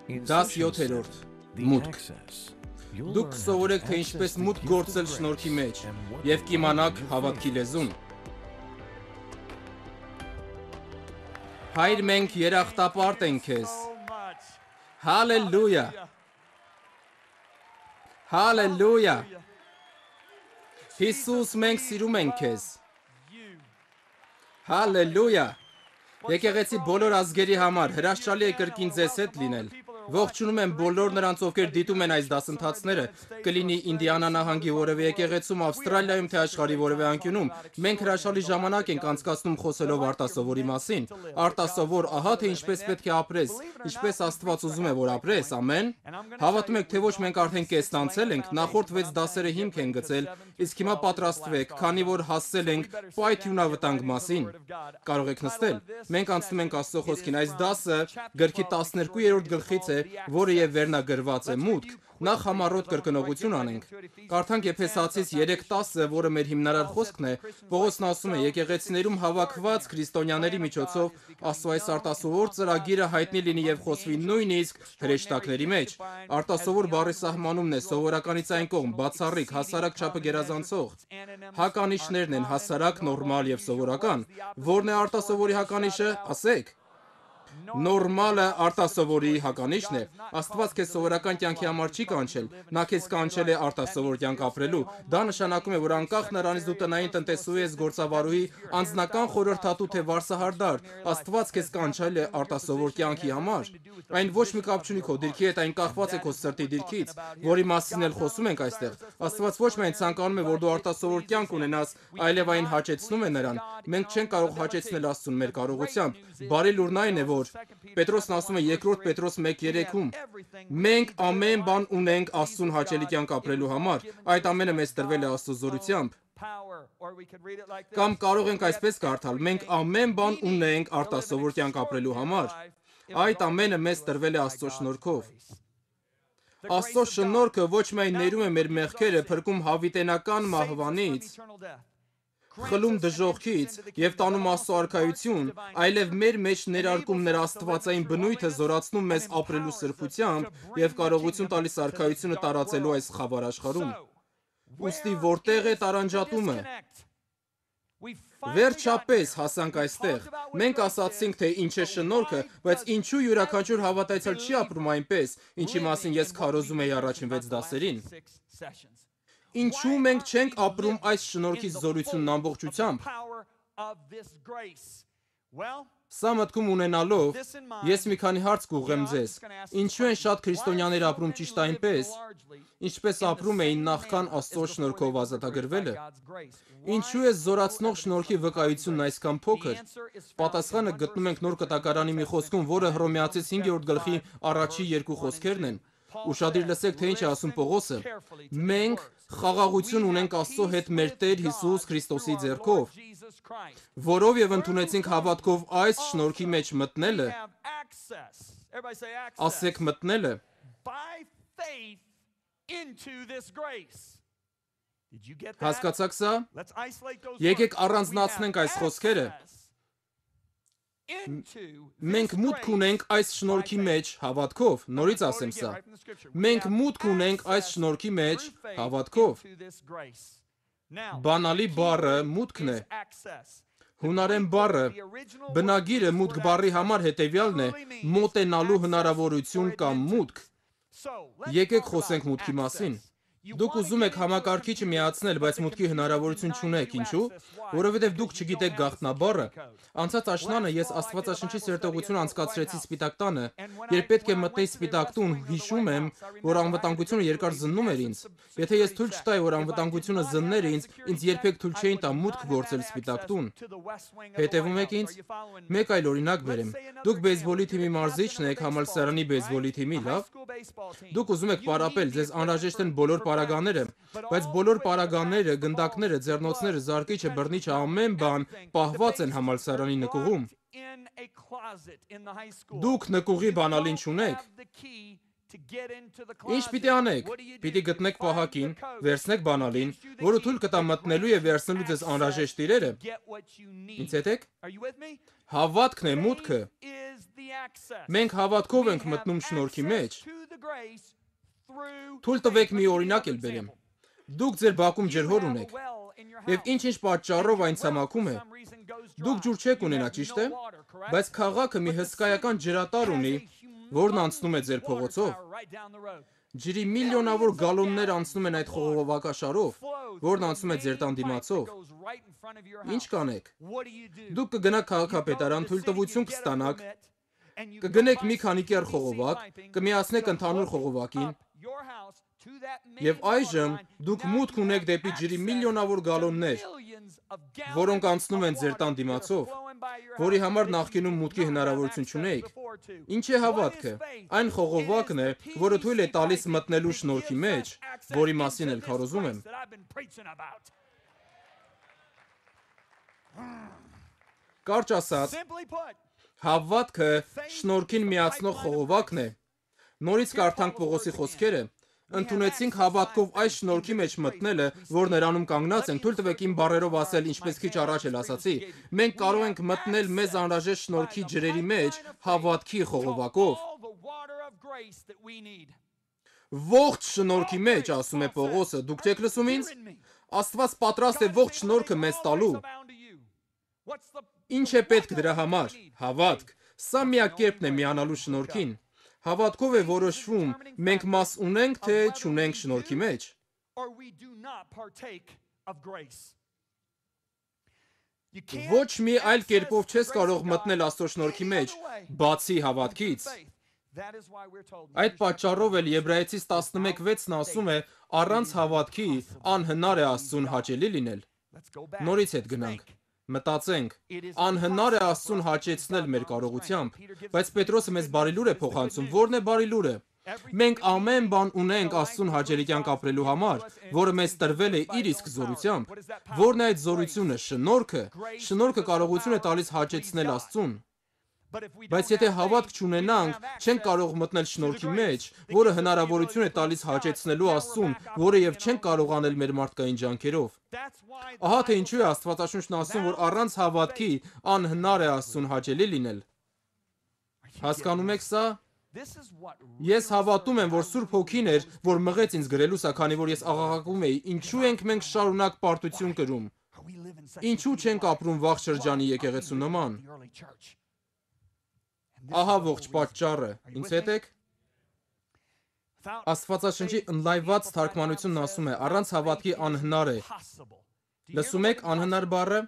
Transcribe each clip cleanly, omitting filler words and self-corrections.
Դաս 7-րդ Մուտք Դուք կսովորեք, թե ինչպես մուտք գործել շնորհքի մեջ և կիմանաք հավատքի լեզուն։ Հայր, մենք երախտապարտ ենք քեզ։ Հալելույա։ Հալելույա։ Հիսուս, մենք սիրում ենք քեզ։ Հալելույա։ Եկեղեցի բոլոր ազգերի համար հրաշալի է կրկին ձեզ հետ լինել։ Ողջունում եմ բոլոր նրանց, ովքեր դիտում են այս դասընթացները, կլինի Ինդիանա նահանգի որևէ եկեղեցում, Ավստրալիայում, թե աշխարհի որևէ անկյունում։ Մենք հրաշալի ժամանակ ենք անցկացնում խոսելով արտասովորի մասին։ Արտասովոր, ահա թե ինչպես պետք է ապրես, ինչպես Աստված ուզում է, որ ապրես, ամեն։ Հավատում եք, թե ոչ մենք արդեն կեսն անցել ենք, նախորդ 6 դասերը հիմք են գցել, իսկ հիմա պատրաստվեք, քանի որ հասել ենք պայթյունավտանգ մասին։ Կարող եք նստել։ Մենք անցնում ենք Աստծո խոսքին։ Այս դասը գրքի 12-րդ գլխից է, որը եւ վերնագրված է մուտք։ Նախ համառոտ կրկնողություն անենք։ Կարդանք Եփեսացիս 3:10-ը, որը մեր հիմնարար խոսքն է։ Պողոսն ասում է. եկեղեցիներում հավաքված քրիստոնյաների միջոցով Աստծո այս արտասովոր ծրագիրը հայտնի լինի եւ խոսվի նույնիսկ հրեշտակների մեջ։ Արտասովոր բառի սահմանումն է սովորականից այն կողմ, բացառիկ, հասարակ չափը գերազանցող։ Հականիշներն են հասարակ, նորմալ եւ սովորական։ Որն է արտասովորի հականիշը, ասեք։ Նորմալը արտասովորի հականիշն է։ Աստված քեզ սովորական կյանքի համար չի կանչել, նա քեզ կանչել է արտասովոր կյանք ապրելու։ Դա նշանակում է, որ անկախ նրանից դու տնային տնտեսուհի ես, գործավարուհի, անձնական խորհրդատու թե վարսահարդար, Աստված քեզ կանչել է արտասովոր կյանքի համար։ Այն ոչ մի կապ չունի քո դիրքի հետ, այն կախված է քո սրտի դիրքից, որի մասին էլ խոսում ենք այստեղ։ Աստված ոչ միայն ցանկանում է, որ դու արտասովոր կյանք ունենաս, այլև այն հաճեցնում է նրան։ Մենք չենք կարող հաճեցնել Աստծուն մեր կարողությամբ։ Բարի լուրն այն է, որ Պետրոսն ասում է 2 Պետրոս 1:3-ում. մենք ամեն բան ունենք Աստծուն հաճելի կյանք ապրելու համար։ Այդ ամենը մեզ տրվել է Աստծո զորությամբ։ Կամ կարող ենք այսպես կարդալ. մենք ամեն բան ունենք արտասովոր կյանք ապրելու համար։ Այդ ամենը մեզ տրվել է Աստծո շնորհքով։ Աստծո շնորհքը ոչ միայն ներում է մեր մեղքերը, փրկում հավիտենական մահվանից, խլում դժոխքից եւ տանում Աստծո արքայություն, այլև մեր մեջ ներարկում նրա աստվածային բնույթը, զորացնում մեզ ապրելու սրբությամբ եւ կարողություն տալիս արքայությունը տարածելու այս խավար աշխարհում։ Ուստի որտեղ է տարանջատումը։ Վերջապես հասանք այստեղ։ Մենք ասացինք, թե ինչ է շնորհքը, բայց ինչու յուրաքանչյուր հավատացյալ չի ապրում այնպես, ինչի մասին ես քարոզում էի առաջին 6 դասերին։ Ինչու մենք չենք ապրում այս շնորհքի զորությունն ամբողջությամբ։ Սա մտքում ունենալով, ես մի քանի հարց կուղղեմ ձեզ։ Ինչու են շատ քրիստոնյաներ ապրում ճիշտ այնպես, ինչպես ապրում էին նախքան Աստծո շնորհքով ազատագրվելը։ Ինչու է զորացնող շնորհքի վկայությունն այսքան փոքր։ Պատասխանը գտնում ենք Նոր Կտակարանի մի խոսքում, որը Հռոմեացիս 5-րդ գլխի առաջի 2 խոսքերն են։ Ուշադիր լսեք, թե ինչ է ասում Պողոսը։ Մենք խաղաղություն ունենք Աստծո հետ մեր Տեր Հիսուս Քրիստոսի ձեռքով, որով եւ ընդունեցինք հավատքով այս շնորհքի մեջ մտնելը։ Ասեք մտնելը։ Հասկացաք սա։ Եկեք առանձնացնենք այս խոսքերը։ Մենք մուտք ունենք այս շնորհքի մեջ հավատքով, նորից ասեմ սա։ Մենք մուտք ունենք այս շնորհքի մեջ հավատքով։ Բանալի բառը մուտքն է։ Հունարեն բառը, բնագիրը մուտք բառի համար հետևյալն է՝ մոտենալու հնարավորություն կամ մուտք։ Եկեք խոսենք մուտքի մասին։ Դուք ուզում եք համակարգիչը միացնել, բայց մուտքի հնարավորություն չունեք, ինչու՞։ Որովհետև դուք չգիտեք գաղտնաբառը։ Անցած աշնանը ես Աստվածաշնչի սերտողություն անցկացրեցի Սպիտակ տանը, երբ պետք է մտնել Սպիտակ տուն, հիշում եմ, որ անվտանգությունը երկար զննում էր ինձ։ Եթե ես թույլ չտայի, որ անվտանգությունը զններ ինձ երբեք թույլ չէին տա մուտք գործել Սպիտակ տուն։ Հետևում եք ինձ։ Մեկ այլ օրինակ բերեմ։ Դուք բեյսբոլի թիմի մարզիչն եք, համալսարանի բեյսբոլի թիմի, լավ։ Դուք ուզում եք պարապել, ձեզ անհրաժեշտ են բոլոր պարագաները, բայց բոլոր պարագաները, գնդակները, ձեռնոցները, զարկիչը, բռնիչը, ամեն բան պահված են համալսարանի նկուղում։ Դուք նկուղի բանալին չունեք։ Ինչ պիտի անեք։ Պիտի գտնեք պահակին, վերցնեք բանալին, որը թույլ կտա մտնելու եւ վերցնելու ձեզ անհրաժեշտ իրերը։ Ինձ հետ եք։ Հավատքն է մուտքը։ Մենք հավատքով ենք մտնում շնորհքի մեջ։ Թույլ տվեք մի օրինակ էլ բերեմ։ Դուք ձեր բակում ջրհոր ունեք, եւ ինչ-ինչ պատճառով այն ցամաքում է։ Դուք ջուր չեք ունենա, ճիշտ է, բայց քաղաքը մի հսկայական ջրատար ունի, որն անցնում է ձեր փողոցով։ Ջրի միլիոնավոր գալոններ անցնում են այդ խողովակաշարով, որն անցնում է ձեր տան դիմացով։ Ինչ կանեք։ Դուք կգնաք քաղաքապետարան, թույլտվություն կստանաք, կգնեք մի քանի կեռ խողովակ, կմիացնեք ընդհանուր խողովակին, եւ այժմ դուք մուտք ունեք դեպի ջրի միլիոնավոր գալոններ, որոնք անցնում են ձեր տան դիմացով, որի համար նախկինում մուտքի հնարավորություն չունեիք։ Ինչ է հավատքը։ Այն խողովակն է, որը թույլ է տալիս մտնելու շնորհքի մեջ, որի մասին էլ քարոզում եմ։ Կարճ ասած, հավատքը շնորհքին միացնող խողովակն է։ Նորից կարդանք Պողոսի խոսքերը։ Ընդունեցինք հավատքով այս շնորհքի մեջ մտնելը, որ նրանում կանգնած ենք, թույլ տվեք իմ բառերով ասել, ինչպես քիչ առաջ էլ ասացի, մենք կարող ենք մտնել մեզ անհրաժեշտ շնորհքի ջրերի մեջ հավատքի խողովակով։ Ողջ շնորհքի մեջ, ասում է Պողոսը, դուք չեք լսում ինձ։ Աստված պատրաստ է ողջ շնորհքը մեզ տալու։ Ինչ է պետք դրա համար։ Հավատք։ Սա միակ կերպն է միանալու շնորհքին։ Հավատքով է որոշվում, մենք մաս ունենք, թե չունենք շնորհքի մեջ։ Ոչ մի այլ կերպով չես կարող մտնել Աստծո շնորհքի մեջ, բացի հավատքից։ Այդ պատճառով էլ Եբրայեցիս 11:6-ն ասում է, առանց հավատքի անհնար է Աստծուն հաճելի լինել։ Նորից հետ գնանք։ Մտածենք, անհնար է Աստծուն հաճեցնել մեր կարողությամբ, բայց Պետրոսը մեզ բարի լուր է փոխանցում, որն է բարի լուրը։ Մենք ամեն բան ունենք Աստծուն հաճելի կյանք ապրելու համար, որը մեզ տրվել է իր իսկ զորությամբ։ Որն է այդ զորությունը, շնորհքը։ Շնորհքը կարողություն է տալիս հաճեցնել Աստծուն։ Բայց եթե հավատք չունենանք, չենք կարող մտնել շնորհքի մեջ, որը հնարավորություն է տալիս հաճեցնելու Աստծուն, որը եւ չենք կարող անել մեր մարդկային ջանքերով։ Ահա թե ինչու է Աստվածաշունչն ասում, որ առանց հավատքի անհնար է Աստծուն հաճելի լինել։ Հասկանում եք սա։ Ես հավատում եմ, որ Սուրբ Հոգին էր, որ մղեց ինձ գրելու սա, քանի որ ես աղաղակում էի, ինչու ենք մենք շարունակ պարտություն կրում։ Ինչու չենք ապրում վաղ շրջանի եկեղեցու նման։ Ահա ողջ պատճառը։ Ինձ հետ եք։ Աստվածաշնչի ընդլայնված թարգմանությունն ասում է, առանց հավատքի անհնար է։ Լսում եք անհնար բառը,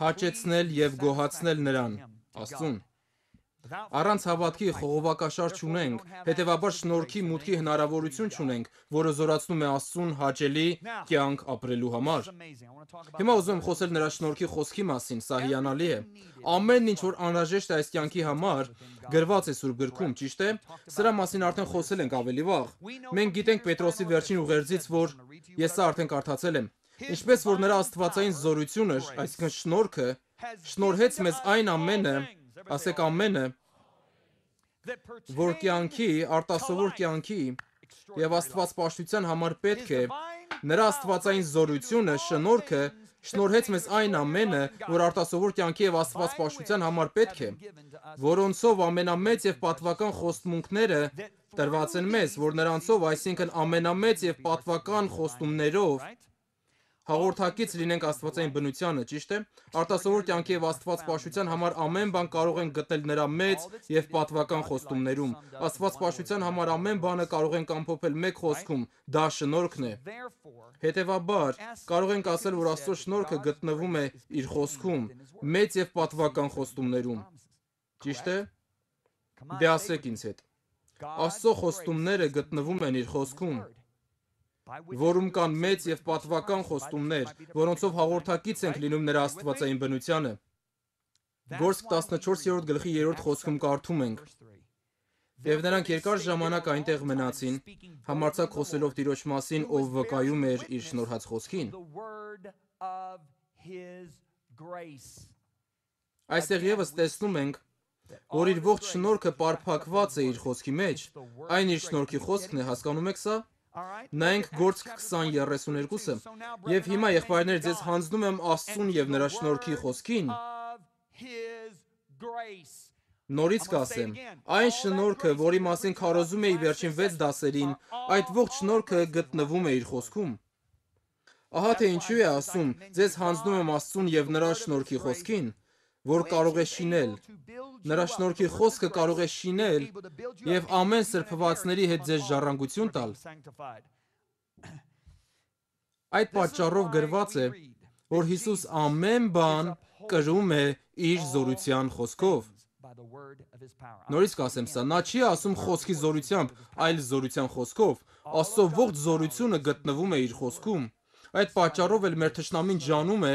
հաճեցնել եւ գոհացնել նրան, Աստծուն։ Առանց հավատքի խողովակաշար չունենք, հետևաբար շնորհքի մուտքի հնարավորություն չունենք, որը զորացնում է Աստծուն հաճելի կյանք ապրելու համար։ Հիմա ուզում եմ խոսել նրա շնորհքի խոսքի մասին, սա հիանալի է։ Ամեն ինչ, որ անհրաժեշտ է այս կյանքի համար, գրված է Սուրբ գրքում, ճիշտ է։ Սրա մասին արդեն խոսել ենք ավելի վաղ։ Մենք գիտենք Պետրոսի վերջին ուղերձից, որ ես սա արդեն կարդացել եմ։ Ինչպես որ նրա աստվածային զորությունը, այսինքն շնորհքը, շնորհեց մեզ այն ամենը, ասեք ամենը, որ կյանքի, արտասովոր կյանքի եւ աստվածպաշտության համար պետք է, նրա աստվածային զորությունը, շնորհքը, շնորհեց մեզ այն ամենը, որ արտասովոր կյանքի եւ աստվածպաշտության համար պետք է, որոնցով ամենամեծ եւ պատվական խոստմունքները տրված են մեզ, որ նրանցով, այսինքն ամենամեծ եւ պատվական խոստումներով հաղորդակից լինենք աստվածային բնությանը, ճիշտ է։ Արտասովոր կյանքի եւ աստվածպաշտության համար ամեն բան կարող ենք գտնել նրա մեծ եւ պատվական խոստումներում։ Աստվածպաշտության համար ամեն բանը կարող ենք ամփոփել մեկ խոսքում՝ դա շնորհքն է։ Հետևաբար, կարող ենք ասել, որ Աստծո շնորհքը գտնվում է իր խոսքում, մեծ եւ պատվական խոստումներում։ Ճիշտ է։ Դե ասեք ինձ հետ։ Աստծո խոստումները գտնվում են իր խոսքում, որում կան մեծ եւ պատվական խոստումներ, որոնցով հաղորդակից ենք լինում նրա աստվածային բնությանը։ Գործք 14-րդ գլխի 3-րդ խոսքում կարդում ենք. Եվ նրանք երկար ժամանակ այնտեղ մնացին, համարձակ խոսելով Տիրոջ մասին, ով վկայում էր իր շնորհած խոսքին։ Այստեղ եւս տեսնում ենք, որ իր ողջ շնորհքը պարփակված է իր խոսքի մեջ, այն իր շնորհքի խոսքն է, հասկանում եք սա։ Նայենք Գործք 20:32-ը, եւ հիմա եղբայրներ ձեզ հանձնում եմ Աստծուն եւ նրա շնորհքի խոսքին։ Նորից կասեմ, այն շնորհքը, որի մասին քարոզում էի վերջին 6 դասերին, այդ ողջ շնորհքը գտնվում է իր խոսքում։ Ահա թե ինչու է ասում, ձեզ հանձնում եմ Աստծուն եւ նրա շնորհքի խոսքին, որ կարող է շինել։ Նրա շնորհքի խոսքը կարող է շինել եւ ամեն սրբվածների հետ ձեզ ժառանգություն տալ։ Այդ պատճառով գրված է, որ Հիսուս ամեն բան կրում է իր զորության խոսքով։ Նորից կասեմ սա, նա չի ասում խոսքի զորությամբ, այլ զորության խոսքով։ Աստծո ողջ զորությունը գտնվում է իր խոսքում։ Այդ պատճառով էլ մեր թշնամին ջանում է,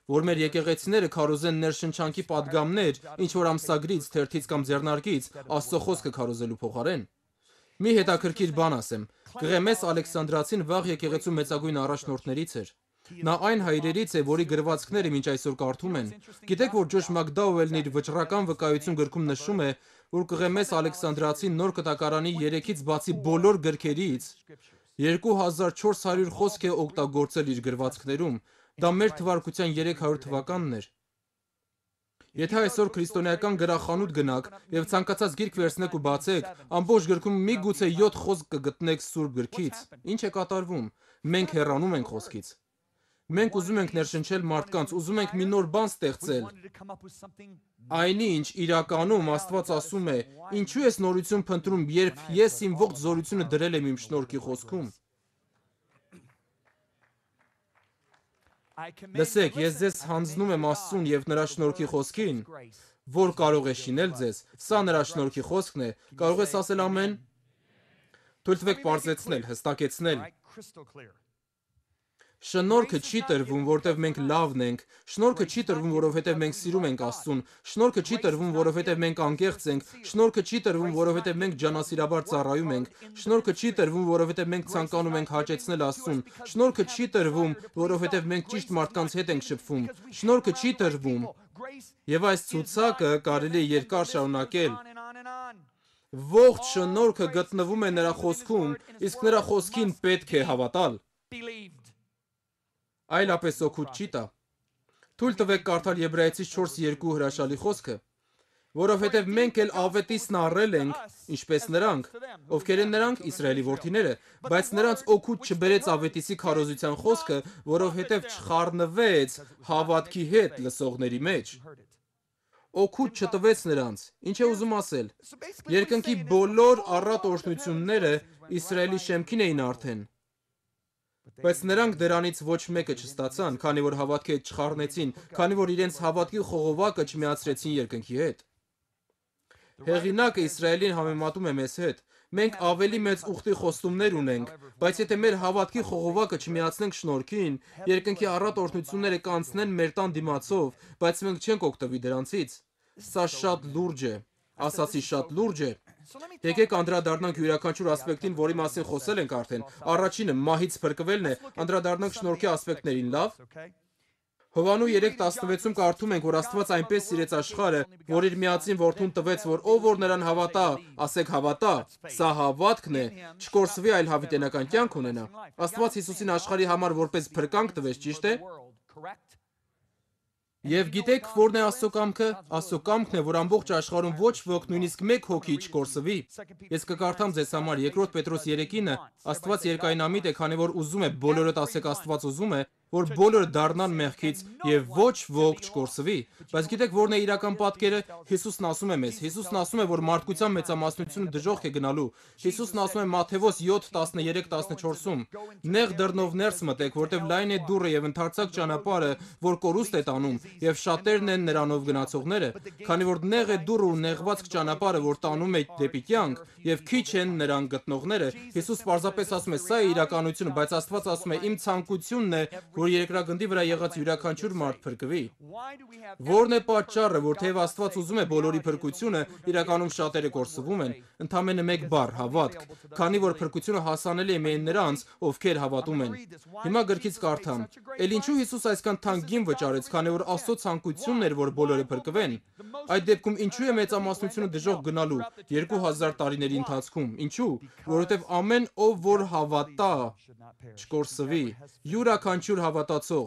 որ մեր եկեղեցիները քարոզեն ներշնչանքի պատգամներ, ինչ որ ամսագրից, թերթից կամ ձեռնարկից, Աստծո խոսքը քարոզելու փոխարեն։ Մի հետաքրքիր բան ասեմ, Կղեմես Ալեքսանդրացին վաղ եկեղեցու մեծագույն առաջնորդներից էր։ Նա այն հայրերից է, որի գրվածքները մինչ այսօր կարդում են։ Գիտեք, որ Ջոշ Մակդաուելն իր վճռական վկայություն գրքում նշում է, որ Կղեմես Ալեքսանդրացին նոր կտակարանի 3-ից բացի բոլոր գրքերից 2400 խոսք է օգտագործել իր գրվածքներում։ Դա մեր թվարկության 300 թվականն էր։ Եթե այսօր քրիստոնեական գրախանութ գնաք եւ ցանկացած գիրք վերցնեք ու բացեք, ամբողջ գրքում միգուցե 7 խոսք կգտնեք Սուրբ գրքից։ Ինչ է կատարվում։ Մենք հեռանում ենք խոսքից։ Մենք ուզում ենք ներշնչել մարդկանց, ուզում ենք մի նոր բան ստեղծել։ Այնինչ իրականում Աստված ասում է. «Ինչու ես նորություն փնտրում, երբ ես իմ ողջ զորությունը դրել եմ իմ շնորհքի խոսքում»։ Լսեք, ես ձեզ հանձնում եմ Աստծուն եւ նրա շնորհքի խոսքին, որ կարող է շինել ձեզ։ Սա նրա շնորհքի խոսքն է։ Կարող ես ասել ամեն։ Թույլ տվեք պարզեցնել, հստակեցնել։ Շնորհքը չի տրվում, որովհետև մենք լավն ենք։ Շնորհքը չի տրվում, որովհետև մենք սիրում ենք Աստծուն։ Շնորհքը չի տրվում, որովհետև մենք անկեղծ ենք։ Շնորհքը չի տրվում, որովհետև մենք ջանասիրաբար ծառայում ենք։ Շնորհքը չի տրվում, որովհետև մենք ցանկանում ենք հաճեցնել Աստծուն։ Շնորհքը չի տրվում, որովհետև մենք ճիշտ մարդկանց հետ ենք շփվում։ Շնորհքը չի տրվում։ Եվ այս ցուցակը կարելի է երկար շարունակել։ Ողջ շնորհքը գտնվում է նրա խոսքում, իսկ նրա խոսքին պետք է հավատալ։ Այլապես օգուտ չի տա։ Թույլ տվեք կարդալ Եբրայեցիս 4:2 հրաշալի խոսքը, որովհետև մենք էլ ավետիսն առել ենք, ինչպես նրանք, ովքեր են նրանք Իսրայելի որդիները, բայց նրանց օգուտ չբերեց ավետիսի քարոզության խոսքը, որովհետև չխառնվեց հավատքի հետ լսողների մեջ։ Օգուտ չտվեց նրանց։ Ինչ է ուզում ասել։ Երկնքի բոլոր առատ օրհնությունները Իսրայելի շեմքին էին արդեն։ Բայց նրանք դրանից ոչ մեկը չստացան, քանի որ հավատքի հետ չխառնեցին, քանի որ իրենց հավատքի խողովակը չմիացրեցին երկնքի հետ։ Հեղինակը Իսրայելին համեմատում է մեզ հետ։ Մենք ավելի մեծ ուխտի խոստումներ ունենք, բայց եթե մեր հավատքի խողովակը չմիացնենք շնորհքին, երկնքի առատ օրհնությունները կանցնեն մեր տան դիմացով, բայց մենք չենք օգտվի դրանցից։ Սա շատ լուրջ է, ասացի շատ լուրջ է։ Եկեք անդրադառնանք յուրաքանչյուր ասպեկտին, որի մասին խոսել ենք արդեն։ Առաջինը մահից փրկվելն է, անդրադառնանք շնորհքի ասպեկտներին, լավ։ Հովանու 3:16-ում կարդում ենք, որ Աստված այնպես սիրեց աշխարհը, որ իր միածին որդուն տվեց, որ ով որ նրան հավատա, ասեք հավատա, սա հավատքն է, չկորսվի, այլ հավիտենական կյանք ունենա։ Աստված Հիսուսին աշխարհի համար որպես փրկանք տվեց, ճիշտ է։ Եվ գիտեք, որն է Աստծո կամքը։ Աստծո կամքն է, որ ամբողջ աշխարհում ոչ ոք, նույնիսկ մեկ հոգի չկորսվի։ Ես կկարդամ ձեզ համար 2 Պետրոս 3:9, Աստված երկայնամիտ է, քանի որ ուզում է, բոլորդ ասեք Աստված ուզում է, որ բոլորը դառնան մեղքից եւ ոչ ոք չկորսվի։ Բայց գիտեք, որն է իրական պատկերը։ Հիսուսն ասում է մեզ, Հիսուսն ասում է, որ մարդկության մեծամասնությունը դժոխք է գնալու։ Հիսուսն ասում է Մատթեոս 7:13-14-ում. Նեղ դռնով ներս մտեք, որտեղ լայն է դուռը եւ ընդարձակ ճանապարհը, որ կորուստ է տանում, եւ շատերն են նրանով գնացողները, քանի որ նեղ է դուռը ու նեղվածք ճանապարհը, որ տանում է դեպի կյանք, եւ քիչ են նրան գտնողները։ Հիսուս պարզապես ասում է, սա է իրականությունը, բայց Աստված ասում է, իմ ցանկությունն է, որ երկրագնդի վրա եղած յուրաքանչյուր մարդ փրկվի։ Որն է պատճառը, որ թեև Աստված ուզում է բոլորի փրկությունը, իրականում շատերը կորսվում են, ընդամենը մեկ բառ՝ հավատք, քանի որ փրկությունը հասանելի է միայն նրանց, ովքեր հավատում են։ Հիմա գրքից կարդամ. «Էլ ինչու Հիսուս այսքան թանկ գին վճարեց, քանի որ Աստծո ցանկությունն էր, որ բոլորը փրկվեն։ Այդ դեպքում ինչու է մեծամասնությունը դժոխք գնալու 2000 տարիների ընթացքում։ Ինչու՞։ Որովհետև ամեն ով որ հավատա, չկորսվի, յուրաքանչյուր հավատացող»։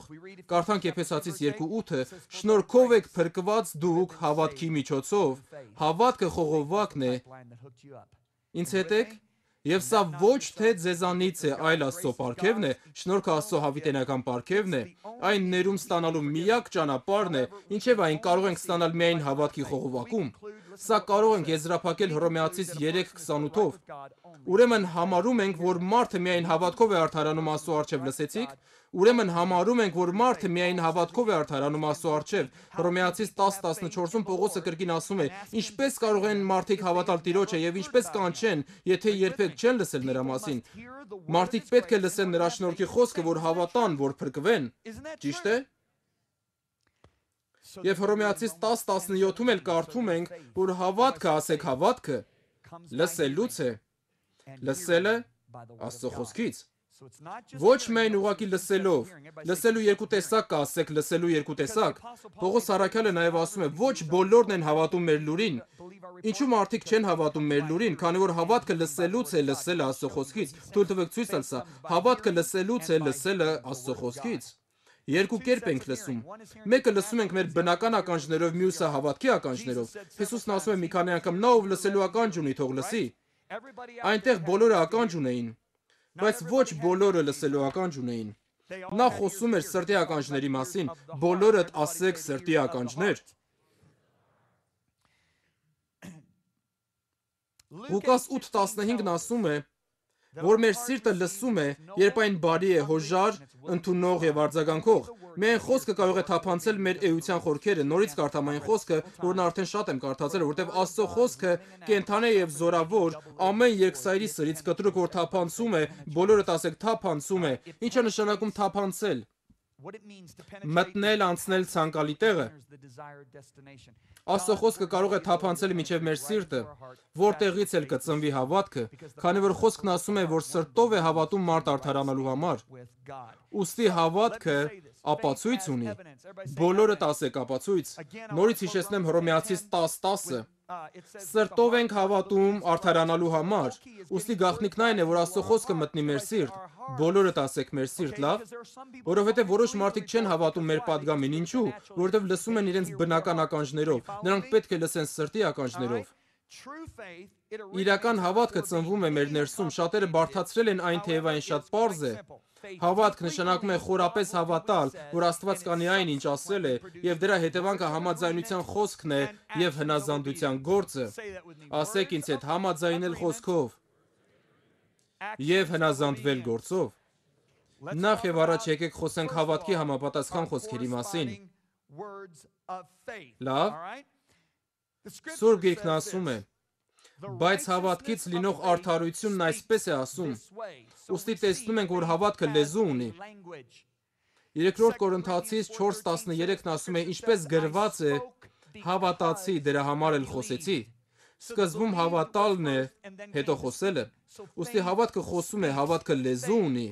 Կարդանք Եփեսացիս 2:8-ը. «Շնորհքով եք փրկված դուք հավատքի միջոցով»։ Հավատքը խողովակն է։ Ինձ հետ եք։ Եվ սա ոչ թե ձեզանից է, այլ Աստծո պարգևն է, շնորհքը Աստծո հավիտենական պարգևն է, այն ներում ստանալու միակ ճանապարհն է, ինչև այն կարող ենք ստանալ միայն հավատքի խողովակում։ Սա կարող ենք եզրափակել Հռոմեացիս 3:28-ով։ Ուրեմն համարում ենք, որ մարդը միայն հավատքով է արդարանում Աստծո առջև, լսեցիք։ Ուրեմն համարում ենք, որ մարդը միայն հավատքով է արդարանում Աստծո առջև։ Հռոմեացիս 10:14-ում Պողոսը կրկին ասում է. «Ինչպես կարող են մարդիկ հավատալ Տիրոջը եւ ինչպես կանչեն, եթե երբեք չեն լսել նրա մասին»։ Մարդիկ պետք է լսեն նրա շնորհքի խոսքը, որ հավատան, որ փրկվեն։ Ճիշտ է։ Եվ Հռոմեացիս 10:17-ում էլ կարդում ենք, որ հավատքը, ասեք հավատքը, լսելուց է, լսելը Աստծո խոսքից։ Ոչ միայն ուղղակի լսելով, լսելու երկու տեսակ կա, ասեք լսելու երկու տեսակ։ Պողոս առաքյալը նաև ասում է, ոչ բոլորն են հավատում մեր լուրին։ Ինչու մարդիկ չեն հավատում մեր լուրին, քանի որ հավատքը լսելուց է, լսելը Աստծո խոսքից։ Թույլ տվեք ցույց տալ սա։ Հավատքը լսելուց է, լսելը Աստծո խոսքից։ Երկու կերպ ենք լսում։ Մեկը լսում ենք մեր բնական ականջներով, մյուսը հավատքի ականջներով։ Հիսուսն ասում է մի քանի անգամ, նա ով լսելու ականջ ունի, թող լսի։ Այնտեղ բոլորը ականջ ունեին, բայց ոչ բոլորը լսելու ականջ ունեին։ Նա խոսում էր սրտի ականջների մասին, բոլորդ ասեք սրտի ականջներ։ Ղուկաս 8:15-ն ասում է, որ մեր սիրտը լսում է, երբ այն բարի է, հոժար, ընդունող եւ արձագանքող։ Միայն խոսքը կարող է թափանցել մեր էության խորքերը։ Նորից կարդամ այն խոսքը, որն արդեն շատ եմ կարդացել, որտեղ Աստծո խոսքը կենդանի է եւ զորավոր, ամեն երկսայրի սրից կտրուկ, որ թափանցում է, բոլորդ ասեք թափանցում է։ Ինչ է նշանակում թափանցել։ Մտնել, անցնել ցանկալի տեղը։ Աստծո խոսքը կարող է թափանցել մինչև մեր սիրտը, որտեղից էլ կծնվի հավատքը, քանի որ խոսքն ասում է, որ սրտով է հավատում մարդ արդարանալու համար։ Ուստի հավատքը ապացույց ունի։ Բոլորդ ասեք ապացույց։ Նորից հիշեցնեմ Հռոմեացիս 10:10-ը։ Սրտով ենք հավատում արդարանալու համար։ Ուստի գաղտնիքն այն է, որ Աստծո խոսքը մտնի մեր սիրտ։ Բոլորդ ասեք մեր սիրտ, լավ։ Որովհետև որոշ մարդիկ չեն հավատում մեր պատգամին, ինչու՞։ Որովհետև լսում են իրենց բնական ականջներով։ Նրանք պետք է լսեն սրտի ականջներով։ Իրական հավատքը ծնվում է մեր ներսում։ Շատերը բարդացրել են այն, թեև այն շատ պարզ է։ Հավատք նշանակում է խորապես հավատալ, որ Աստված կանի այն, ինչ ասել է, եւ դրա հետևանքը համաձայնության խոսքն է եւ հնազանդության գործը։ Ասեք ինձ հետ համաձայնել խոսքով եւ հնազանդվել գործով։ Նախ եւ առաջ եկեք խոսենք հավատքի համապատասխան խոսքերի մասին։ Լավ։ Սուրբ Գիրքն ասում է. բայց հավատքից լինող արդարությունն այսպես է ասում։ Ուստի տեսնում ենք, որ հավատքը լեզու ունի։ 3 Կորինթացիս 4:13-ն ասում է, ինչպես գրված է, հավատացի, դրա համար էլ խոսեցի։ Սկզբում հավատալն է, հետո խոսելը։ Ուստի հավատքը խոսում է, հավատքը լեզու ունի։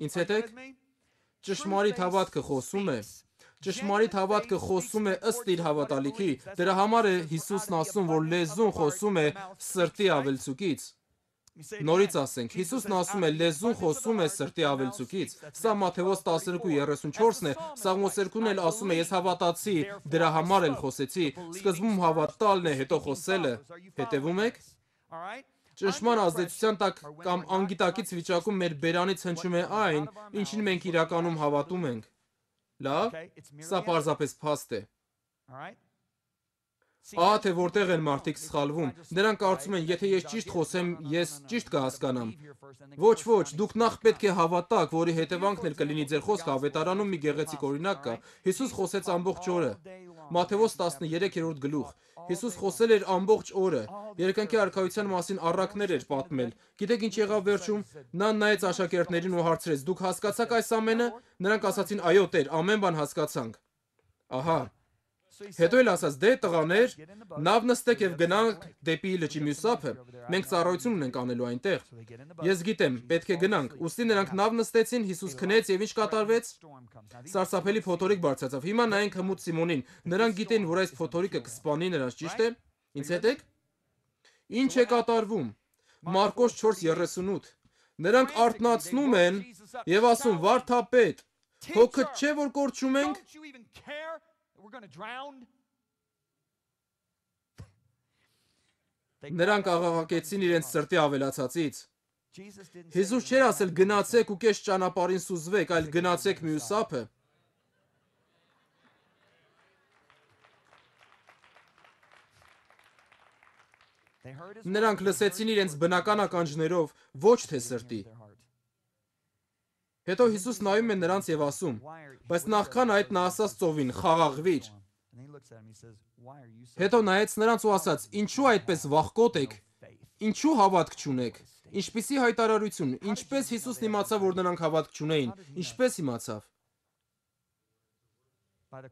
Ինձ հետ եք։ Ճշմարիտ հավատքը խոսում է։ Ճշմարիտ հավատքը խոսում է ըստ իր հավատալիքի։ Դրա համար է Հիսուսն ասում, որ լեզուն խոսում է սրտի ավելցուկից։ Նորից ասենք, Հիսուսն ասում է, լեզուն խոսում է սրտի ավելցուկից։ Սա Մատթեոս 12:34-ն է, Սաղմոս 2-ն էլ ասում է, ես հավատացի, դրա համար էլ խոսեցի։ Սկզբում հավատալն է, հետո խոսելը։ Հետևում եք։ Ճնշման ազդեցության տակ կամ անգիտակից վիճակում մեր բերանից հնչում է այն, ինչին մենք իրականում հավատում ենք։ Լավ, սա պարզապես փաստ է։ Ահա թե որտեղ են մարդիկ սխալվում։ Նրանք կարծում են, եթե ես ճիշտ խոսեմ, ես ճիշտ կհասկանամ։ Ոչ, դուք նախ պետք է հավատաք, որի հետևանքն էլ կլինի ձեր խոսքը։ Ավետարանում մի գեղեցիկ օրինակ կա։ Հիսուս խոսեց ամբողջ օրը։ Մատթեոս 13-րդ գլուխ։ Հիսուս խոսել էր ամբողջ օրը։ Երկնքի արքայության մասին առակներ էր պատմել։ Գիտեք ինչ եղավ վերջում։ Նա նայեց աշակերտներին ու հարցրեց. «Դուք հասկացաք այս ամենը»։ Նրանք ասացին. «Այո, Տեր, ամեն բան հասկացանք»։ Ահա։ Հետո էլ ասաց. «Դե տղաներ, նավ նստեք եւ գնանք դեպի լճի մյուս ափը։ Մենք ծառայություն ունենք անելու այնտեղ»։ Ես գիտեմ, պետք է գնանք։ Ուստի նրանք նավ նստեցին, Հիսուս քնեց եւ ինչ կատարվեց։ Սարսափելի փոթորիկ բարձրացավ։ Հիմա նայենք հմուտ Սիմոնին։ Նրանք գիտեն, որ այս փոթորիկը կսպանի նրանց, ճիշտ է։ Ինձ հետ եք։ Ինչ է կատարվում։ Մարկոս 4:38։ Նրանք արթնացնում են եւ ասում. «Վարդապետ, հոգդ չէ որ կորչում ենք»։ Նրանք աղաղակեցին իրենց սրտի ավելացածից։ Հիսուս չէր ասել գնացեք ու կես ճանապարհին սուզվեք, այլ գնացեք մյուս ափը։ Նրանք լսեցին իրենց բնական ականջներով, ոչ թե սրտի։ Հետո Հիսուս նայում է նրանց եւ ասում. «Բայց նախքան այդ նա ասաց ծովին. «Խաղաղվիր»։ Հետո նայեց նրանց ու ասաց. «Ինչու այդպես վախկոտ եք։ Ինչու հավատք չունեք»։ Ինչպիսի հայտարարություն, ինչպես Հիսուսն իմացավ, որ նրանք հավատք չունեին, ինչպես իմացավ։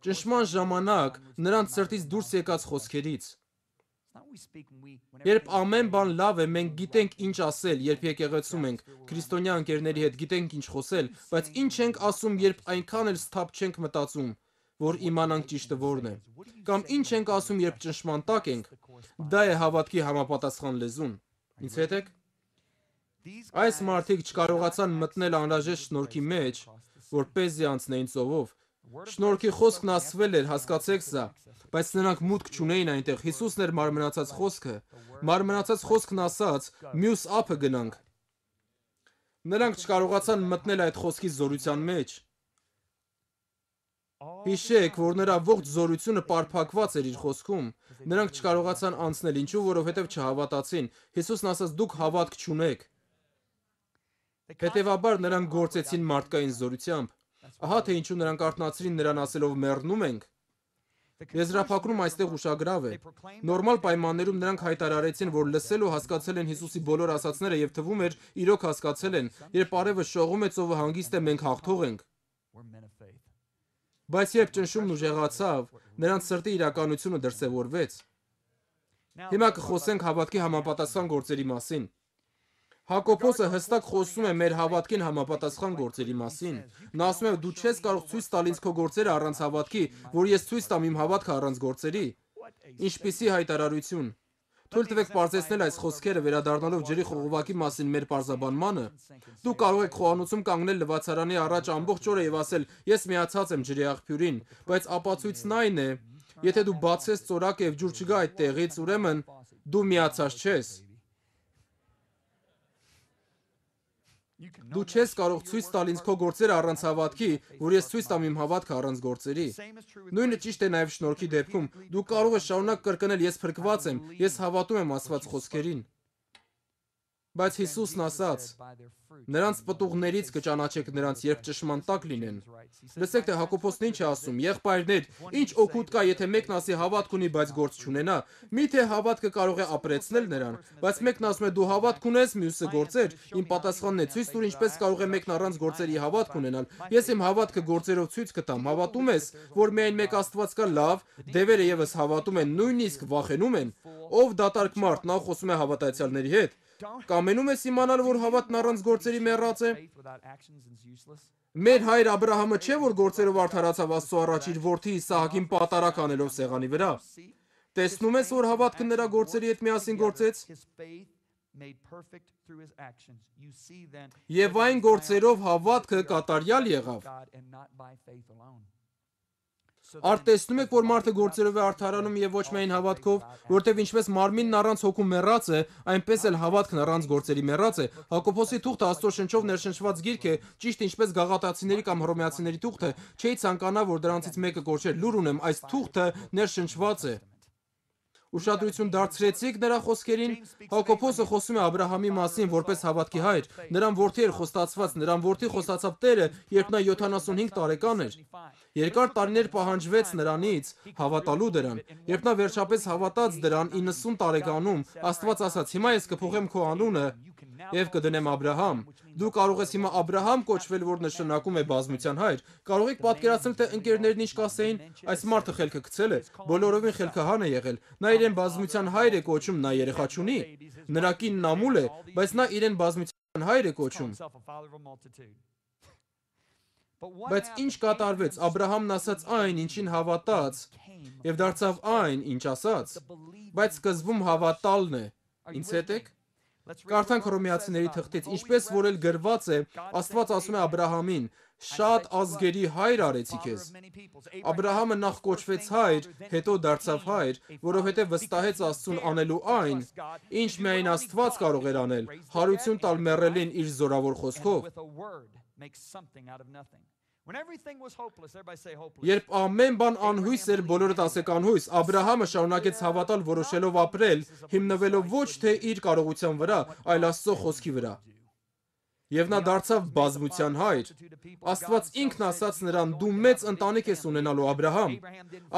Ճնշման ժամանակ նրանց սրտից դուրս եկած խոսքերից։ Երբ ամեն բան լավ է, մենք գիտենք ինչ ասել, երբ եկեղեցում ենք, քրիստոնյա ընկերների հետ գիտենք ինչ խոսել, բայց ինչ ենք ասում, երբ այնքան էլ սթափ չենք մտածում, որ իմանանք ճիշտը որն է։ Կամ ինչ ենք ասում, երբ ճնշման տակ ենք։ Դա է հավատքի համապատասխան լեզուն։ Ինձ հետ եք։ Այս մարդիկ չկարողացան մտնել անհրաժեշտ շնորհքի մեջ, որպեսզի անցնեին ծովով։ Շնորհքի խոսքն ասվել էր, հասկացեք սա, բայց նրանք մուտք չունեին այնտեղ։ Հիսուսն էր մարմնացած խոսքը։ Մարմնացած խոսքն ասաց. «Մյուս ափը գնանք»։ Նրանք չկարողացան մտնել այդ խոսքի զորության մեջ։ Հիշեք, որ նրա ողջ զորությունը պարփակված էր իր խոսքում։ Նրանք չկարողացան անցնել, ինչու, որովհետև չհավատացին։ Հիսուսն ասաց. «Դուք հավատք չունեք»։ Հետևաբար նրանք գործեցին մարդկային զորությամբ։ Ահա թե ինչու նրանք արթնացրին նրան ասելով մեռնում ենք։ Եզրափակում այստեղ ուշագրավ է։ Նորմալ պայմաններում նրանք հայտարարեցին, որ լսել ու հասկացել են Հիսուսի բոլոր ասածները եւ թվում էր իրոք հասկացել են։ Երբ արևը շողում է, ծովը հանգիստ է, մենք հաղթող ենք։ Բայց երբ ճնշումն ուժեղացավ, նրանց սրտի իրականությունը դրսևորվեց։ Հիմա կխոսենք հավատքի համապատասխան գործերի մասին։ Հակոբոսը հստակ խոսում է մեր հավատքին համապատասխան գործերի մասին։ Նա ասում է. «Դու չես կարող ցույց տալ ինձ քո գործերը առանց հավատքի, որ ես ցույց տամ իմ հավատքը առանց գործերի»։ Ինչպիսի հայտարարություն։ Թույլ տվեք պարզեցնել այս խոսքերը վերադառնալով ջրի խողովակի մասին մեր պարզաբանմանը։ Դուք կարող եք խոհանոցում կանգնել լվացարանի առաջ ամբողջ օրը եւ ասել. «Ես միացած եմ ջրի աղբյուրին», բայց ապացույցն այն է, եթե դու բացես ծորակը եւ ջուր չգա այդ տեղից, ուրեմն դու միացած չես։ Դու չես կարող ցույց տալ ինձ քո գործերը առանց հավատքի, որ ես ցույց տամ իմ հավատքը առանց գործերի։ Նույնը ճիշտ է նաև շնորհքի դեպքում։ Դու կարող ես շարունակ կրկնել. «Ես փրկված եմ, ես հավատում եմ ասված խոսքերին»։ Բայց Հիսուսն ասաց. «Նրանց պտուղներից կճանաչեք նրանց, երբ ճշմարան տակ լինեն»։ Լսեք, թե Հակոբոսն ինչ է ասում. «Եղբայրներ, ինչ օգուտ կա, եթե մեկն ասի հավատք ունի, բայց գործ չունենա։ Միթե հավատքը կարող է ապրեցնել նրան, բայց մեկն ասում է դու հավատք ունես, մյուսը գործեր։ Իմ պատասխանն է. ցույց տուր ինչպես կարող է մեկն առանց գործերի հավատք ունենալ։ Ես իմ հավատքը գործերով ցույց կտամ։ Հավատում ես, որ միայն մեկ Աստված կա, լավ, դևերը եւս հավատում են, նույնիսկ վախենում են։ Ով դատարկ մարդ, նա խոսում է հավատացյալների հետ։ Կամենում ես իմանալ, որ հավատն առանց գործերի մեռած է։ Մեր հայր Աբրահամը չէ, որ գործերով արդարացավ Աստծո առաջ իր որդի Իսահակին պատարակ անելով սեղանի վրա։ Տեսնում ես, որ հավատքը նրա գործերի հետ միասին գործեց։ Եվ այն գործերով հավատքը կատարյալ եղավ։ Արտեսնում եք, որ մարդը գործերով է արդարանում եւ ոչ միայն հավատքով, որտեւ ինչպես մարմինն առանց հոգու մեռած է, այնպես էլ հավատքն առանց գործերի մեռած է։ Հակոբոսի թուղթը Աստծո շնչով ներշնչված գիրք է, ճիշտ ինչպես Գաղատացիների կամ Հռոմեացիների թուղթը, չէի ցանկանա, որ դրանցից մեկը կոչեր։ Լուր ունեմ, այս թուղթը ներշնչված է։ Ուշադրություն դարձրեցիք նրա խոսքերին։ Հակոբոսը խոսում է Աբրահամի մասին որպես հավատքի հայր։ Նրան որդի էր խոստացված, նրան որդի խոստացավ Տերը, երբ նա 75 տարեկան էր։ Երկար տարիներ պահանջվեց նրանից հավատալու դրան։ Երբ նա վերջապես հավատաց դրան 90 տարեկանում, Աստված ասաց. «Հիմա ես կփոխեմ քո անունը եւ կդնեմ Աբրահամ»։ Դու կարող ես հիմա Աբրահամ կոչվել, որ նշանակում է բազմության հայր։ Կարող եք պատկերացնել, թե ընկերներն ինչ կասեին. «Այս մարդը խելքը գցել է, բոլորովին խելքահան է եղել։ Նա իրեն բազմության հայր է կոչում, նա երեխա չունի։ Նրա կինն ամուլ է, բայց նա իրեն բազմության հայր է կոչում»։ Բայց ինչ կատարվեց։ Աբրահամն ասաց այն, ինչին հավատաց, եւ դարձավ այն, ինչ ասաց։ Բայց սկզբում հավատալն է։ Ինձ հետ եք։ Կարդանք Հռոմեացիների թղթից, ինչպես որ էլ գրված է, Աստված ասում է Աբրահամին. «Շատ ազգերի հայր արեցի քեզ»։ Աբրահամը նախ կոչվեց հայր, հետո դարձավ հայր, որովհետև վստահեց Աստծուն անելու այն, ինչ միայն Աստված կարող էր անել, հարություն տալ մեռելին իր զորավոր խոսքով։ Երբ ամեն բան անհույս էր, բոլորդ ասեք անհույս, Աբրահամը շարունակեց հավատալ, որոշելով ապրել, հիմնվելով ոչ թե իր կարողության վրա, այլ Աստծո խոսքի վրա։ Եվ նա դարձավ բազմության հայր։ Աստված ինքն ասաց նրան. «Դու մեծ ընտանիք ես ունենալու, Աբրահամ»։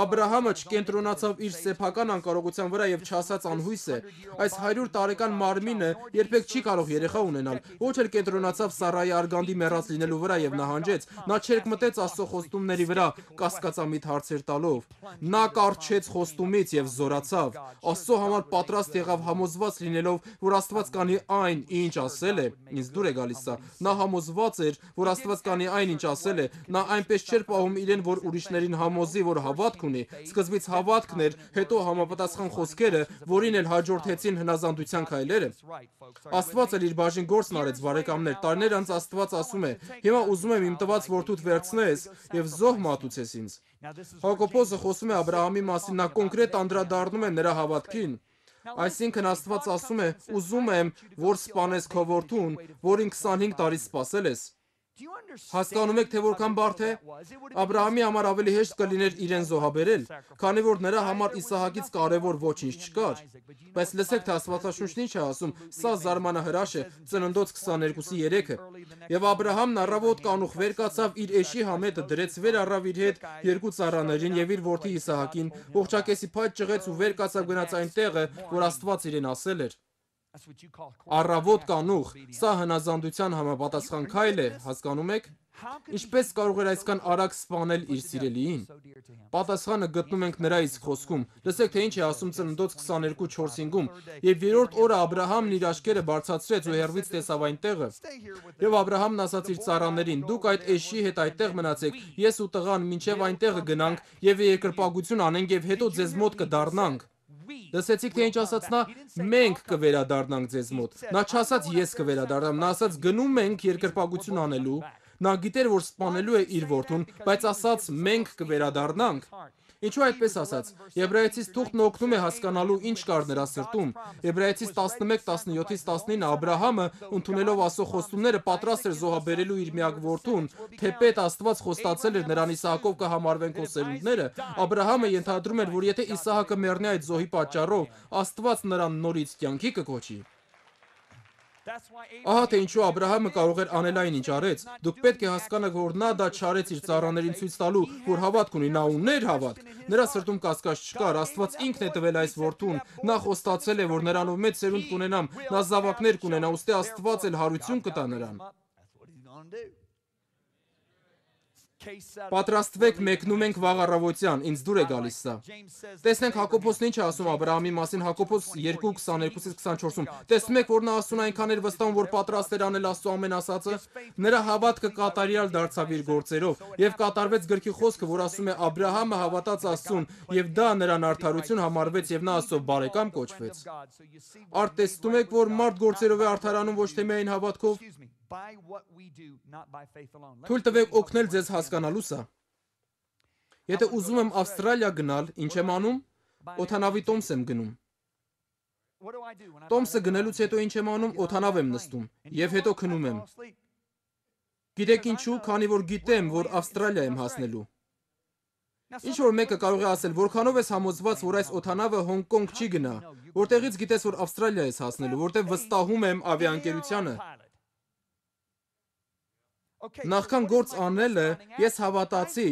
Աբրահամը չկենտրոնացավ իր սեփական անկարողության վրա եւ չասաց անհույս է։ Այս 100 տարեկան մարմինը երբեք չի կարող երեխա ունենալ։ Ոչ էլ կենտրոնացավ Սառայի արգանդի մեռած լինելու վրա եւ նահանջեց։ Նա չերկմտեց Աստծո խոստումների վրա կասկածամիտ հարցեր տալով։ Նա կառչեց խոստումից եւ զորացավ։ Աստծո համար պատրաստ եղավ համոզված լինելով, որ Աստված կանի այն, ինչ ասել է։ Ինձ դուր է գալիս սա։ Նա համոզված էր, որ Աստված կանի այն, ինչ ասել է։ Նա այնպես չէր պահում իրեն, որ ուրիշներին համոզի, որ հավատք ունի։ Սկզբից հավատքն էր, հետո համապատասխան խոսքերը, որին էլ հաջորդեցին հնազանդության քայլերը։ Աստված էլ իր բաժին գործն արեց, բարեկամներ։ Տարիներ անց Աստված ասում է. «Հիմա ուզում եմ իմ տված որդուդ վերցնես եւ զոհ մատուցես ինձ»։ Հակոբոսը խոսում է Աբրահամի մասին, նա կոնկրետ անդրադառնում է նրա հավատքին։ Այսինքն Աստված ասում է. «Ուզում եմ, որ սպանես քո որդուն, որին 25 տարի սպասել ես»։ Հասկանում եք, թե որքան բարդ է։ Աբրահամի համար ավելի հեշտ կլիներ իրեն զոհաբերել, քանի որ նրա համար Իսահակից կարևոր ոչինչ չկար։ Բայց լսեք, թե Աստվածաշունչն ինչ է ասում, սա զարմանահրաշ է, Ծննդոց 22:3-ը։ Եվ Աբրահամն առավոտ կանուխ վեր կացավ, իր էշի համետը դրեց, վեր առավ իր հետ երկու ծառաներին եւ իր որդի Իսահակին, ողջակեսի փայտ ճղեց ու վեր կացավ գնաց այն տեղը, որ Աստված իրեն ասել էր։ Առավոտ կանուխ, սա հնազանդության համապատասխան քայլ է, հասկանում եք։ Ինչպես կարող էր այսքան արագ սպանել իր սիրելիին։ Պատասխանը գտնում ենք նրա իսկ խոսքում։ Լսեք, թե ինչ է ասում Ծննդոց 22:4-5-ում. «Եվ երրորդ օրը Աբրահամն իր աչքերը բարձրացրեց ու հեռվից տեսավ այն տեղը։ Եվ Աբրահամն ասաց իր ծառաներին. «Դուք այդ էշի հետ այդտեղ մնացեք, ես ու տղան մինչև այն տեղը գնանք եւ երկրպագություն անենք եւ հետո ձեզ մոտ կդառնանք»։ Լսեցիք, թե ինչ ասաց նա. «Մենք կվերադառնանք ձեզ մոտ»։ Նա չասաց ես կվերադառնամ, նա ասաց գնում ենք երկրպագություն անելու։ Նա գիտեր, որ սպանելու է իր որդուն, բայց ասաց մենք կվերադառնանք։ Ինչու այդպես ասաց։ Եբրայեցիս թուղթն օգնում է հասկանալու ինչ կար նրա սրտում։ Եբրայեցիս 11:17-19 Աբրահամը, ընդունելով Աստծո խոստումները, պատրաստ էր զոհաբերելու իր միակ որդուն, թեպետ Աստված խոստացել էր նրան Իսահակով կհամարվեն քո սերունդները։ Աբրահամը ենթադրում էր, որ եթե Իսահակը մեռնի այդ զոհի պատճառով, Աստված նրան նորից կյանքի կկոչի։ Ահա թե ինչու Աբրահամը կարող էր անել այն, ինչ արեց։ Դուք պետք է հասկանաք, որ նա դա չարեց իր ծառաներին ցույց տալու, որ հավատք ունի, նա ուներ հավատք։ Նրա սրտում կասկած չկար, Աստված ինքն է տվել այս որդուն։ Նա խոստացել է, որ նրանով մեծ սերունդ կունենամ, նա զավակներ կունենա, ուստի Աստված էլ հարություն կտա նրան։ Պատրաստվեք, մեկնում ենք վաղ առավոտյան, ինձ դուր է գալիս սա։ Տեսնենք Հակոբոսն ինչ է ասում Աբրահամի մասին Հակոբոս 2:22-24-ում։ Տեսնում եք, որ նա Աստծուն այնքան էր վստահում, որ պատրաստ էր անել Աստծո ամեն ասածը։ Նրա հավատքը կատարյալ դարձավ իր գործերով, եւ կատարվեց գրքի խոսքը, որ ասում է Աբրահամը հավատաց Աստծուն, եւ դա նրան արդարություն համարվեց եւ նա Աստծո բարեկամ կոչվեց։ Արդ տեսնում եք, որ մարդ գործերով է արդարանում, ոչ թե միայն հավատքով։ Թույլ տվեք օգնել ձեզ հասկանալու սա։ Եթե ուզում եմ Ավստրալիա գնալ, ինչ եմ անում։ Օդանավի տոմս եմ գնում։ Տոմսը գնելուց հետո ինչ եմ անում, օդանավ եմ նստում եւ հետո քնում եմ։ Գիտեք ինչու, քանի որ գիտեմ, որ Ավստրալիա եմ հասնելու։ Ինչ որ մեկը կարող է ասել, որքանով ես համոզված, որ այս օդանավը Հոնկոնգ չի գնա, որտեղից գիտես, որ Ավստրալիա ես հասնելու, որտեղ վստահում եմ ավիաընկերությանը։ Նախքան գործ անելը ես հավատացի,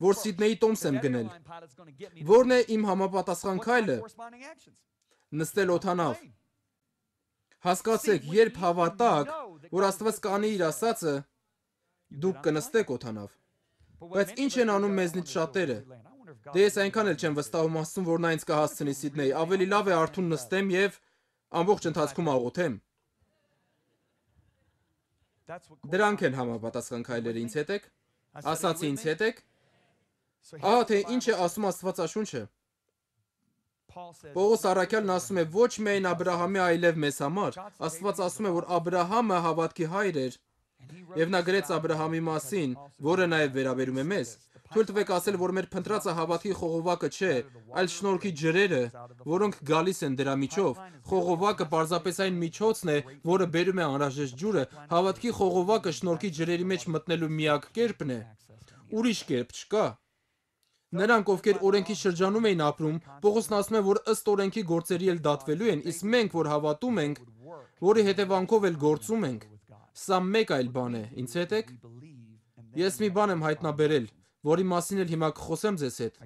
որ Սիդնեյի տոմս եմ գնել։ Որն է իմ համապատասխան քայլը։ Նստել օդանավ։ Հասկացեք, երբ հավատաք, որ Աստված կանի իր ասածը, դուք կնստեք օդանավ։ Բայց ինչ են անում մեզնից շատերը։ Դե ես այնքան էլ չեմ վստահում Աստծուն, որ նա ինձ կհասցնի Սիդնեյ, ավելի լավ է արթուն նստեմ եւ ամբողջ ընթացքում աղոթեմ։ Դրանք են համապատասխան քայլերը, ինձ հետ եք։ Ասացի ինձ հետ եք։ Ահա թե ինչ է ասում Աստվածաշունչը։ Պողոս առաքյալն ասում է ոչ միայն Աբրահամի, այլև մեզ համար։ Աստված ասում է, որ Աբրահամը հավատքի հայր էր, եւ նա գրեց Աբրահամի մասին, որը նաեւ վերաբերում է մեզ։ Թույլ տվեք ասել, որ մեր փնտրածը հավատքի խողովակը չէ, այլ շնորհքի ջրերը, որոնք գալիս են դրա միջով։ Խողովակը պարզապես այն միջոցն է, որը բերում է անհրաժեշտ ջուրը։ Հավատքի խողովակը շնորհքի ջրերի մեջ մտնելու միակ կերպն է։ Ուրիշ կերպ չկա։ Նրանք, ովքեր օրենքի շրջանում էին ապրում, Պողոսն ասում է, որ ըստ օրենքի գործերի էլ դատվելու են, իսկ մենք, որ հավատում ենք, որի հետևանքով էլ գործում ենք, սա մեկ այլ բան է, ինձ հետ եք։ Ես մի բան եմ հայտնաբերել, որի մասին էլ հիմա կխոսեմ ձեզ հետ։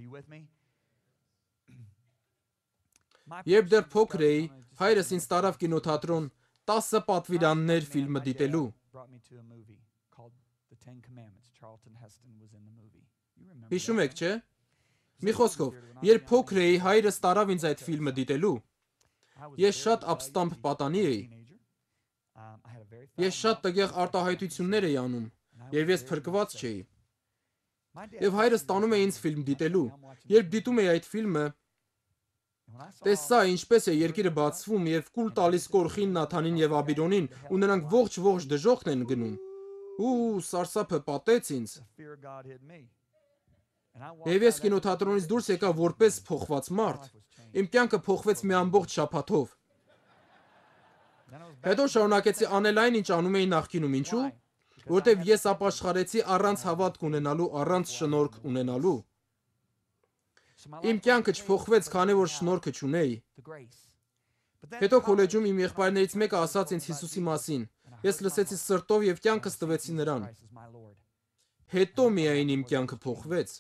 Երբ դեռ փոքր էի, հայրս ինձ տարավ կինոթատրոն 10 պատվիրաններ ֆիլմը դիտելու։ Հիշում եք, չէ՞։ Մի խոսքով, երբ փոքր էի, հայրս տարավ ինձ այդ ֆիլմը դիտելու։ Ես շատ ապստամբ պատանի էի։ Ես շատ տգեղ արտահայտություններ էի անում, եւ ես փրկված չէի։ Եվ հայրս տանում է ինձ ֆիլմ դիտելու։ Երբ դիտում էի այդ ֆիլմը, տեսա ինչպես է երկիրը բացվում եւ կուլ տալիս Կորխին, Նաթանին եւ Աբիրոնին, ու նրանք ողջ դժոխքն են գնում։ Ու սարսափը պատեց ինձ։ Եվ ես կինոթատրոնից դուրս եկա որպես փոխված մարդ։ Իմ կյանքը փոխվեց մի ամբողջ շաբաթով։ Հետո շարունակեցի անել այն, ինչ անում էի նախկինում, ինչու՞։ Որտեվ ես ապաշխարեցի առանց հավատք ունենալու, առանց շնորհք ունենալու։ Իմ կյանքը չփոխվեց, քանի որ շնորհքը չունեի։ Հետո քոլեջում իմ եղբայրներից մեկը ասաց ինձ Հիսուսի մասին։ Ես լսեցի սրտով եւ կյանքս տվեցի նրան։ Հետո միայն իմ կյանքը փոխվեց։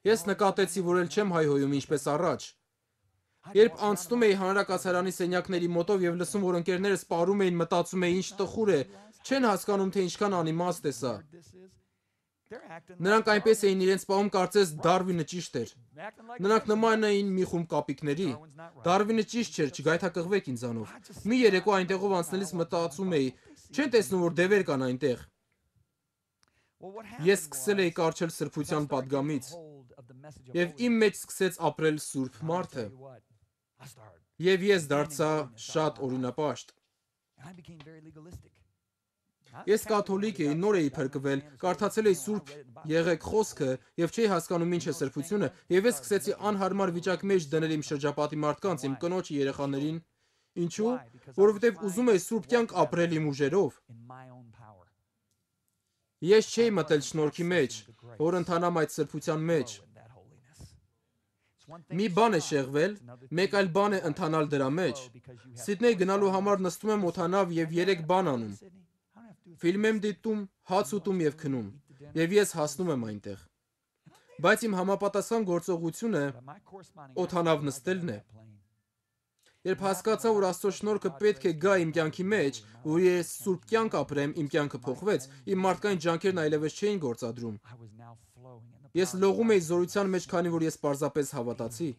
Ես նկատեցի, որ էլ չեմ հայհոյում ինչպես առաջ։ Երբ անցնում էի հանրակացարանի սենյակների մոտով եւ լսում, որ ընկերներս սպառում էին, մտածում էի, ինչ տխուր է, չեն հասկանում, թե ինչքան անիմաստ է սա։ Նրանք այնպես էին իրենց սպառում, կարծես Դարվինը ճիշտ էր։ Նրանք նման էին մի խումբ կապիկների։ Դարվինը ճիշտ չէր, չգայթակղվեք ինձանով։ Մի երեկո այնտեղով անցնելիս մտածում էի, չեն տեսնում, որ դևեր կան այնտեղ։ Ես սկսել էի կառչել սրբության պատգամից, եւ իմ մեջ սկսեց ապրել սուրբ մարդը։ Եվ ես դարձա շատ օրինապաշտ։ Ես կաթոլիկ էի, նոր էի փրկվել, կարդացել էի Սուրբ Եղեք խոսքը եւ չէի հասկանում ինչ է սրբությունը, եւ ես սկսեցի անհարմար վիճակի մեջ դնել իմ շրջապատի մարդկանց, իմ կնոջի երեխաներին։ Ինչու՞։ Որովհետեւ ուզում էի սուրբ կյանք ապրել իմ ուժերով։ Ես չէի մտել շնորհքի մեջ, որ ընթանամ այդ սրբության մեջ։ Մի բան է շեղվել, մեկ այլ բան է ընթանալ դրա մեջ։ Սիդնեյ գնալու համար նստում եմ օդանավ եւ 3 բան անում։ Ֆիլմ եմ դիտում, հաց ուտում եւ քնում, եւ ես հասնում եմ այնտեղ։ Բայց իմ համապատասխան գործողությունը օդանավ նստելն է։ Երբ հասկացա, որ Աստծո շնորհքը պետք է գա իմ կյանքի մեջ, որ ես սուրբ կյանք ապրեմ, իմ կյանքը փոխվեց, իմ մարդկային ջանքերն այլևս չէին գործադրում։ Ես լողում էի զորության մեջ, քանի որ ես պարզապես հավատացի։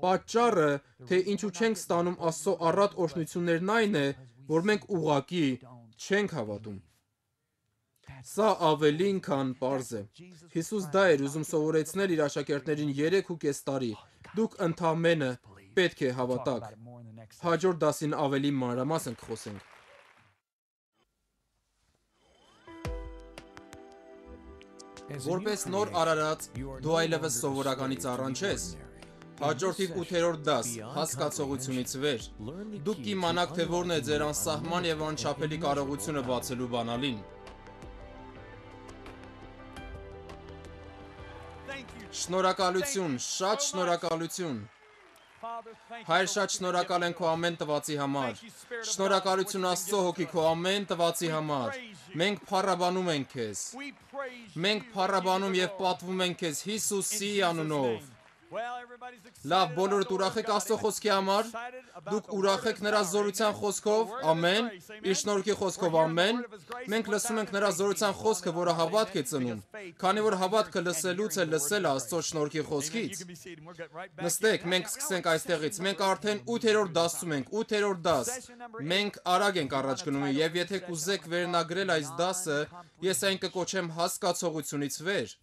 Պատճառը, թե ինչու չենք ստանում Աստծո առատ օրհնություններն այն է, որ մենք ուղղակի չենք հավատում։ Սա ավելին քան պարզ է։ Հիսուս դա էր ուզում սովորեցնել իր աշակերտներին 3.5 տարի։ Դուք ընդամենը պետք է հավատաք։ Հաջորդ դասին ավելի մանրամասն կխոսենք։ Որպես նոր Արարած, դու այլևս սովորականից առանց ես։ Հաջորդիվ 8-րդ դաս, հասկացողությունից վեր։ Դուք կիմանաք, թե որն է ձեր անսահման եւ անչափելի կարողությունը բացելու բանալին։ Շնորհակալություն, շատ շնորհակալություն։ Հայր, շատ շնորհակալ ենք քո ամեն տվածի համար։ Շնորհակալություն Աստծո հոգի քո ամեն տվածի համար։ Մենք փառաբանում ենք քեզ։ Մենք փառաբանում եւ պատվում ենք քեզ Հիսուսի անունով։ Լավ, բոլորդ ուրախ եք Աստծո խոսքի համար։ Դուք ուրախ եք նրա զորության խոսքով։ Ամեն։ Իր շնորհքի խոսքով ամեն։ Մենք լսում ենք նրա զորության խոսքը, որը հավատք է ծնում։ Քանի որ հավատքը լսելուց է լսել Աստծո շնորհքի խոսքից։ Նստեք, մենք սկսենք այստեղից։ Մենք արդեն 8-րդ դասում ենք, 8-րդ դաս։ Մենք արագ ենք առաջ գնում եւ եթե կուզեք վերնագրել այս դասը, ես այն կկոչեմ հասկացողությունից վեր։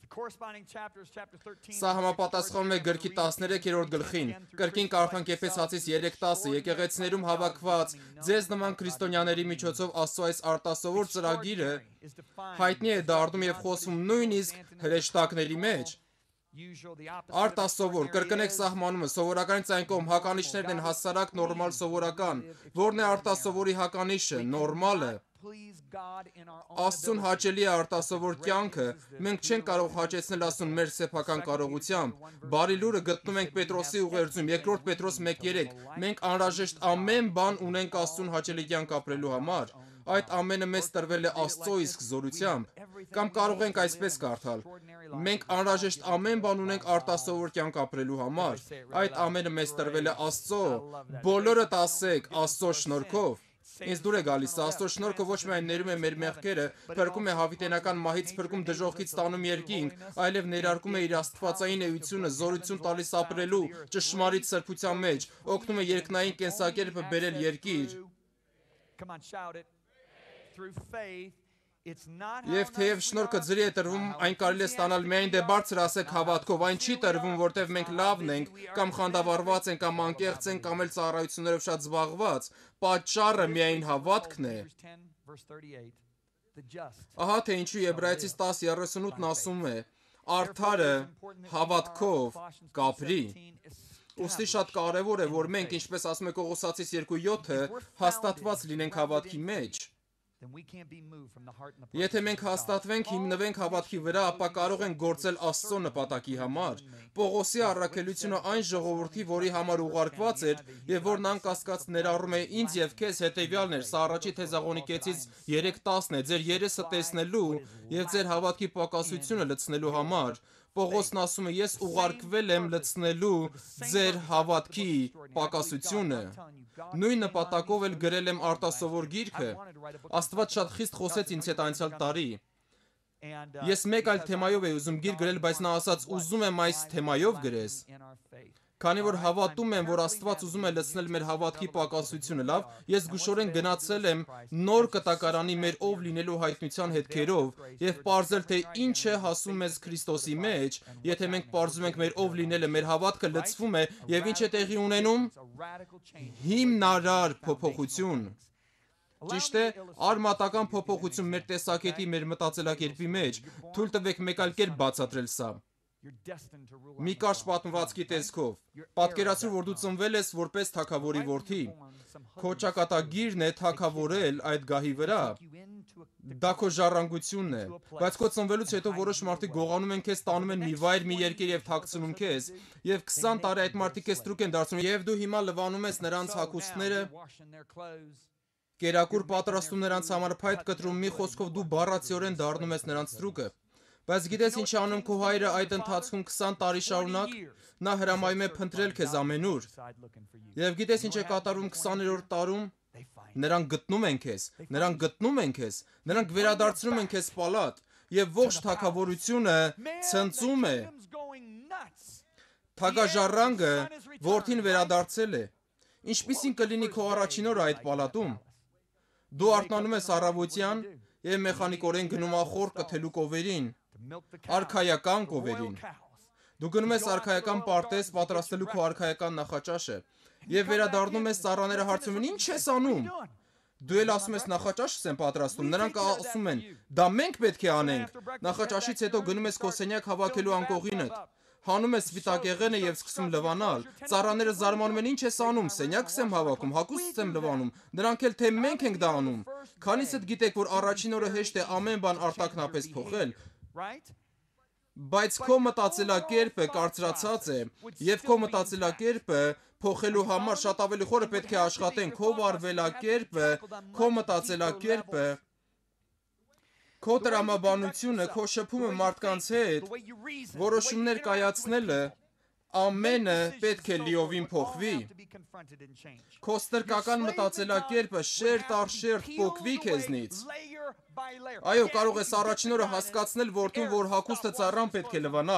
Սա համապատասխանում է գրքի 13-րդ գլխին։ Կրկին կարդանք Եփեսացիս 3:10-ը, եկեղեցիներում հավաքված ձեզ նման քրիստոնյաների միջոցով Աստծո այս արտասովոր ծրագիրը հայտնի է դառնում եւ խոսում նույնիսկ հրեշտակների մեջ։ Արտասովոր, կրկնեք սահմանումը, սովորականից այն կողմ հականիշներն են հասարակ, նորմալ, սովորական։ Որն է արտասովորի հականիշը, նորմալը։ Աստծուն հաճելի է արտասովոր կյանքը, մենք չենք կարող հաճեցնել Աստծուն մեր սեփական կարողությամբ։ Բարի լուրը գտնում ենք Պետրոսի ուղերձում, 2 Պետրոս 1:3։ Մենք անհրաժեշտ ամեն բան ունենք Աստծուն հաճելի կյանք ապրելու համար։ Այդ ամենը մեզ տրվել է Աստծո իսկ զորությամբ։ Կամ կարող ենք այսպես կարդալ. մենք անհրաժեշտ ամեն բան ունենք արտասովոր կյանք ապրելու համար։ Այդ ամենը մեզ տրվել է Աստծո։ Բոլորդ ասեք Աստծո շնորհքով։ Ինձ դուր է գալիս, Աստծո շնորհքը ոչ միայն ներում է մեր մեղքերը, փրկում է հավիտենական մահից, փրկում դժոխքից, տանում երկինք, այլև ներարկում է իր աստվածային էությունը, զորություն տալիս ապրելու ճշմարիտ սրբության մեջ, օգնում է երկնային կենսակերպը բերել երկիր։ Եվ թեև շնորհքը ձրի է տրվում, այն կարելի է ստանալ միայն դե բարձր ասեք հավատքով, այն չի տրվում, որտեղ մենք լավն ենք, կամ խանդավառված ենք, կամ անկեղծ ենք, կամ էլ ծառայություններով շատ զբաղված, պատճառը միայն հավատքն է։ Ահա թե ինչու Եբրայեցիս 10:38-ն ասում է. արդարը հավատքով կապրի։ Ուստի շատ կարևոր է, որ մենք, ինչպես ասում է Կողոսացիս 2:7-ը, հաստատված լինենք հավատքի մեջ։ Եթե մենք հաստատվենք, հիմնվենք հավատքի վրա, ապա կարող ենք գործել Աստծո նպատակի համար։ Պողոսի առաքելությունը այն ժողովրդի, որի համար ուղարկված էր, եւ որն անկասկած ներառում է ինձ եւ քեզ, հետեւյալն էր, սա առաջի Թեզաղոնիկեցիս 3:10-ն է, ձեր երեսը տեսնելու եւ ձեր հավատքի պակասությունը լցնելու համար։ Պողոսն ասում է, ես ուղարկվել եմ լցնելու ձեր հավատքի պակասությունը։ Նույն նպատակով էլ գրել եմ արտասովոր գիրքը։ Աստված շատ խիստ խոսեց ինձ հետ անցյալ տարի։ Ես մեկ այլ թեմայով էի ուզում գիր գրել, բայց նա ասաց, ուզում եմ այս թեմայով գրես։ Քանի որ հավատում եմ, որ Աստված ուզում է լցնել մեր հավատքի պակասությունը, լավ, ես զգուշորեն գնացել եմ նոր կտակարանի մեր ով լինելու հայտնության հետքերով եւ պարզել, թե ինչ է հասում մեզ Քրիստոսի մեջ, եթե մենք պարզում ենք մեր ով լինելը, մեր հավատքը լցվում է եւ ինչ է տեղի ունենում։ Հիմնարար փոփոխություն։ Ճիշտ է, արմատական փոփոխություն մեր տեսակետի, մեր մտածելակերպի մեջ։ Թույլ տվեք մեկ այլ կերպ բացատրել սա։ Մի կարճ պատմվածքի տեսքով։ Պատկերացրու, որ դու ծնվել ես որպես թագավորի որդի։ Քո ճակատագիրն է թագավորել այդ գահի վրա։ Դա քո ժառանգությունն է։ Բայց քո ծնվելուց հետո որոշ մարդիկ գողանում են քեզ, տանում են մի վայր, մի երկիր եւ թաքցնում քեզ։ Եվ 20 տարի այդ մարդիկ քեզ ստրուկ են դարձնում, եւ դու հիմա լվանում ես նրանց հագուստները, կերակուր պատրաստում նրանց համար, փայտ կտրում, մի խոսքով դու բառացիորեն դառնում ես նրանց ստրուկը։ Բայց գիտես ինչ է անում քո հայրը այդ ընթացքում 20 տարի շարունակ, նա հրամայում է փնտրել քեզ ամենուր։ Եվ գիտես ինչ է կատարվում 20-րդ տարում, նրանք գտնում են քեզ, նրանք վերադարձնում են քեզ պալատ, եւ ողջ թագավորությունը ցնծում է։ Թագաժառանգը որդին վերադարձել է։ Ինչպիսին կլինի քո առաջին օրը այդ պալատում։ Դու արթնանում ես առավոտյան եւ մեխանիկորեն գնում ախոր կթելու կովերին, արքայական կովերին։ Դու գնում ես արքայական պարտեզ պատրաստելու քո արքայական նախաճաշը եւ վերադառնում ես ծառաները հարցում են ինչ ես անում։ Դու էլ ասում ես նախաճաշս եմ պատրաստում, նրանք ասում են դա մենք պետք է անենք։ Նախաճաշից հետո գնում ես քո սենյակ հավաքելու անկողինդ, հանում ես սպիտակ եղենը եւ սկսում լվանալ։ Ծառաները զարմանում են ինչ ես անում, սենյակս եմ հավաքում, հագուստս եմ լվանում։ Նրանք էլ թե մենք ենք դա անում։ Քանիսդ գիտեք, որ առաջին օրը հեշտ է ամեն բան արտակնապես փոխել։ Բայց քո մտածելակերպը կարծրացած է, եւ քո մտածելակերպը փոխելու համար շատ ավելի խորը պետք է աշխատեն քո վարվելակերպը, քո մտածելակերպը, քո տրամաբանությունը, քո շփումը մարդկանց հետ, որոշումներ կայացնելը, ամենը պետք է լիովին փոխվի։ Քո ստրկական մտածելակերպը շերտ առ շերտ փոխվի քեզնից։ Այո, կարող ես առաջին օրը հասկացնել որդուն, որ հագուստը ծառան պետք է լվանա,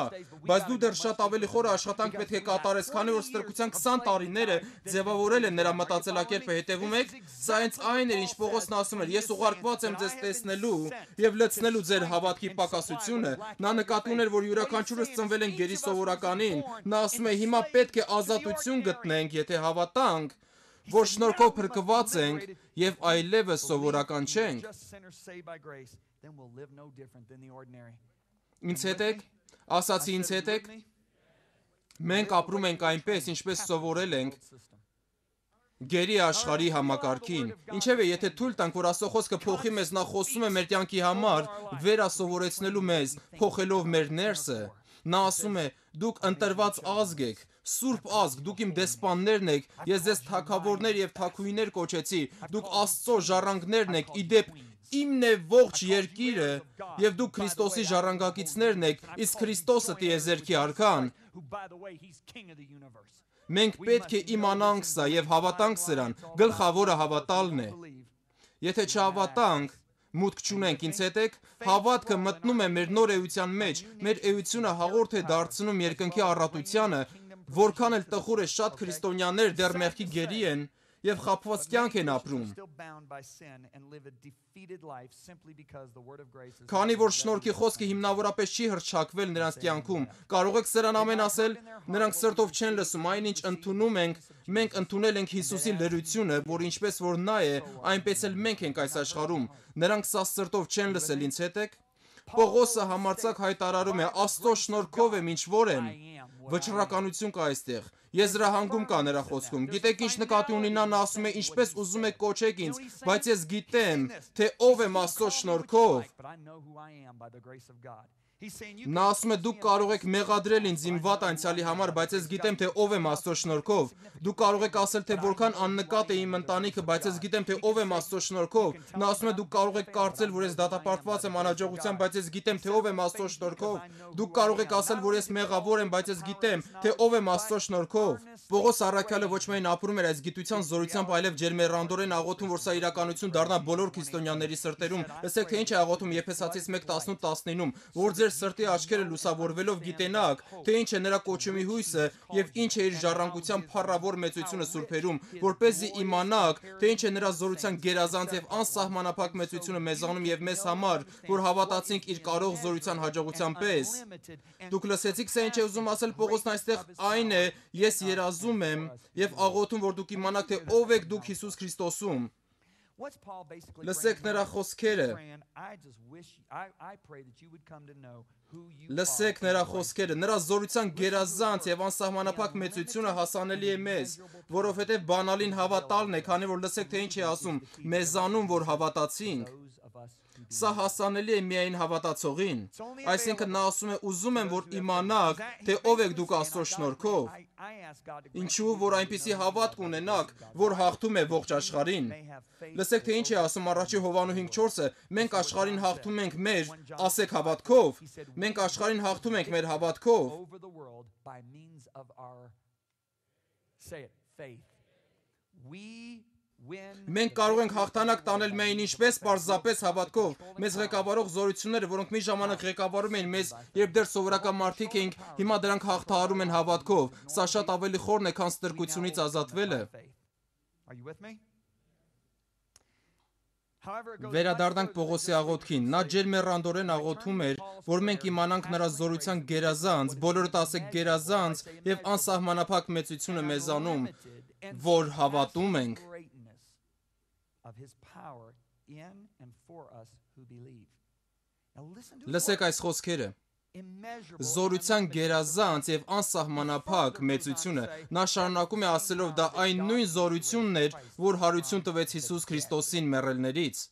բայց դու դեռ շատ ավելի խորը աշխատանք պետք է կատարես, քանի որ ստրկության 20 տարիները ձևավորել են նրա մտածելակերպը, հետևում եք։ Սա հենց այն էր, ինչ Պողոսն ասում էր. ես ուղարկված եմ ձեզ տեսնելու եւ լցնելու ձեր հավատքի պակասությունը։ Նա նկատի ուներ, որ յուրաքանչյուրս ծնվել են գերի սովորականին։ Նա ասում է, հիմա պետք է ազատություն գտնենք, եթե հավատանք, որ շնորհքով փրկված ենք եւ այլևս սովորական չենք։ Ինձ հետ եք, ասացի ինձ հետ եք, մենք ապրում ենք այնպես, ինչպես սովորել ենք գերի աշխարհի համակարգին։ Ինչևէ, եթե թույլ տանք, որ Աստծո խոսքը փոխի մեզ, նա խոսում է մեր կյանքի համար, վերասովորեցնելու մեզ, փոխելով մեր ներսը։ Նա ասում է. դուք ընտրված ազգ եք, սուրբ ազգ, դուք իմ դեսպաններն եք, ես ձեզ թագավորներ եւ թագուհիներ կոչեցի, դուք Աստծո ժառանգներն եք, իդեպ իմն է ողջ երկիրը, եւ դուք Քրիստոսի ժառանգակիցներն եք, իսկ Քրիստոսը տիեզերքի արքան։ Մենք պետք է իմանանք սա եւ հավատանք սրան, գլխավորը հավատալն է։ Եթե չհավատանք, մուտք չունենք, ինձ հետ եք, հավատքը մտնում է մեր նոր էության մեջ, մեր էությունը հաղորդ է դարձնում երկնքի առատությանը, որքան էլ տխուր է, շատ քրիստոնյաներ դեռ մեղքի գերի են եւ խաբված կյանք են ապրում։ Քանի որ շնորհքի խոսքը հիմնավորապես չի հռչակվել նրանց կյանքում, կարող եք սրան ամեն ասել, նրանք սրտով չեն լսում, այնինչ ընդունում ենք, մենք ընդունել ենք Հիսուսի լրությունը, որ ինչպես որ նա է, այնպես էլ մենք ենք այս աշխարհում։ Նրանք սա սրտով չեն լսել, ինձ հետ եք։ Պողոսը համարձակ հայտարարում է. Աստծո շնորհքով եմ ինչ որ եմ։ Վճռականություն կա այստեղ։ Եզրահանգում կա նրա խոսքում։ Գիտեք ինչ նկատի ունի նա ասում է, ինչպես ուզում եք կոչեք ինձ, բայց ես գիտեմ, թե ով եմ Աստծո շնորհքով։ Նա ասում է, դուք կարող եք մեղադրել ինձ իմ վատ անցյալի համար, բայց ես գիտեմ, թե ով եմ Աստծո շնորհքով։ Դուք կարող եք ասել, թե որքան աննկատ է իմ ընտանիքը, բայց ես գիտեմ, թե ով եմ Աստծո շնորհքով։ Նա ասում է, դուք կարող եք կարծել, որ ես դատապարտված եմ անհաջողության, բայց ես գիտեմ, թե ով եմ Աստծո շնորհքով։ Դուք կարող եք ասել, որ ես մեղավոր եմ, բայց ես գիտեմ, թե ով եմ Աստծո շնորհքով։ Պողոս առաքյալը ոչ միայն ապրում էր այս գիտության զորությամբ, այլև ջերմեռանդորեն աղոթում, որ սա իրականություն դառնա բոլոր քրիստոնյաների սրտերում։ Լսեք, թե ինչ է աղոթում Եփեսացիս 1:18-19, որ ձեր սրտի աչքերը լուսավորվելով գիտենաք, թե ինչ է նրա կոչումի հույսը եւ ինչ է իր ժառանգության փառավոր մեծությունը սուրբերում, որպեսզի իմանաք, թե ինչ է նրա զորության գերազանց եւ անսահմանափակ մեծությունը մեզանում եւ մեզ համար, որ հավատացինք իր կարող զորության հաջողության պես։ Դուք լսեցիք, սա ինչ է ուզում ասել Պողոսն այստեղ, այն է, ես երազում եմ եւ աղոթում, որ դուք իմանաք, թե ով եք դուք Հիսուս Քրիստոսում։ Լսեք նրա խոսքերը։ Լսեք նրա խոսքերը, նրա զորության գերազանց եւ անսահմանափակ մեծությունը հասանելի է մեզ, որովհետեւ բանալին հավատալն է, քանի որ լսեք թե ինչ է ասում, մեզանում որ հավատացինք։ Սա հասանելի է միայն հավատացողին։ Այսինքն նա ասում է, ուզում եմ, որ իմանաք, թե ով եք դուք Աստծո շնորհքով։ Ինչու, որ այնպիսի հավատք ունենաք, որ հաղթում է ողջ աշխարհին։ Լսեք, թե ինչ է ասում առաջի Հովհաննես 5:4-ը. մենք աշխարհին հաղթում ենք մեր, ասեք հավատքով։ Մենք աշխարհին հաղթում ենք մեր հավատքով։ Մենք կարող ենք հաղթանակ տանել միայն ինչպես պարզապես հավատքով։ Մեզ ղեկավարող զորությունները, որոնք մի ժամանակ ղեկավարում էին մեզ, երբ դեռ սովորական մարդիկ էինք, հիմա դրանք հաղթահարում են հավատքով։ Սա շատ ավելի խորն է, քան ստրկությունից ազատվելը։ Վերադառնանք Պողոսի աղոթքին։ Նա ջերմեռանդորեն աղոթում էր, որ մենք իմանանք նրա զորության գերազանց, բոլորդ ասեք գերազանց եւ անսահմանափակ մեծությունը մեզանում, որ հավատում ենք։ Լսեք այս խոսքերը։ Զորության գերազանց եւ անսահմանափակ մեծությունը, նա շարունակում է ասելով, դա այն նույն զորությունն էր, որ հարություն տվեց Հիսուս Քրիստոսին մեռելներից։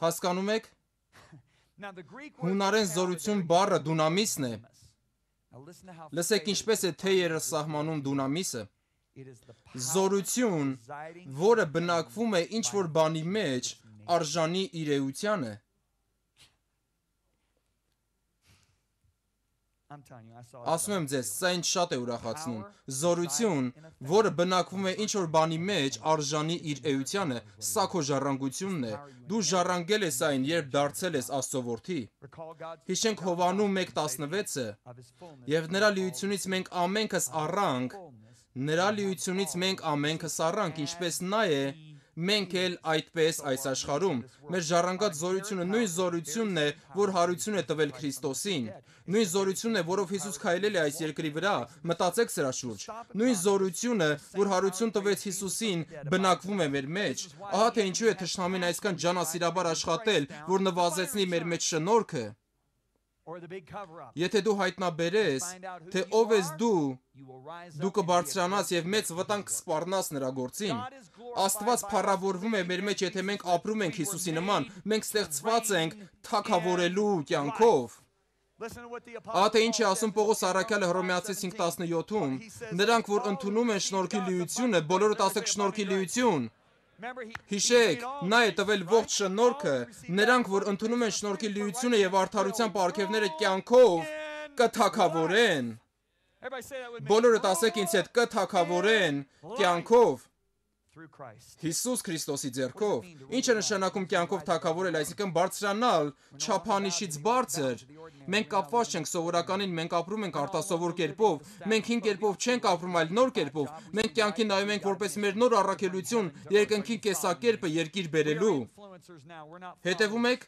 Հասկանում եք։ Հունարեն զորություն բառը դունամիսն է։ Լսեք ինչպես է թեյերը սահմանում դունամիսը։ Զորություն, որը բնակվում է ինչ-որ բանի մեջ, արժանի իր էությանը։ Ասում եմ ձեզ, սա ինձ շատ է ուրախացնում։ Զորություն, որը բնակվում է ինչ-որ բանի մեջ, արժանի իր էությանը, սա քո ժառանգությունն է։ Դու ժառանգել ես այն, երբ դարձել ես Աստծո որդի։ Հիշենք Հովանու 1:16-ը. Եվ նրա լիությունից մենք ամենքս առանք, նրա լիությունից մենք ամենքս առանք, ինչպես նա է, մենք էլ այդպես այս աշխարհում։ Մեր ժառանգած զորությունը նույն զորությունն է, որ հարություն է տվել Քրիստոսին։ Նույն զորությունն է, որով Հիսուս քայլել է այս երկրի վրա։ Մտածեք սրա շուրջ։ Նույն զորությունը, որ հարություն տվեց Հիսուսին, բնակվում է մեր մեջ։ Ահա թե ինչու է թշնամին այսքան ջանասիրաբար աշխատել, որ նվազեցնի մեր մեջ շնորհքը։ Եթե դու հայտնաբերես, թե ով ես դու կբարձրանաս եւ մեծ վտանգ կսպառնաս նրա գործին։ Աստված փառավորվում է մեր մեջ, եթե մենք ապրում ենք Հիսուսի նման, մենք ստեղծված ենք թագավորելու կյանքով։ Ահա թե ինչ է ասում Պողոս առաքյալը Հռոմեացիս 5:17-ում. նրանք, որ ընդունում են շնորհքի լիությունը, բոլորդ ասեք շնորհքի լիություն։ Հիշեք, նա է տվել ողջ շնորհքը, նրանք, որ ընդունում են շնորհքի լիությունը եւ արդարության պարգևները կյանքով, կթագավորեն։ Բոլորդ ասեք ինձ հետ, կթագավորեն կյանքով։ Հիսուս Քրիստոսի ձեռքով։ Ինչ է նշանակում կյանքով թագավորել, այսինքն բարձրանալ չափանիշից բարձր։ Մենք կապված չենք սովորականին, մենք ապրում ենք արտասովոր կերպով, մենք հին կերպով չենք ապրում, այլ նոր կերպով։ Մենք կյանքին նայում ենք որպես մեր նոր առաքելություն, երկնքի կեսակերպը երկիր բերելու։ Հետևում եք,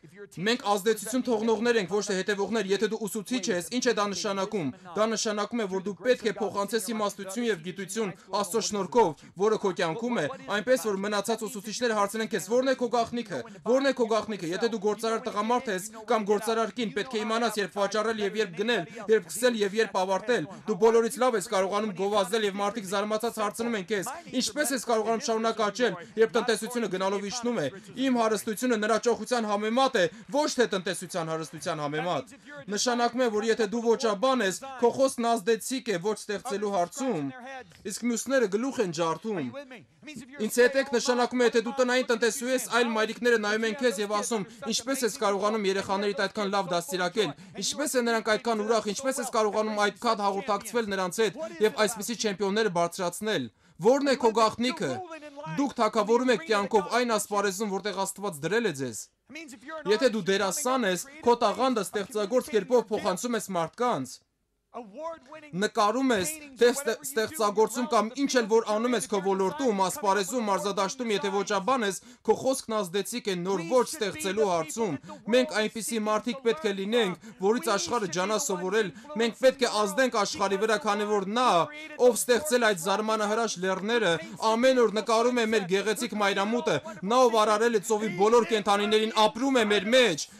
մենք ազդեցություն թողնողներ ենք, ոչ թե հետևողներ։ Եթե դու ուսուցիչ ես, ինչ է դա նշանակում։ Դա նշանակում է, որ դու պետք է փոխանցես իմաստություն եւ գիտություն Աստծո շնորհքով, որը քո կյանքում է, այնպես որ մնացած ուսուցիչները հարցնեն քեզ. ո՞րն է քո գաղտնիքը։ Ո՞րն է քո գաղտնիքը։ Եթե դու գործարար տղամարդ ես կամ գործարար կին, պետք է իմանաս երբ վաճառել եւ երբ գնել, երբ սկսել եւ երբ ավարտել։ Դու բոլորից լավ ես կարողանում գովազդել եւ մարդիկ զարմացած հարցնում են քեզ. ինչպես ես կարողանում շարունակ աճել, երբ տնտեսությունը գնալով իջնում է։ Իմ հարստությունը նրա ճոխության համեմատ է, ոչ թե տնտեսության հարստության համեմատ։ Նշանակում է, որ եթե դու ոչաբան ես, քո խոսքն ազդեցիկ է ոչ ստեղծելու հարցում, իսկ մյուսները գլուխ են ջարդում։ Ինձ հետ եք նշանակում է, եթե դու տնային տնտեսու ես, այլ մայրիկները նայում են քեզ եւ ասում. ինչպես ես կարողանում երեխաներիդ այդքան լավ դաստիարակել, ինչպես են նրանք այդքան ուրախ, ինչպես ես կարողանում այդքան հաղորդակցվել նրանց հետ եւ այսպիսի չեմպիոնները բարձրացնել։ Ո՞րն է քո գաղտնիքը։ Դուք թագավորում եք կյանքով այն ասպարեզում, որտեղ Աստված դրել է ձեզ։ Եթե դու դերասան ես, քո տաղանդը ստեղծագործ կերպով փոխանցում ես մարդկանց, նկարում ես, թե ստեղծագործում կամ ինչ էլ որ անում ես քո ոլորտում, ասպարեզում, մարզադաշտում, եթե ոչաբան ես, քո խոսքն ազդեցիկ է նոր ոչ ստեղծելու հարցում։ Մենք այնպիսի մարդիկ պետք է լինենք, որից աշխարհը ջանա սովորել։ Մենք պետք է ազդենք աշխարհի վրա, քանի որ նա, ով ստեղծել այդ զարմանահրաշ լեռները, ամեն օր նկարում է մեր գեղեցիկ մայրամուտը, նա ով արարել է ծովի բոլոր կենդանիներին, ապրում է մեր մեջ։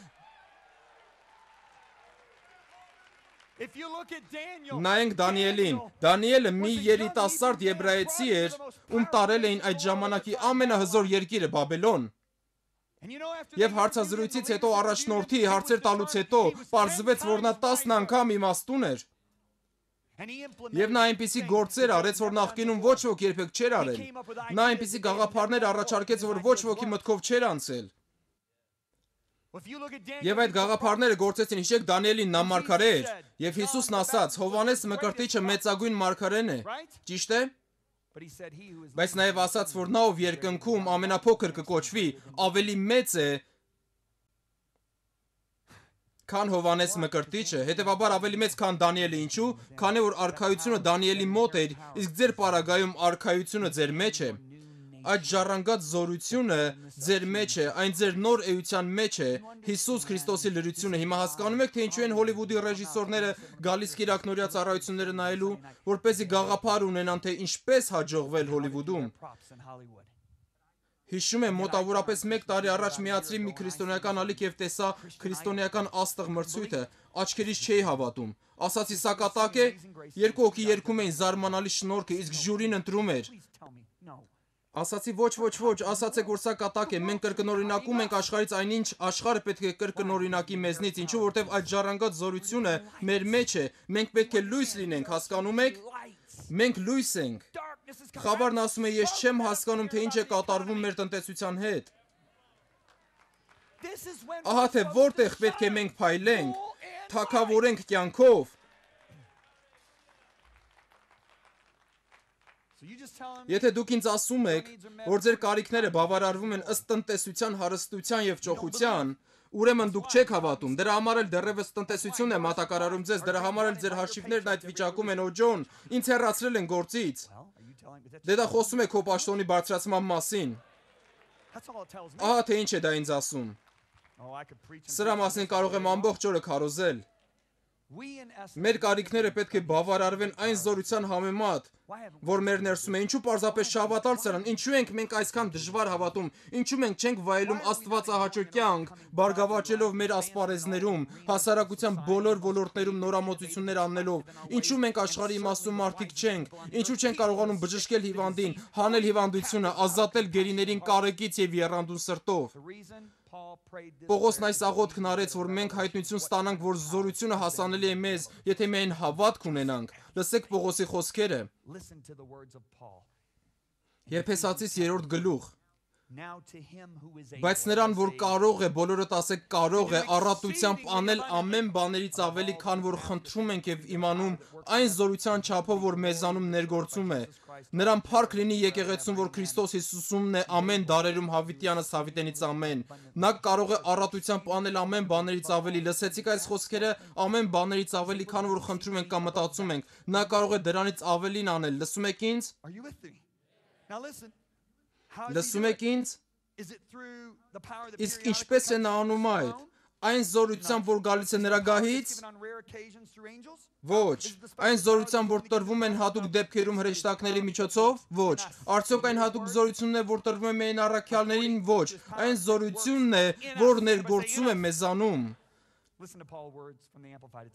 Նայենք Դանիելին։ Դանիելը մի երիտասարդ եբրայեցի էր, ում տարել էին այդ ժամանակի ամենահզոր երկիրը Բաբելոն։ Եվ հարցազրույցից հետո առաջնորդի հարցեր տալուց հետո պարզվեց, որ նա 10 անգամ իմաստուն էր։ Եվ նա այնպիսի գործեր արեց, որ նախկինում ոչ ոք երբեք չէր արել։ Նա այնպիսի գաղափարներ առաջարկեց, որ ոչ ոքի մտքով չէր անցել։ Եվ այդ գաղափարները գործեցին, հիշեք Դանիելին, նա մարգարե էր, եւ Հիսուսն ասաց. Հովանես Մկրտիչը մեծագույն մարգարեն է, ճիշտ է։ Բայց նաեւ ասաց, որ նա ով երկնքում ամենափոքր կկոչվի, ավելի մեծ է, քան Հովանես Մկրտիչը, հետեւաբար ավելի մեծ քան Դանիելը, ինչու՞, քանի որ արքայությունը Դանիելի մոտ էր, իսկ ձեր պարագայում արքայությունը ձեր մեջ է։ Այդ ժառանգած զորությունը ձեր մեջ է, այն ձեր նոր էության մեջ է, Հիսուս Քրիստոսի լրությունը։ Հիմա հասկանում եք, թե ինչու են Հոլիվուդի ռեժիսորները գալիս կիրակնորյա ծառայությունները նայելու, որպեսզի գաղափար ունենան, թե ինչպես հաջողվել Հոլիվուդում։ Հիշում եմ, մոտավորապես 1 տարի առաջ միացրի մի քրիստոնեական ալիք եւ տեսա քրիստոնեական աստղ մրցույթը, աչքերիս չէի հավատում։ Ասացի սա կատակ է, 2 հոգի երգում էին զարմանալի շնորհքը, իսկ ժյուրին ընտրում էր։ Ասացի ոչ, ասացեք որ սա կատակ է, մենք կրկնօրինակում ենք աշխարհից այնինչ աշխարհը պետք է կրկնօրինակի մեզնից, ինչու որտեվ այդ ժառանգած զորությունը մեր մեջ է, մենք պետք է լույս լինենք, հասկանում եք, մենք լույս ենք, խավարն ասում է ես չեմ հասկանում թե ինչ է կատարվում մեր տնտեսության հետ, ահա թե որտեղ պետք է մենք փայլենք, թագավորենք կյանքով, Եթե դուք ինձ ասում եք, որ ձեր կարիքները բավարարվում են ըստ տնտեսության հարստության եւ ճոխության, ուրեմն դուք չեք հավատում, դրա համար էլ դեռևս տնտեսությունն է մատակարարում ձեզ, դրա համար էլ ձեր հաշիվներն այդ վիճակում են, օ ջոն, ինձ հեռացրել են գործից, դե դա խոսում է քո պաշտոնի բարձրացման մասին, ահա թե ինչ է դա ինձ ասում, սրա մասին կարող եմ ամբողջ օրը քարոզել, Մեր կարիքները պետք է բավարարվեն այն զորության համեմատ, որ մեր ներսում է, ինչու պարզապես չհավատալ սրան, ինչու ենք մենք այսքան դժվար հավատում, ինչու մենք չենք վայելում աստվածահաճո կյանք, բարգավաճելով մեր ասպարեզներում, հասարակության բոլոր ոլորտներում նորամուծություններ անելով, ինչու մենք աշխարհի իմաստուն մարդիկ չենք, ինչու չենք կարողանում բժշկել հիվանդին, հանել հիվանդությունը, ազատել գերիներին կարեկից եւ եռանդուն սրտով։ Պողոսն այս աղոթքն արեց, որ մենք հայտնություն ստանանք, որ զորությունը հասանելի է մեզ, եթե միայն հավատք ունենանք։ Լսեք Պողոսի խոսքերը։ Եփեսացիս 3-րդ գլուխ։ Բայց նրան, որ կարող է, բոլորդ ասեք կարող է, առատությամբ անել ամեն բաներից ավելի, քան որ խնդրում ենք եւ իմանում, այն զորության չափով, որ մեզանում ներգործում է։ Նրան փառք լինի եկեղեցուն, որ Քրիստոս Հիսուսումն է ամեն դարերում հավիտյանս հավիտենից ամեն։ Նա կարող է առատությամբ անել ամեն բաներից ավելի։ Լսեցիք այս խոսքերը, ամեն բաներից ավելի, քան որ խնդրում ենք կամ մտածում ենք։ Նա կարող է դրանից ավելին անել։ Լսում եք ինձ։ Լսում եք ինձ։ Իսկ ինչպես է նա անում այդ։ Այն զորությամբ, որ գալիս է նրա գահից։ Ոչ, այն զորությամբ, որ տրվում են հատուկ դեպքերում հրեշտակների միջոցով։ Ոչ, արդյոք այն հատուկ զորությունն է, որ տրվում է միայն առաքյալներին։ Ոչ, այն զորությունն է, որ ներգործում է մեզանում։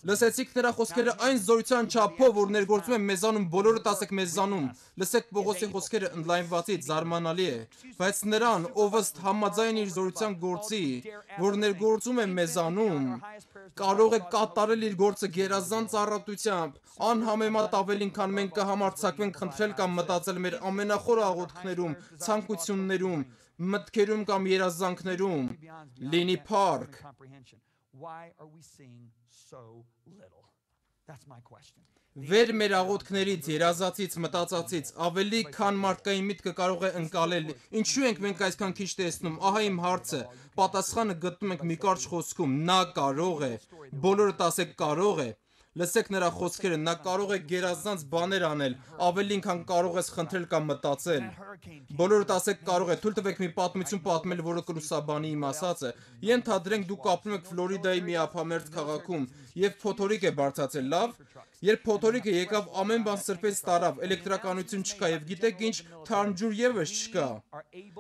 Լսեցիք նրա խոսքերը այն զորության չափով, որ ներգործում է մեզանում, բոլորդ ասեք մեզանում։ Լսեք Պողոսի խոսքերը ընդլայնվածից զարմանալի է, բայց նրան, ով ըստ համաձայն իր զորության գործի, որ ներգործում է մեզանում, կարող է կատարել իր գործը գերազանց առատությամբ, անհամեմատ ավելին, քան մենք կհամարձակվենք խնդրել կամ մտածել մեր ամենախոր աղոթքներում, ցանկություններում, մտքերում կամ երազանքներում, լինի փառք։ Վեր մեր աղոթքներից, երազածից, մտածածից, ավելի քան մարդկային միտքը կարող է ընկալել, ինչու ենք մենք այսքան քիչ տեսնում, ահա իմ հարցը, պատասխանը գտնում ենք մի կարճ խոսքում, նա կարող է, բոլորդ ասեք կարող է, լսեք նրա խոսքերը, նա կարող է գերազանց բաներ անել, ավելին քան կարող ես խնդրել կամ մտածել, բոլորդ ասեք կարող է, թույլ տվեք մի պատմություն պատմել, որը կրուսաբանի իմ ասածը, ենթադրենք դուք ապրում եք Ֆլորիդայի մի ափամերձ քաղաքում եւ փոթորիկ է բարձրացել, լավ, երբ փոթորիկը եկավ ամեն բան սրբեց տարավ, էլեկտրականություն չկա եւ գիտեք ինչ, թարմ ջուր եւս չկա։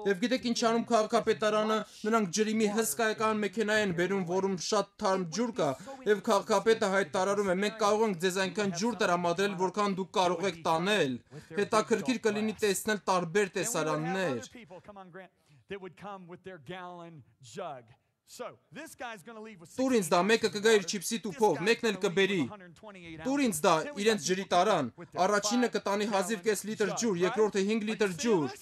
Եվ գիտեք ինչ անում քաղաքապետարանը, նրանք ջրի մի հսկայական մեքենա են բերում, որում շատ թարմ ջուր կա, եւ քաղաքապետը հայտարարում է, մենք կարող ենք ձեզ այնքան ջուր տրամադրել, որքան դուք կարող եք տանել։ Հետաքրքիր կլինի տեսնել տարբեր տեսարաններ։ Տուր ինձ դա, մեկը կգա իր չիպսի տուփով, մեկն էլ կբերի։ Տուր ինձ դա, իրենց ջրի տարան։ Առաջինը կտանի հազիվ կես լիտր ջուր, երկրորդը 5 լիտր ջուր։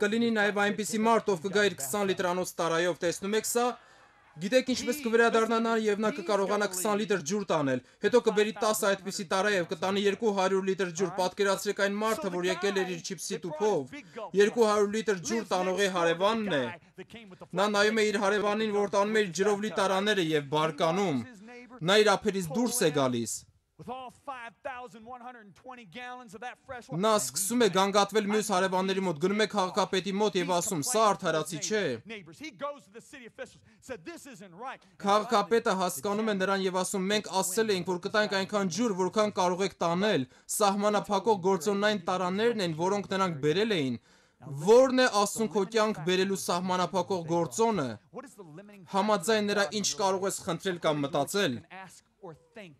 Կլինի նաև այնպիսի մարդ, ով կգա իր 20 լիտրանոց տարայով, տեսնում եք սա։ Գիտեք ինչպես կվերադառնա եւ նա կկարողանա 20 լիտր ջուր տանել, հետո կբերի 10 այդպիսի տարայով, կտանի 200 լիտր ջուր, պատկերացրեք այն մարդը, որ եկել էր իր չիպսի տուփով, 200 լիտր ջուր տանողի հարևանն է, նա նայում է իր հարևանին, որ տանում է իր ջրով լի տարաները եւ բարկանում, նա իր ափերից դուրս է գալիս, նա սկսում է գանգատվել մյուս հարևանների մոտ, գնում է քաղաքապետի մոտ եւ ասում, սա արդարացի չէ։ Քաղաքապետը հասկանում է նրան եւ ասում, մենք ասել էինք, որ կտանք այնքան ջուր, որքան կարող եք տանել, սահմանափակող գործոնային տարաներն են, որոնք նրանք բերել էին։ Որն է ասում քո կյանք բերելու սահմանափակող գործոնը։ Համաձայն նրա ինչ կարող ես խնդրել կամ մտածել։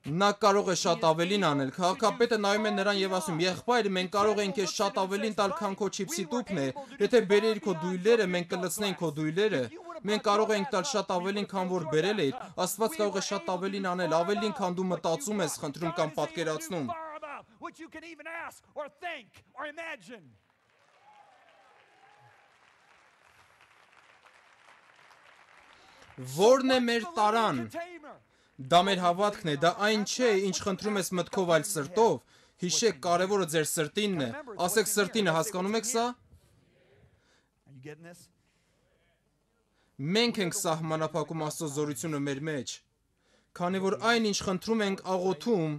Նա կարող է շատ ավելին անել։ Քաղաքապետը նայում է նրան եւ ասում. «Եղբայր, մենք կարող ենք քեզ շատ ավելին տալ, քան քո չիպսի տուփն է։ Եթե բերեիր քո դույլերը, մենք կլցնեինք քո դույլերը։ Մենք կարող ենք տալ շատ ավելին, քան որ բերել էիր։ Աստված կարող է շատ ավելին անել, ավելին, քան դու մտածում ես, խնդրում կամ պատկերացնում»։ Որն է մեր տարան։ Դա մեր հավատքն է, դա այն չէ, ինչ խնդրում ես մտքով, այլ սրտով։ Հիշեք, կարևորը ձեր սրտինն է։ Ասեք սրտինը, հասկանում եք սա։ Մենք ենք սահմանափակում Աստծո զորությունը մեր մեջ, քանի որ այն, ինչ խնդրում ենք, աղոթում,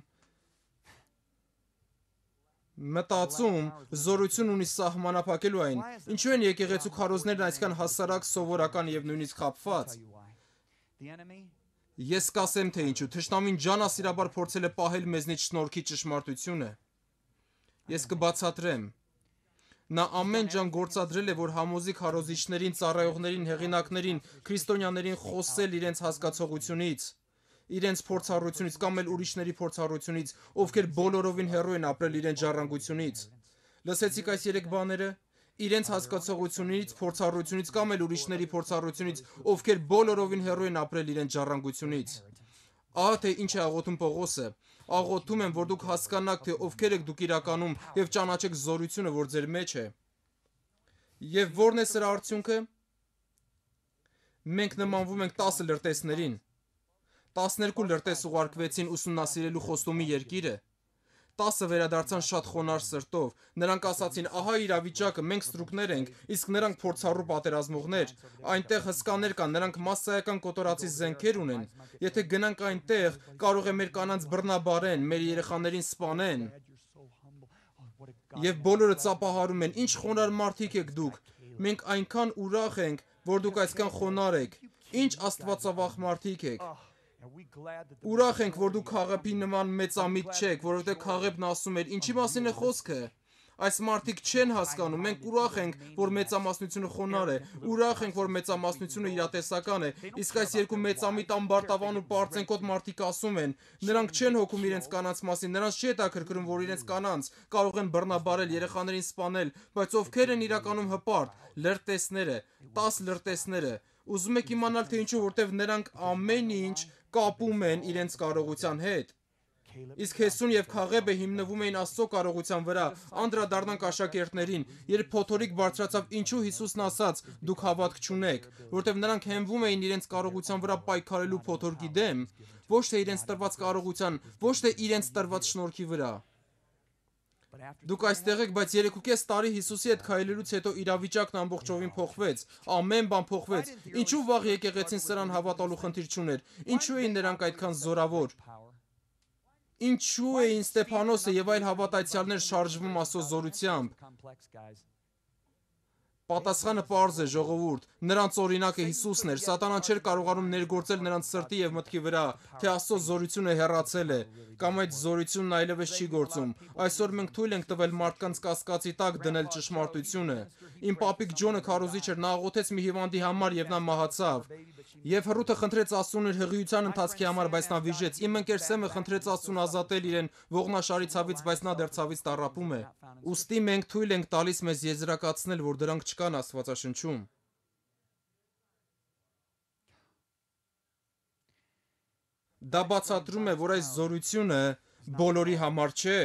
մտածում, զորություն ունի սահմանափակելու այն։ Ինչու են եկեղեցու քարոզներն այսքան հասարակ, սովորական եւ նույնիսկ խաբված։ Ես կասեմ, թե ինչու։ Թշնամին ջանասիրաբար փորձել է պահել մեզնից շնորհքի ճշմարտությունը։ Ես կբացատրեմ։ Նա ամեն ջան գործադրել է, որ համոզի քարոզիչներին, ծառայողներին, հեղինակներին, քրիստոնյաներին խոսել իրենց հասկացողությունից, իրենց փորձառությունից կամ էլ ուրիշների փորձառությունից, ովքեր բոլորովին հեռու են ապրել իրենց ժառանգությունից։ Լսեցիք այս երեք բաները։ Իրենց հասկացողությունից, փորձառությունից կամ էլ ուրիշների փորձառությունից, ովքեր բոլորովին հեռու են ապրել իրենց ժառանգությունից։ Ահա թե ինչ է աղոթում Պողոսը։ Աղոթում եմ, որ դուք հասկանաք, թե ովքեր եք դուք իրականում եւ ճանաչեք զորությունը, որ ձեր մեջ է։ Եվ ո՞րն է սրա արդյունքը։ Մենք նմանվում ենք 10 լրտեսներին։ 12 լրտես ուղարկվեցին ուսումնասիրելու Խոստումի երկիրը։ 10 վերադարձան շատ խոնարհ սրտով։ Նրանք ասացին. «Ահա իրավիճակը, մենք ստրուկներ ենք, իսկ նրանք փորձառու պատերազմողներ։ Այնտեղ հսկաներ կան, նրանք մասսայական կոտորածի զենքեր ունեն։ Եթե գնանք այնտեղ, կարող է մեր կանանց բռնաբարեն, մեր երեխաներին սպանեն»։ Եվ բոլորը ծափահարում են. «Ինչ խոնարհ մարդիկ եք դուք։ Մենք այնքան ուրախ ենք, որ դուք այսքան խոնարհ եք։ Ինչ աստվածավախ մարդիկ եք»։ Ուրախ ենք, որ դուք Քաղեբի նման մեծամիտ չեք, որովհետև Քաղեբն ասում էր. «Ինչի մասին է խոսքը։ Այս մարդիկ չեն հասկանում, մենք ուրախ ենք, որ մեծամասնությունը խոնարհ է, ուրախ ենք, որ մեծամասնությունը իրատեսական է, իսկ այս երկու մեծամիտ ամբարտավան ու պարծենկոտ մարդիկ ասում են, նրանք չեն հոգում իրենց կանանց մասին, նրանց չի հետաքրքրում, որ իրենց կանանց կարող են բռնաբարել, երեխաներին սպանել, բայց ովքեր են իրականում հպարտ, լրտեսները, 10 լրտեսները։ Ուզում եք իմանալ, թե ինչու, որտև նրանք ամեն ինչ կապում են իրենց կարողության հետ։ Իսկ Հեսուն եւ Քաղեբը հիմնվում էին Աստծո կարողության վրա, անդրադառնանք աշակերտներին, երբ փոթորիկ բարձրացավ, ինչու Հիսուսն ասաց. «Դուք հավատք չունեք», որտեղ նրանք հենվում էին իրենց կարողության վրա պայքարելու փոթորկի դեմ, ոչ թե իրենց տրված կարողության, ոչ թե իրենց տրված շնորհքի վրա։ Դուք այստեղ եք, բայց 3.5 տարի Հիսուսի հետ քայլելուց հետո իրավիճակն ամբողջովին փոխվեց, ամեն բան փոխվեց։ Ինչու վաղ եկեղեցին սրան հավատալու խնդիր չուներ։ Ինչու էին նրանք այդքան զորավոր։ Ինչու էին Ստեփանոսը եւ այլ հավատացյալներ շարժվում Աստծո զորությամբ։ Պատասխանը պարզ է, ժողովուրդ։ Նրանց օրինակը Հիսուսն էր։ Սատանան չէր կարողանում ներգործել նրանց սրտի եւ մտքի վրա, թե Աստծո զորությունը հեռացել է, կամ այդ զորությունն այլևս չի գործում։ Այսօր մենք թույլ ենք տվել մարդկանց կասկածի տակ դնել ճշմարտությունը։ Իմ պապիկ Ջոնը քարոզիչ էր, նա աղոթեց մի հիվանդի համար եւ նա մահացավ։ Եվ հռութը խնդրեց Աստծուն իր հղիության ընթացքի համար, բայց նա վիժեց։ Իմ ընկեր Սեմը խնդրեց Աստծուն ազատել իրեն ողնաշարի ցավից, բայց նա դեռ ցավից տառապում է։ Ուստի մենք թույլ ենք տալիս մեզ եզրակացնել, որ դրանք չկան Աստվածաշնչում։ Դա բացատրում է, որ այս զորությունը բոլորի համար չէ։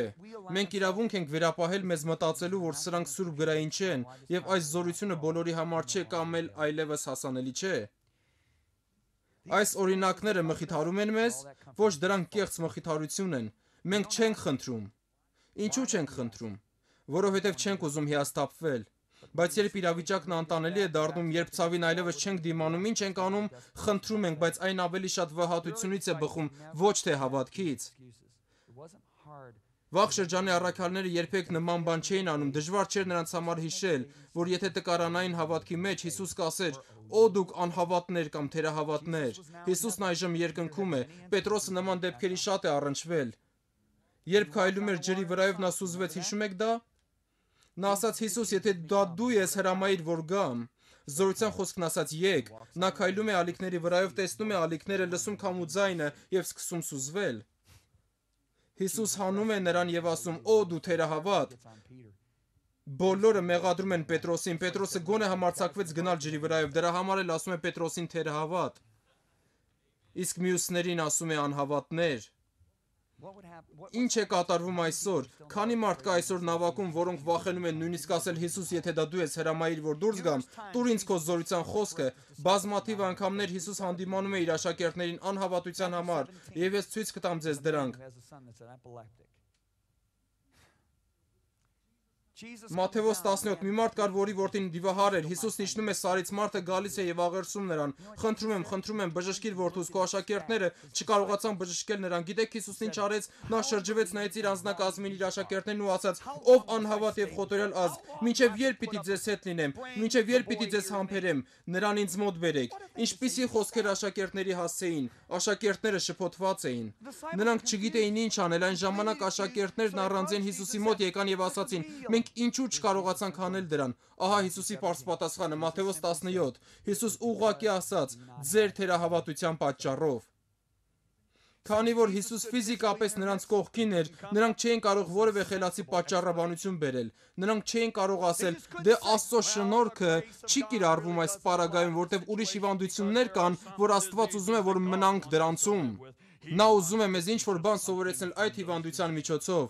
Մենք իրավունք ենք վերապահել մեզ մտածելու, որ սրանք սուրբ գրային չեն, եւ այս զորությունը բոլորի համար չէ կամ էլ այլևս հասանելի չէ։ Այս օրինակները մխիթարում են մեզ, ոչ դրանք կեղծ մխիթարություն են։ Մենք չենք խնդրում։ Ինչու չենք խնդրում։ Որովհետև չենք ուզում հիասթափվել։ Բայց երբ իրավիճակն անտանելի է դառնում, երբ ցավին այլևս չենք դիմանում, ինչ ենք անում, խնդրում ենք, բայց այն ավելի շատ վհատությունից է բխում, ոչ թե հավատքից։ Վաղ շրջանի առաքյալները երբեք նման բան չէին անում, դժվար չէր նրանց համար հիշել, որ եթե տկարանային հավատքի մեջ Հիսուս կասեր. «Օ դուք անհավատներ կամ թերահավատներ»։ Հիսուսն այժմ երկնքում է, Պետրոսը նման դեպքերի շատ է առնչվել։ Երբ քայլում էր ջրի վրայով, նա սուզվեց, հիշում եք դա։ Նա ասաց. «Հիսուս, եթե դա դու ես, հրամայիր, որ գամ»։ Զորության խոսքն ասաց. «Եկ»։ Նա քայլում է ալիքների վրայով, տեսնում է ալիքները, լսում քամու ձայնը եւ սկսում սուզվել։ Հիսուս հանում է նրան եւ ասում. «Օ դու թերահավատ»։ Բոլորը մեղադրում են Պետրոսին։ Պետրոսը գոնե համարձակվեց գնալ ջրի վրայով, դրա համար էլ ասում է Պետրոսին թերահավատ։ Իսկ մյուսներին ասում է անհավատներ։ Ինչ է կատարվում այսօր։ Քանի մարդ կա այսօր նավակում, որոնք վախենում են նույնիսկ ասել Հիսուս, եթե դա դու ես, հրամայիր, որ դուրս գամ, տուր ինձ քո զորության խոսքը։ Բազմաթիվ անգամներ Հիսուս հանդիմանում է իր աշակերտներին անհավատության համար, եւ ես ցույց կտամ ձեզ դրանք։ Մատթեոս 17 մի մարդ կար, որի որդին դիվահար էր։ Հիսուսն իջնում է սարից, մարդը գալիս է եւ աղերսում նրան. խնդրում եմ, բժշկիր որդուս։ Քո աշակերտները չկարողացան բժշկել նրան։ Գիտեք Հիսուսն ինչ արեց։ Նա շրջվեց, նայեց իր անձնակազմին, իր աշակերտներին ու ասաց. ով անհավատ եւ խոտորյալ ազգ, մինչեւ երբ պիտի ձեզ հետ լինեմ, մինչեւ երբ պիտի ձեզ համբերեմ, նրան ինձ մոտ բերեք։ Ինչպիսի խոսքեր աշակերտների հասցեին։ Աշակերտները շփոթված էին։ Նրանք չգիտեին ինչ անել։ Այն ժամանակ աշակերտներն առանձին Հիսուսի մոտ եկան եւ ասացին. մենք ինչու չկարողացանք անել դրան։ Ահա Հիսուսի պարզ պատասխանը, Մատթեոս 17։ Հիսուս ուղղակի ասաց. ձեր թերահավատության պատճառով։ Քանի որ Հիսուս ֆիզիկապես նրանց կողքին էր, նրանք չէին կարող որևէ խելացի պատճառաբանություն բերել։ Նրանք չէին կարող ասել. դե Աստծո շնորհքը չի կիրառվում այս պարագայում, որտեղ ուրիշ հիվանդություններ կան, որ Աստված ուզում է, որ մնանք դրանցում։ Նա ուզում է մեզ ինչ-որ բան սովորեցնել այդ հիվանդության միջոցով։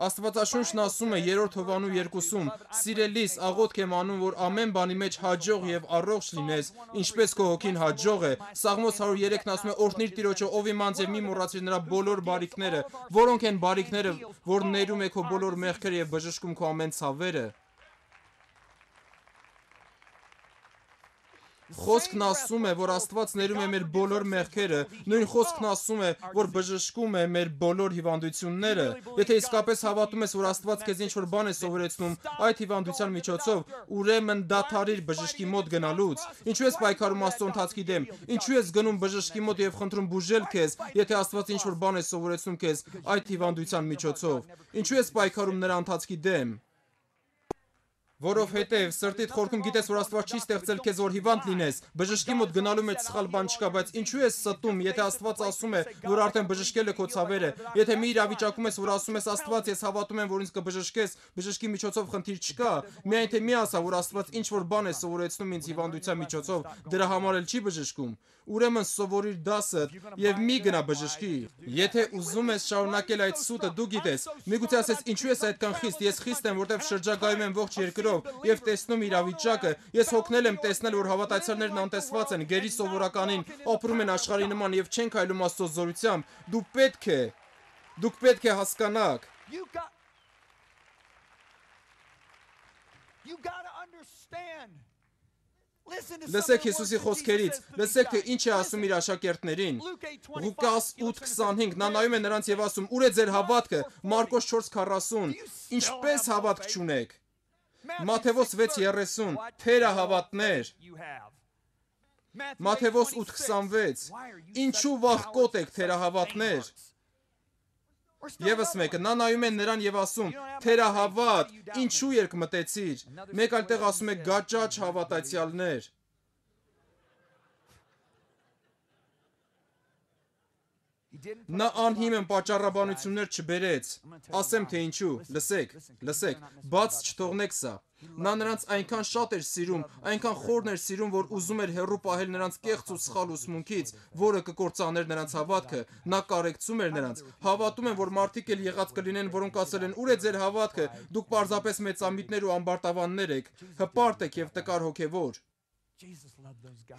Աստվածաշունչն ասում է 3 Հովհաննես 2-ում. «Սիրելիս, աղոթք եմ անում, որ ամեն բանի մեջ հաջող եւ առողջ լինես, ինչպես քո հոգին հաջող է»։ Սաղմոս 103-ն ասում է. «Օրհնիր Տիրոջը, ով իմ անձ եւ մի մոռացիր նրա բոլոր բարիքները»։ Որոնք են բարիքները, որ ներում է քո բոլոր մեղքերը եւ բժշկում քո ամեն ցավերը։ Խոսքն ասում է, որ Աստված ներում է մեր բոլոր մեղքերը, նույն խոսքն ասում է, որ բժշկում է մեր բոլոր հիվանդությունները։ Եթե իսկապես հավատում ես, որ Աստված քեզ ինչ-որ բան է սովորեցնում այդ հիվանդության միջոցով, ուրեմն դադարիր բժշկի մոտ գնալուց։ Ինչու ես պայքարում Աստծո ընթացքի դեմ։ Ինչու ես գնում բժշկի մոտ եւ խնդրում բուժել քեզ, եթե Աստված ինչ-որ բան է սովորեցնում քեզ այդ հիվանդության միջոցով։ Ինչու ես պայքարում նրա ընթացքի դեմ։ Որովհետև սրտիդ խորքում գիտես, որ Աստված չի ստեղծել քեզ, որ հիվանդ լինես։ Բժշկի մոտ գնալու մեջ սխալ բան չկա, բայց ինչու ես ստում, եթե Աստված ասում է, որ արդեն բժշկել է քո ցավերը։ Եթե մի իրավիճակում ես, որ ասում ես Աստված, ես հավատում եմ, որ ինձ կբժշկես, բժշկի միջոցով խնդիր չկա։ Միայն թե մի ասա, որ Աստված ինչ որ բան է սովորեցնում ինձ հիվանդության միջոցով, դրա համար էլ չի բժշկում։ Ուրեմն սովորիր դասը եւ մի գնա բժշկի։ Եթե ուզում ես շարունակել այդ սուտը, դու գիտես։ Միգուցե ասես, ինչու ես այդքան խիստ։ Ես խիստ եմ, որտեղ շրջագայում եմ ողջ երկրով եւ տեսնում իրավիճակը։ Ես հոգնել եմ տեսնել, որ հավատացյալներն անտեսված են, գերի սովորականին, ապրում են աշխարհի նման եւ չեն քայլում Աստծո զորությամբ։ Դուք պետք է հասկանաք։ Լսեք Հիսուսի խոսքերից, լսեք թե ինչ է ասում իր աշակերտներին։ Ղուկաս 8:25 նա նայում է նրանց եւ ասում. «Ուր է ձեր հավատքը»։ Մարկոս 4:40 ինչպես հավատք չունեք։ Մատթեոս 6:30 թերահավատներ։ Մատթեոս 8:26 ինչու վախկոտ եք թերահավատներ։ Եվս մեկը նա նայում է նրան եւ ասում. թերահավատ, ինչու երկմտեցիր։ Մեկ այլ տեղ ասում է գաճաճ հավատացյալներ։ Նա անհիմն պատճառաբանություններ չբերեց։ Ասեմ թե ինչու։ Լսեք, բաց չթողնեք սա։ Նա նրանց այնքան շատ էր սիրում, այնքան խորն էր սիրում, որ ուզում էր հեռու պահել նրանց կեղծ ու սխալ ուսմունքից, որը կկործաներ նրանց հավատքը։ Նա կարեկցում էր նրանց։ Հավատում եմ, որ մարդիկ էլ եղած կլինեն, որոնք ասել են. «Ուր է ձեր հավատքը, դուք պարզապես մեծամիտներ ու ամբարտավաններ եք, հպարտ եք եւ տկար հոգեվոր»։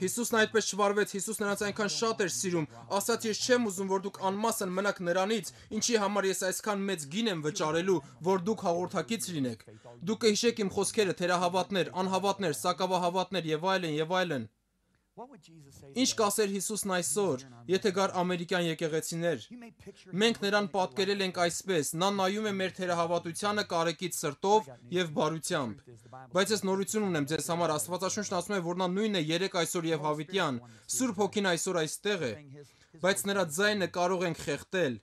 Հիսուսն այդպես չվարվեց, Հիսուս նրանց այնքան շատ էր սիրում, ասաց. «Ես չեմ ուզում, որ դուք անմասն մնաք նրանից, ինչի համար ես այսքան մեծ գին եմ վճարելու, որ դուք հաղորդակից լինեք։ Դուք կհիշեք իմ խոսքերը, թերահավատներ, անհավատներ, սակավահավատներ եւ այլն։ Ինչ կասեր Հիսուսն այսօր, եթե գար ամերիկյան եկեղեցիներ։ Մենք նրան պատկերել ենք այսպես. նա նայում է մեր թերահավատությանը կարեկից սրտով եւ բարությամբ։ Բայց ես նորություն ունեմ ձեզ համար, Աստվածաշունչն ասում է, որ նա նույնն է երեկ, այսօր եւ հավիտյան։ Սուրբ Հոգին այսօր այստեղ է, բայց նրա ձայնը կարող ենք խեղդել։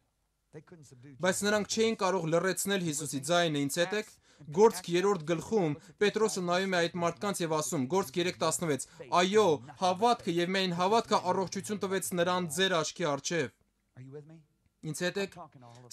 Բայց նրանք չէին կարող լռեցնել Հիսուսի ձայնը, ինձ հետ եք։ Գործք 3-րդ գլխում Պետրոսը նայում է այդ մարդկանց եւ ասում. Գործք 3:16 այո, հավատքը եւ միայն հավատքը առողջություն տվեց նրան ձեր աչքի առջև։ Ինձ հետ եք,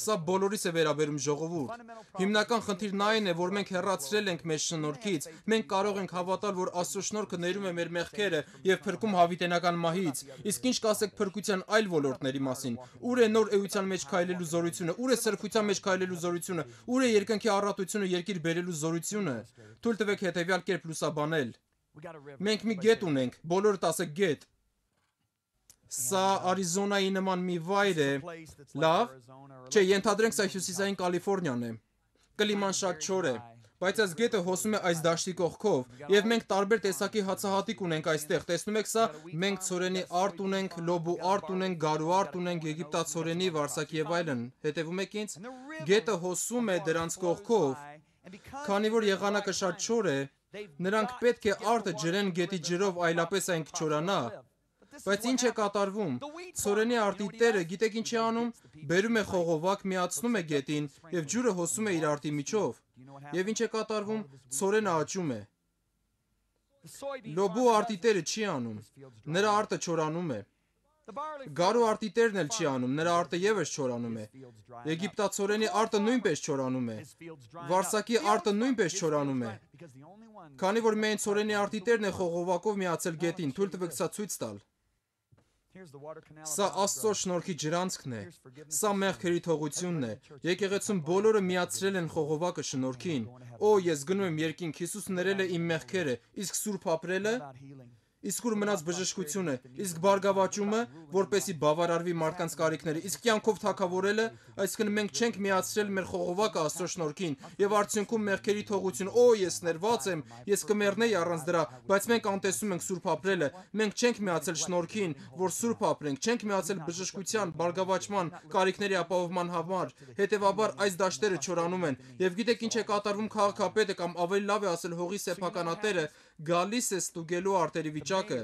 սա բոլորիս է վերաբերում ժողովուրդ։ Հիմնական խնդիրն այն է, որ մենք հեռացրել ենք մեզ շնորհքից։ Մենք կարող ենք հավատալ, որ Աստծո շնորհքը ներում է մեր մեղքերը եւ փրկում հավիտենական մահից։ Իսկ ինչ կասեք փրկության այլ ոլորտների մասին։ Ուր է նոր էության մեջ քայլելու զորությունը, ուր է սրբության մեջ քայլելու զորությունը, ուր է երկնքի առատությունը երկիր բերելու զորությունը։ Թույլ տվեք հետեւյալ կերպ լուսաբանել։ Մենք մի գետ ունենք, բոլորդ ասեք գետ։ Սա Արիզոնայի նման մի վայր է, լավ, չէ, ենթադրենք սա հյուսիսային Կալիֆոռնիան է, կլիման շատ չոր է, բայց այս գետը հոսում է այս դաշտի կողքով, եւ մենք տարբեր տեսակի հացահատիկ ունենք այստեղ, տեսնում եք սա, մենք ցորենի արտ ունենք, լոբու արտ ունենք, գարու արտ ունենք, եգիպտացորենի, վարսակի եւ այլն, հետեւում եք ինձ, գետը հոսում է դրանց կողքով, քանի որ եղանակը շատ չոր է, նրանք պետք է արտը ջրեն գետի ջրով, այլապես այն կչորանա։ Բայց ինչ է կատարվում։ Ցորենի արտի տերը գիտեք ինչ է անում։ Բերում է խողովակ, միացնում է գետին եւ ջուրը հոսում է իր արտի միջով։ Եվ ինչ է կատարվում։ Ցորենը աճում է։ Լոբու արտի տերը չի անում։ Նրա արտը չորանում է։ Գարու արտի տերն էլ չի անում, նրա արտը եւս չորանում է։ Եգիպտացորենի արտը նույնպես չորանում է։ Վարսակի արտը նույնպես չորանում է։ Քանի որ միայն ցորենի արտի տերն է խողովակով միացել գետին, թույլ տվեք սա ցույց տալ։ Սա Աստծո շնորհքի ջրանցքն է։ Սա մեղքերի թողությունն է։ Եկեղեցում բոլորը միացրել են խողովակը շնորհքին։ Օ, ես գնում եմ երկինք, Հիսուս ներել է իմ մեղքերը, իսկ սուրբ ապրելը Իսկ ուր մնաց բժշկությունը, իսկ բարգավաճումը, որպեսի բավարարվի մարդկանց կարիքները, իսկ կյանքով թագավորելը, այսինքն մենք չենք միացրել մեր խողովակը Աստծո շնորհքին, եւ արդյունքում մեղքերի թողություն, օ, ես ներված եմ, ես կմեռնեի առանց դրա, բայց մենք անտեսում ենք սուրբ ապրելը, մենք չենք միացել շնորհքին, որ սուրբ ապրենք, չենք միացել բժշկության, բարգավաճման, կարիքների ապահովման համար, հետեւաբար այս դաշտերը չորանում են, եւ գիտեք ինչ է կատարվում քաղաքապետը կամ ավելի լավ է ասել հողի սեփականատերը, գալիս է ստուգելու արտերի վիճակը։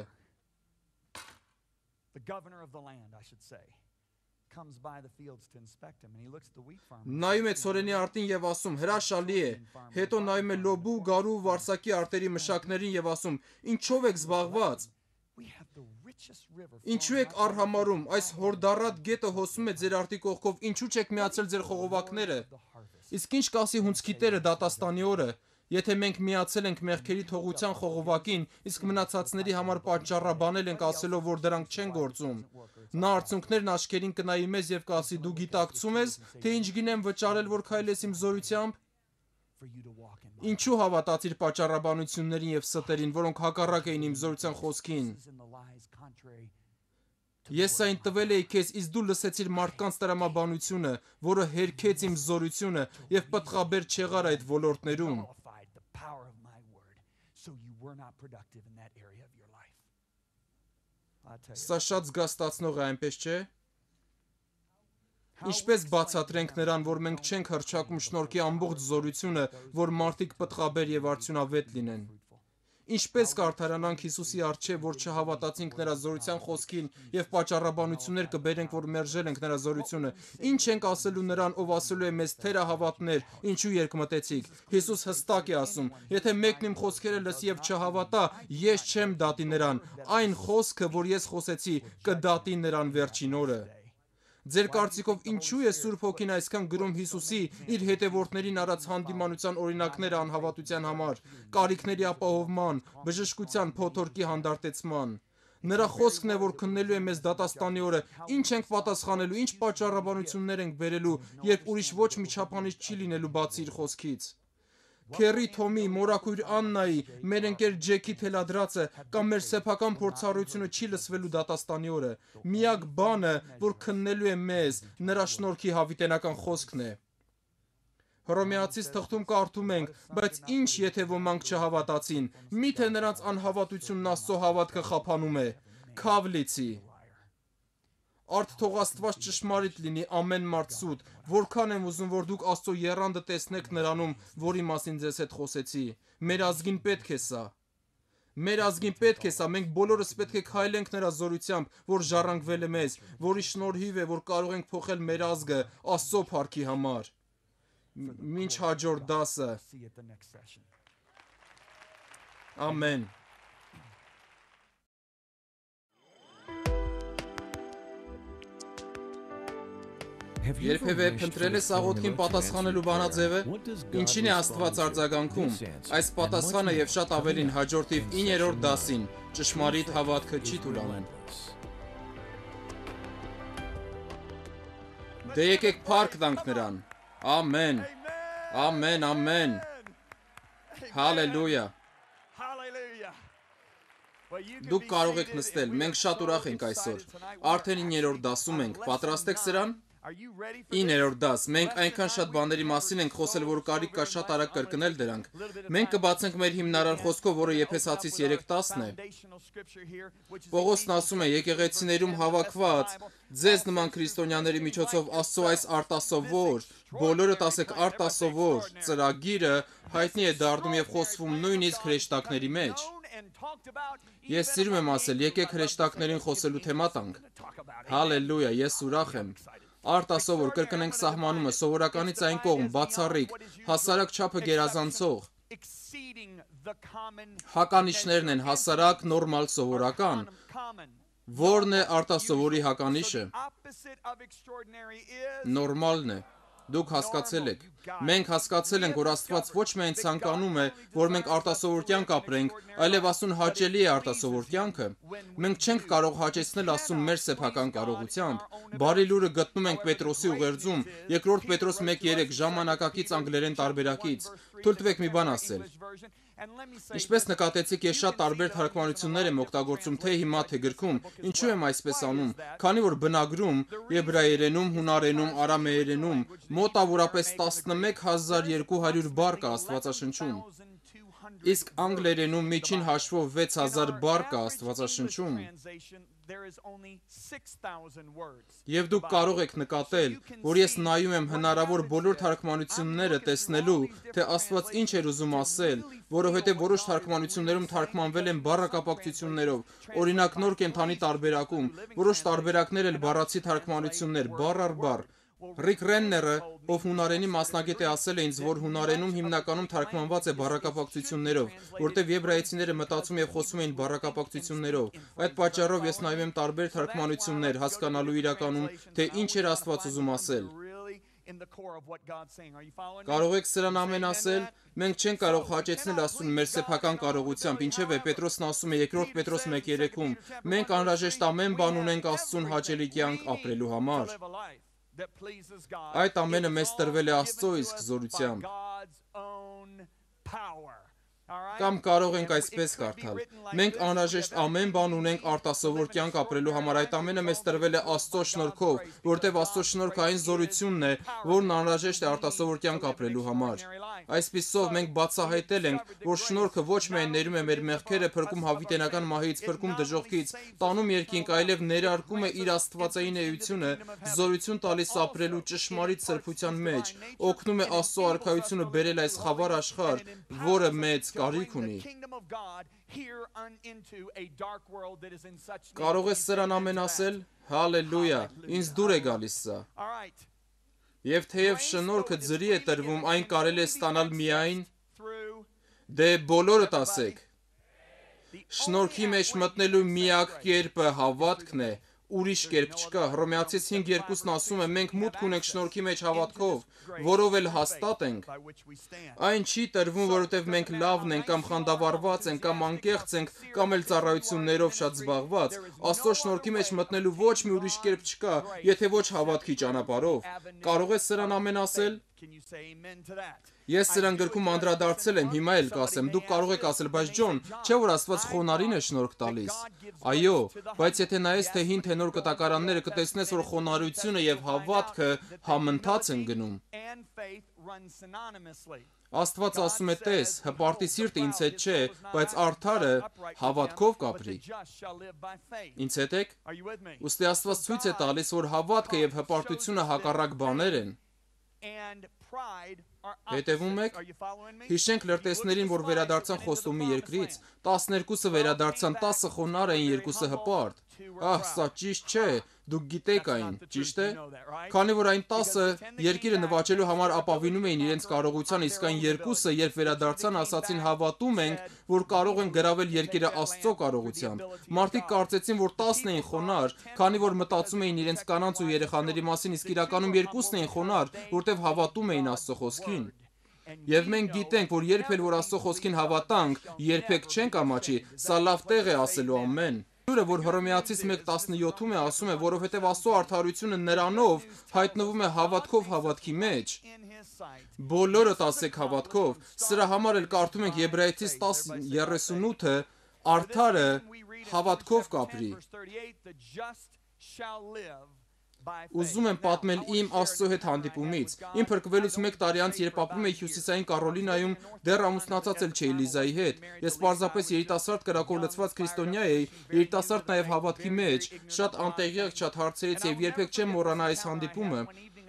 Նայում է ցորենի արտին եւ ասում. հրաշալի է։ Հետո նայում է լոբու, գարու, վարսակի արտերի մշակներին եւ ասում. ինչով եք զբաղված։ Ինչու եք արհամարում, այս հորդառատ գետը հոսում է ձեր արտի կողքով, ինչու չեք միացել ձեր խողովակները։ Իսկ ինչ կասի հունձքի տերը դատաստանի օրը։ Եթե մենք միացել ենք մեղքերի թողության խողովակին, իսկ մնացածների համար պատճառաբանել ենք ասելով, որ դրանք չեն գործում, նա արցունքներն աչքերին կնայի մեզ եւ կասի. դու գիտակցում ես, թե ինչ գինեմ վճարել, որ քայլես իմ զորությամբ։ Ինչու հավատացիր պատճառաբանություններին եւ ստերին, որոնք հակառակ էին իմ զորության խոսքին։ Ես այն տվել էի քեզ, իսկ դու լսեցիր մարդկանց տրամաբանությունը, որը հերքեց իմ զորությունը եւ պտղաբեր չեղար այդ ոլորտներում։ Սա շատ զգաստացնող է, այնպես չէ։ Ինչպես բացատրենք նրան, որ մենք չենք հռչակում շնորհքի ամբողջ զորությունը, որ մարդիկ պտղաբեր եւ արդյունավետ լինեն։ Ինչպես կարդարանանք Հիսուսի առջև, որ չհավատացինք նրա զորության խոսքին եւ պատճառաբանություններ կբերենք, որ մերժել ենք նրա զորությունը։ Ինչ ենք ասելու նրան, ով ասելու է մեզ թերահավատներ, ինչու երկմտեցիք։ Հիսուս հստակ է ասում. եթե մեկն իմ խոսքերը լսի եւ չհավատա, ես չեմ դատի նրան։ Այն խոսքը, որ ես խոսեցի, կդատի նրան վերջին օրը։ Ձեր կարծիքով ինչու է Սուրբ Հոգին այսքան գրում Հիսուսի իր հետևորդներին արած հանդիմանության օրինակները անհավատության համար, կարիքների ապահովման, բժշկության, փոթորկի հանդարտեցման։ Նրա խոսքն է, որ քննելու է մեզ դատաստանի օրը, ինչ ենք պատասխանելու, ինչ պատճառաբանություններ ենք բերելու, երբ ուրիշ ոչ մի չափանիշ չի լինելու բացի իր խոսքից։ Քերի Թոմի, մորաքույր Աննայի, մեր ընկեր Ջեքի թելադրածը կամ մեր սեփական փորձառությունը չի լսվելու դատաստանի օրը։ Միակ բանը, որ քննելու է մեզ, նրա շնորհքի հավիտենական խոսքն է։ Հռոմեացիս թղթում կարդում ենք. բայց ինչ եթե ոմանք չհավատացին, միթե նրանց անհավատությունն Աստծո հավատքը խափանում է։ Քավ լիցի։ Արդ թող Աստված ճշմարիտ լինի, ամեն մարդ սուտ, որքան եմ ուզում, որ դուք Աստծո եռանդը տեսնեք նրանում, որի մասին ձեզ հետ խոսեցի։ Մեր ազգին պետք է սա։ Մեր ազգին պետք է սա, մենք բոլորս պետք է քայլենք նրա զորությամբ, որ ժառանգվել է մեզ, որի շնորհիվ է, որ կարող ենք փոխել մեր ազգը Աստծո փառքի համար։ Մինչ հաջորդ դասը։ Ամեն։ Երբևէ փնտրել ես աղոթքին պատասխանելու բանաձևը։ Ինչին է Աստված արձագանքում։ Այս պատասխանը եւ շատ ավելին հաջորդիվ 9-րդ դասին ճշմարիտ հավատքը չի թուլանում։ Դե եկեք փառք տանք նրան։ Ամեն։ Ամեն, ամեն։ Հալելույա։ Դուք կարող եք նստել, մենք շատ ուրախ ենք այսօր։ Արդեն 9-րդ դասում ենք, պատրաստ եք սրան։ 9-րդ դաս, մենք այնքան շատ բաների մասին ենք խոսել, որ կարիք կա շատ արագ կրկնել դրանք։ Մենք կբացենք մեր հիմնարար խոսքով, որը Եփեսացիս 3:10-ն է։ Պողոսն ասում է, եկեղեցիներում հավաքված, ձեզ նման քրիստոնյաների միջոցով Աստծո այս արտասովոր, բոլորդ ասեք արտասովոր ծրագիրը հայտնի է դառնում եւ խոսվում նույնիսկ հրեշտակների մեջ։ Ես սիրում եմ ասել, եկեք հրեշտակներին խոսելու թեմա տանք։ Հալելույա, ես ուրախ եմ։ Արտասովոր, կրկնենք սահմանումը, սովորականից այն կողմ, բացառիկ, հասարակ չափը գերազանցող։ Հականիշներն են հասարակ, նորմալ, սովորական։ Որն է արտասովորի հականիշը։ Նորմալն է։ Դուք հասկացել եք։ Մենք հասկացել ենք, որ Աստված ոչ միայն ցանկանում է, որ մենք արտասովոր կյանք ապրենք, այլև Աստծուն հաճելի է արտասովոր կյանքը։ Մենք չենք կարող հաճեցնել Աստծուն մեր սեփական կարողությամբ։ Բարի լուրը գտնում ենք Պետրոսի ուղերձում, 2 Պետրոս 1:3 ժամանակակից անգլերեն տարբերակից։ Թույլ տվեք մի բան ասել։ Ինչպես նկատեցիք, ես շատ տարբեր թարգմանություններ եմ օգտագործում թե հիմա, թե գրքում։ Ինչու եմ այսպես անում։ Քանի որ բնագրում, եբրայերենում, հունարենում, արամեերենում մոտավորապես 11200 բառ կա Աստվածաշնչում։ Իսկ անգլերենում միջին հաշվով 6000 բառ կա Աստվածաշնչում։ Եվ դուք կարող եք նկատել, որ ես նայում եմ հնարավոր բոլոր թարգմանությունները տեսնելու, թե Աստված ինչ էր ուզում ասել, որովհետև որոշ թարգմանություններում թարգմանվել են բառակապակցություններով, օրինակ նոր կենդանի տարբերակում, որոշ տարբերակներ էլ բառացի թարգմանություններ, բառ առ բառ։ Ռիկ Ռենները, ով հունարենի մասնագետ է, ասել է ինձ, որ հունարենում հիմնականում թարգմանված է բառակապակցություններով, որտեղ եբրայեցիները մտածում եւ խոսում էին բառակապակցություններով։ Այդ պատճառով ես նայում եմ տարբեր թարգմանություններ, հասկանալու իրականում, թե ինչ էր Աստված ուզում ասել։ Կարող եք սրան ամեն ասել։ Մենք չենք կարող հաճեցնել Աստծուն մեր սեփական կարողությամբ, ինչևէ Պետրոսն ասում է 2 Պետրոս 1:3-ում. մենք անհրաժեշտ ամեն բան ունենք Աստծուն հաճելի կյանք ապրելու համար։ Այդ ամենը մեզ տրվել է Աստծո իսկ զորությամբ։ Կամ կարող ենք այսպես կարդալ. մենք անհրաժեշտ ամեն բան ունենք արտասովոր կյանք ապրելու համար, այդ ամենը մեզ տրվել է Աստծո շնորհքով, որտեղ Աստծո շնորհքը այն զորությունն է, որն անհրաժեշտ է արտասովոր կյանք ապրելու համար։ Այսպիսով մենք բացահայտել ենք, որ շնորհքը ոչ միայն ներում է մեր մեղքերը, փրկում հավիտենական մահից, փրկում դժոխքից, տանում երկինք, այլև ներարկում է իր աստվածային էությունը, զորություն տալիս ապրելու ճշմարիտ սրբության մեջ, օգնում է Աստծո արքայությունը բերել այս խավար աշխարհ, որը մեծ կարիք ունի։ Կարող ես սրան ամեն ասել։ Հալելույա, ինձ դուր է գալիս սա։ Եվ թեև շնորհքը ձրի է տրվում, այն կարելի է ստանալ միայն, դե բոլորդ ասեք։ Շնորհքի մեջ մտնելու միակ կերպը հավատքն է, ուրիշ կերպ չկա։ Հռոմեացիս 5:2-ն ասում է. մենք մուտք ունենք շնորհքի մեջ հավատքով, որով էլ հաստատ ենք։ Այն չի տրվում, որովհետև մենք լավն ենք, կամ խանդավառված ենք, կամ անկեղծ ենք, կամ էլ ծառայություններով շատ զբաղված։ Աստծո շնորհքի մեջ մտնելու ոչ մի ուրիշ կերպ չկա, եթե ոչ հավատքի ճանապարհով։ Կարող ես սրան ամեն ասել։ Ես սրան գրքում անդրադարձել եմ, հիմա էլ կասեմ, դուք կարող եք ասել, բայց Ջոն, չէ՞ որ Աստված խոնարհին է շնորհք տալիս։ Այո, բայց եթե նայես թե հին թե նոր կտակարանները, կտեսնես, որ խոնարհությունը եւ հավատքը համընթաց են գնում։ Աստված ասում է. տես, հպարտի սիրտը ինձ հետ չէ, բայց արդարը հավատքով կապրի։ Ինձ հետ եք։ Ուստի Աստված ցույց է տալիս, որ հավատքը եւ հպարտությունը հակառակ բաներ են։ Հետևում եք։ Հիշենք լրտեսներին, որ վերադարձան Խոստումի երկրից, 12-ը վերադարձան, 10 խոնարհ էին, 2-ը հպարտ։ Սա ճիշտ չէ, դուք գիտեք այն, ճիշտ է։ Քանի որ այն 10-ը երկիրը նվաճելու համար ապավինում էին իրենց կարողության, իսկ այն 2-ը, երբ վերադարձան, ասացին հավատում ենք, որ կարող են գրավել երկիրը Աստծո կարողությամբ։ Մարդիկ կարծեցին, որ 10-ն էին խոնարհ, քանի որ մտածում էին իրենց կանանց ու երեխաների մասին, իսկ իրականում 2-ն էին խոնարհ, որտեղ հավատում էին Աստծո խոսքին։ Եվ մենք գիտենք, որ երբ էլ որ Աստծո խոսքին հավատանք, երբեք չենք ամաչի, սա լավ տեղ է ասելու ամեն։ Ուրը որ Հռոմեացիս 1:17-ում է ասում է, որովհետև Աստծո արդարությունը նրանով հայտնվում է հավատքով հավատքի մեջ։ Բոլորդ ասեք հավատքով։ Սրա համար էլ կարդում ենք Եբրայեցիս 10:38-ը, արդարը հավատքով կապրի։ Ուզում եմ պատմել իմ Աստծո հետ հանդիպումից։ Իմ փրկվելուց 1 տարի անց, երբ ապրում էի Հյուսիսային Կարոլինայում, դեռ ամուսնացած էլ չէի Լիզայի հետ։ Ես պարզապես երիտասարդ կրակով լցված քրիստոնյա էի, երիտասարդ նաև հավատքի մեջ, շատ անտեղյակ, շատ հարցերից, եւ երբեք չեմ մոռանա այս հանդիպումը։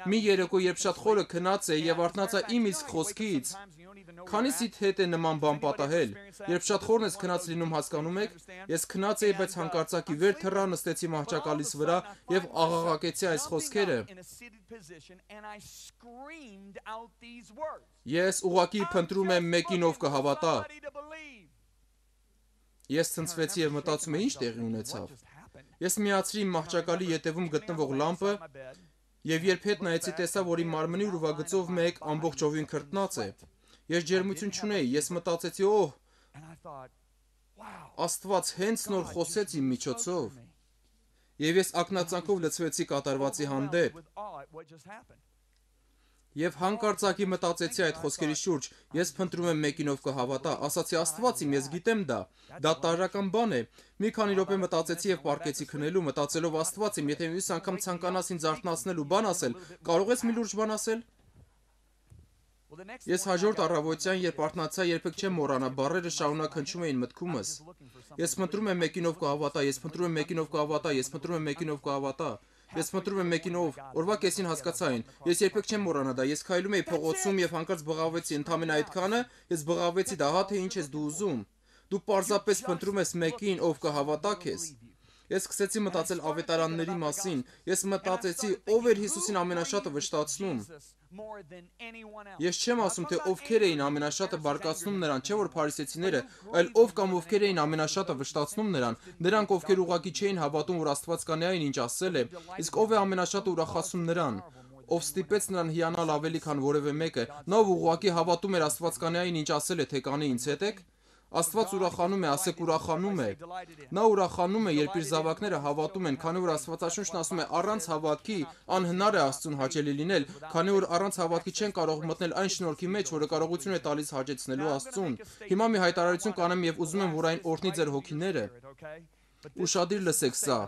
Մի երեկո, երբ շատ խորը քնած էի եւ արթնացա իմ իսկ խոսքից։ Քանիսիդ հետ է նման բան պատահել։ Երբ շատ խորն ես քնած լինում, հասկանում եք, ես քնած էի, բայց հանկարծակի վեր թռա, նստեցի մահճակալիս վրա եւ աղաղակեցի այս խոսքերը։ Ես ուղղակի փնտրում եմ մեկին, ով կհավատա։ Ես ցնցվեցի եւ մտածում եմ, ինչ տեղի ունեցավ։ Ես միացրի իմ մահճակալի ետևում գտնվող լամպը եւ երբ հետ նայեցի, տեսա, որ իմ մարմնի ուրվագծով մեկ ամբողջովին քրտնած է։ Ես ջերմություն չունեի, ես մտածեցի, Աստված հենց նոր խոսեց իմ միջոցով։ Եվ ես ակնածանքով լցվեցի կատարվածի հանդեպ։ Եվ հանկարծակի մտածեցի այդ խոսքերի շուրջ, ես փնտրում եմ մեկին, ով կհավատա, ասացի Աստված իմ, ես գիտեմ դա տարրական բան է։ Մի քանի րոպե մտածեցի եւ պառկեցի քնելու, մտածելով Աստված իմ, եթե մյուս անգամ ցանկանաս ինձ արթնացնել ու բան ասել, կարող ես մի լուրջ բան ասել։ Ես հաջորդ առավոտյան, երբ արթնացա, երբեք չեմ մոռանա, բառերը շարունակ հնչում էին մտքումս։ Ես փնտրում եմ մեկին, ով կհավատա, ես փնտրում եմ մեկին, ով կհավատա, ես փնտրում եմ մեկին, ով կհավատա։ Ես փնտրում եմ մեկին, ով օրվա կեսին հասկացա այն։ Ես երբեք չեմ մոռանա դա։ Ես քայլում էի փողոցում եւ հանկարծ բղավեցի, ընդամենը այդքանը, ես բղավեցի, դա հա թե ինչ ես դու ուզում։ Դու պարզապես փնտրում ես մեկին, ով կհավատա քեզ։ Ես սկսեցի մտածել ավետարանների մասին։ Ես մտածեցի, ով էր Հիսուսին ամենաշատը վշտացնում։ Ես չեմ ասում, թե ովքեր էին ամենաշատը բարկացնում նրան, չէ՞ որ փարիսեցիները, այլ ով կամ ովքեր էին ամենաշատը վշտացնում նրան։ Նրանք, ովքեր ուղղակի չէին հավատում, որ Աստված կանե այն, ինչ ասել է, իսկ ով է ամենաշատը ուրախացնում նրան, ով ստիպեց նրան հիանալ ավելի, քան որևէ մեկը, նա ով ուղղակի հավատում էր Աստված կանե այն, ինչ ասել է, թե կանի, ինձ հետ եք։ Աստված ուրախանում է, ասեք ուրախանում է։ Նա ուրախանում է, երբ իր զավակները հավատում են, քանի որ Աստվածաշունչն ասում է, առանց հավատքի անհնար է Աստծուն հաճելի լինել, քանի որ առանց հավատքի չեն կարող մտնել այն շնորհքի մեջ, որը կարողություն է տալիս հաճեցնելու Աստծուն։ Հիմա մի հայտարարություն կանեմ եւ ուզում եմ, որ այն օրհնի ձեր հոգիները։ Ուշադիր լսեք սա։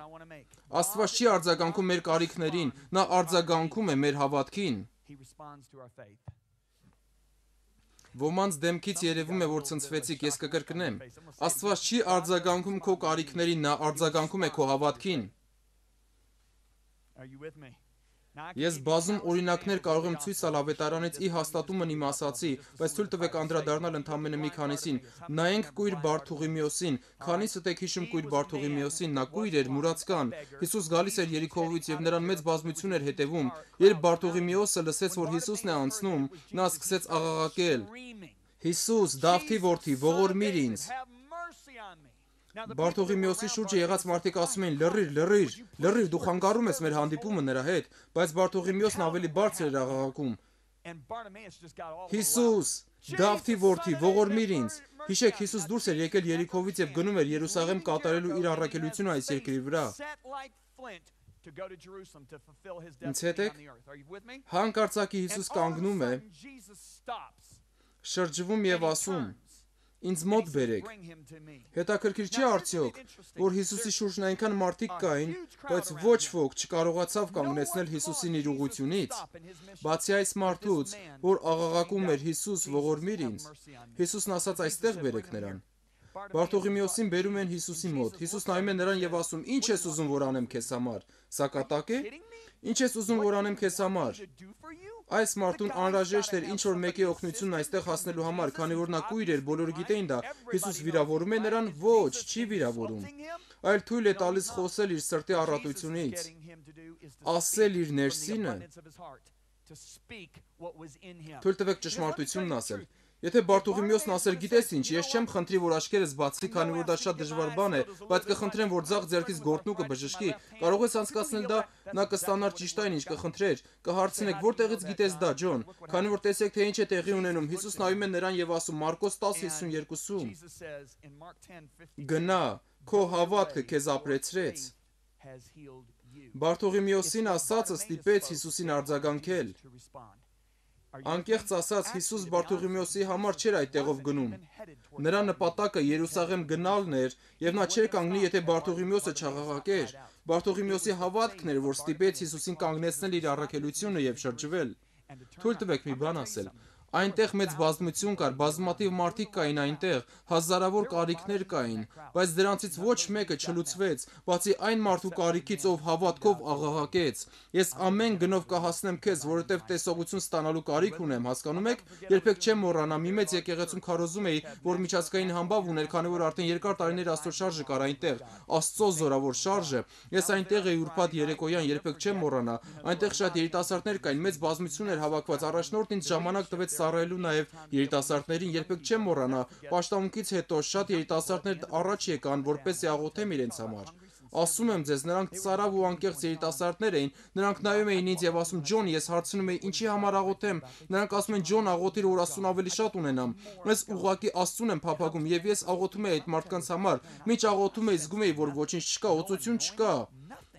Աստված չի արձագանքում մեր կարիքներին, նա արձագանքում է մեր հավատքին։ Ոմանց դեմքից երևում է, որ ցնցվեցիք, ես կկրկնեմ։ Աստված չի արձագանքում քո կարիքներին, նա արձագանքում է քո հավատքին։ Ես բազում օրինակներ կարող եմ ցույց տալ ավետարանից ի հաստատումն իմ ասացի, բայց թույլ տվեք անդրադառնալ ընդամենը մի քանիսին։ Նայենք կույր Բարթուղիմեոսին, քանիսդ եք հիշում կույր Բարթուղիմեոսին, նա կույր էր, մուրացկան։ Հիսուս գալիս էր Երիքոյից եւ նրան մեծ բազմություն էր հետևում։ Երբ Բարթուղիմեոսը լսեց, որ Հիսուսն է անցնում, նա սկսեց աղաղակել. Հիսուս, Դավթի որդի, ողորմիր ինձ։ Բարթուղիմեոսի շուրջը եղած մարդիկ ասում էին. լռիր, դու խանգարում ես մեր հանդիպումը նրա հետ, բայց Բարթուղիմեոսն ավելի բարձր էր աղաղակում. Հիսուս, Դավթի որդի, ողորմիր ինձ։ Հիշեք, Հիսուս դուրս էր եկել Երիքոյից եւ գնում էր Երուսաղեմ կատարելու իր առաքելությունը այս երկրի վրա։ Ինձ հետ եք։ Հանկարծակի Հիսուս կանգնում է, շրջվում եւ ասում. Ինձ մոտ բերեք։ Հետաքրքիր չի արդյոք, որ Հիսուսի շուրջն այնքան մարդիկ կային, բայց ոչ ոք չկարողացավ կանգնեցնել Հիսուսին իր ուղղությունից։ Բացի այս մարդուց, որ աղաղակում էր Հիսուս, ողորմիր ինձ, Հիսուսն ասաց այստեղ բերեք նրան։ Բարթուղիմեոսին բերում են Հիսուսի մոտ։ Հիսուսն նայում է նրան եւ ասում. Ինչ ես ուզում որ անեմ քեզ համար։ Սա կատակ է։ Ինչ ես ուզում որ անեմ քեզ համար։ Այս մարդուն անհրաժեշտ էր ինչ որ մեկի օգնությունն այստեղ հասնելու համար, քանի որ նա կույր էր, բոլորը գիտեին դա։ Հիսուս վիրավորում է նրան, ոչ, չի վիրավորում։ այլ թույլ է տալիս խոսել իր սրտի առատությունից, ասել իր ներսինը։ Թույլ տվեք ճշմարտությունն ասել։ Եթե Բարտուղիմեոսն ասեր, գիտես ինչ, ես չեմ խնդրի, որ աչքերս բացի, քանի որ դա շատ դժվար բան է, բայց կխնդրեմ, որ ձախ ձեռքից գործնուկը բժշկի, կարող ես անցկացնել դա, նա կստանար ճիշտ այն, ինչ կխնդրեր։ Կհարցնեք, որտեղից գիտես դա, Ջոն, քանի որ տեսեք, թե ինչ է տեղի ունենում։ Հիսուս նայում է նրան եւ ասում Մարկոս 10:52-ում. Գնա, քո հավատքը քեզ ապրեցրեց։ Բարտուղիմեոսին ասածը ստիպեց Հիսուսին արձագանքել։ Անկեղծ ասած, Հիսուս Բարտուղիմեոսի համար չէր այդ տեղով գնում։ Նրա նպատակը Երուսաղեմ գնալն էր, եւ նա չէր կանգնի, եթե Բարտուղիմեոսը չաղաղակեր։ Բարտուղիմեոսի հավատքն էր, որ ստիպեց Հիսուսին կանգնեցնել իր առաքելությունը եւ շրջվել։ Թույլ տվեք մի բան ասել։ Այնտեղ մեծ բազմություն կար, բազմաթիվ մարդիկ կային այնտեղ, հազարավոր կարիքներ կային, բայց դրանցից ոչ մեկը չլուծվեց, բացի այն մարդու կարիքից, ով հավատքով աղաղակեց։ Ես ամեն գնով կհասնեմ քեզ, որովհետև տեսողություն ստանալու կարիք ունեմ, հասկանում եք։ Երբեք չեմ մոռանա, մի մեծ եկեղեցում քարոզում էի, որ միջազգային համբավ ուներ, քանի որ արդեն երկար տարիներ Աստծո շարժը կար այնտեղ, Աստծո զորավոր շարժը։ Ես այնտեղ էի ուրբաթ երեկոյան, երբեք չեմ մոռանա։ Այնտեղ շատ երիտասարդներ կային, մեծ բազմություն էր հավաքված։ Առաջնորդն ինձ ժամանակ տվեց ծառայելու նաև երիտասարդներին, երբեք չեմ մոռանա, պաշտամունքից հետո շատ երիտասարդներ առաջ եկան, որպեսզի աղոթեմ իրենց համար։ Ասում եմ ձեզ, նրանք ծարավ ու անկեղծ երիտասարդներ էին, նրանք նայում էին ինձ եւ ասում, Ջոն, ես հարցնում եի, ինչի համար աղոթեմ։ Նրանք ասում են, Ջոն, աղոթիր, որ Աստծուն ավելի շատ ունենամ։ Ես ուղղակի Աստծուն եմ փափագում եւ ես աղոթում եի այդ մարդկանց համար։ Մինչ աղոթում եի, զգում էի, որ ոչինչ չկա, օծություն չկա։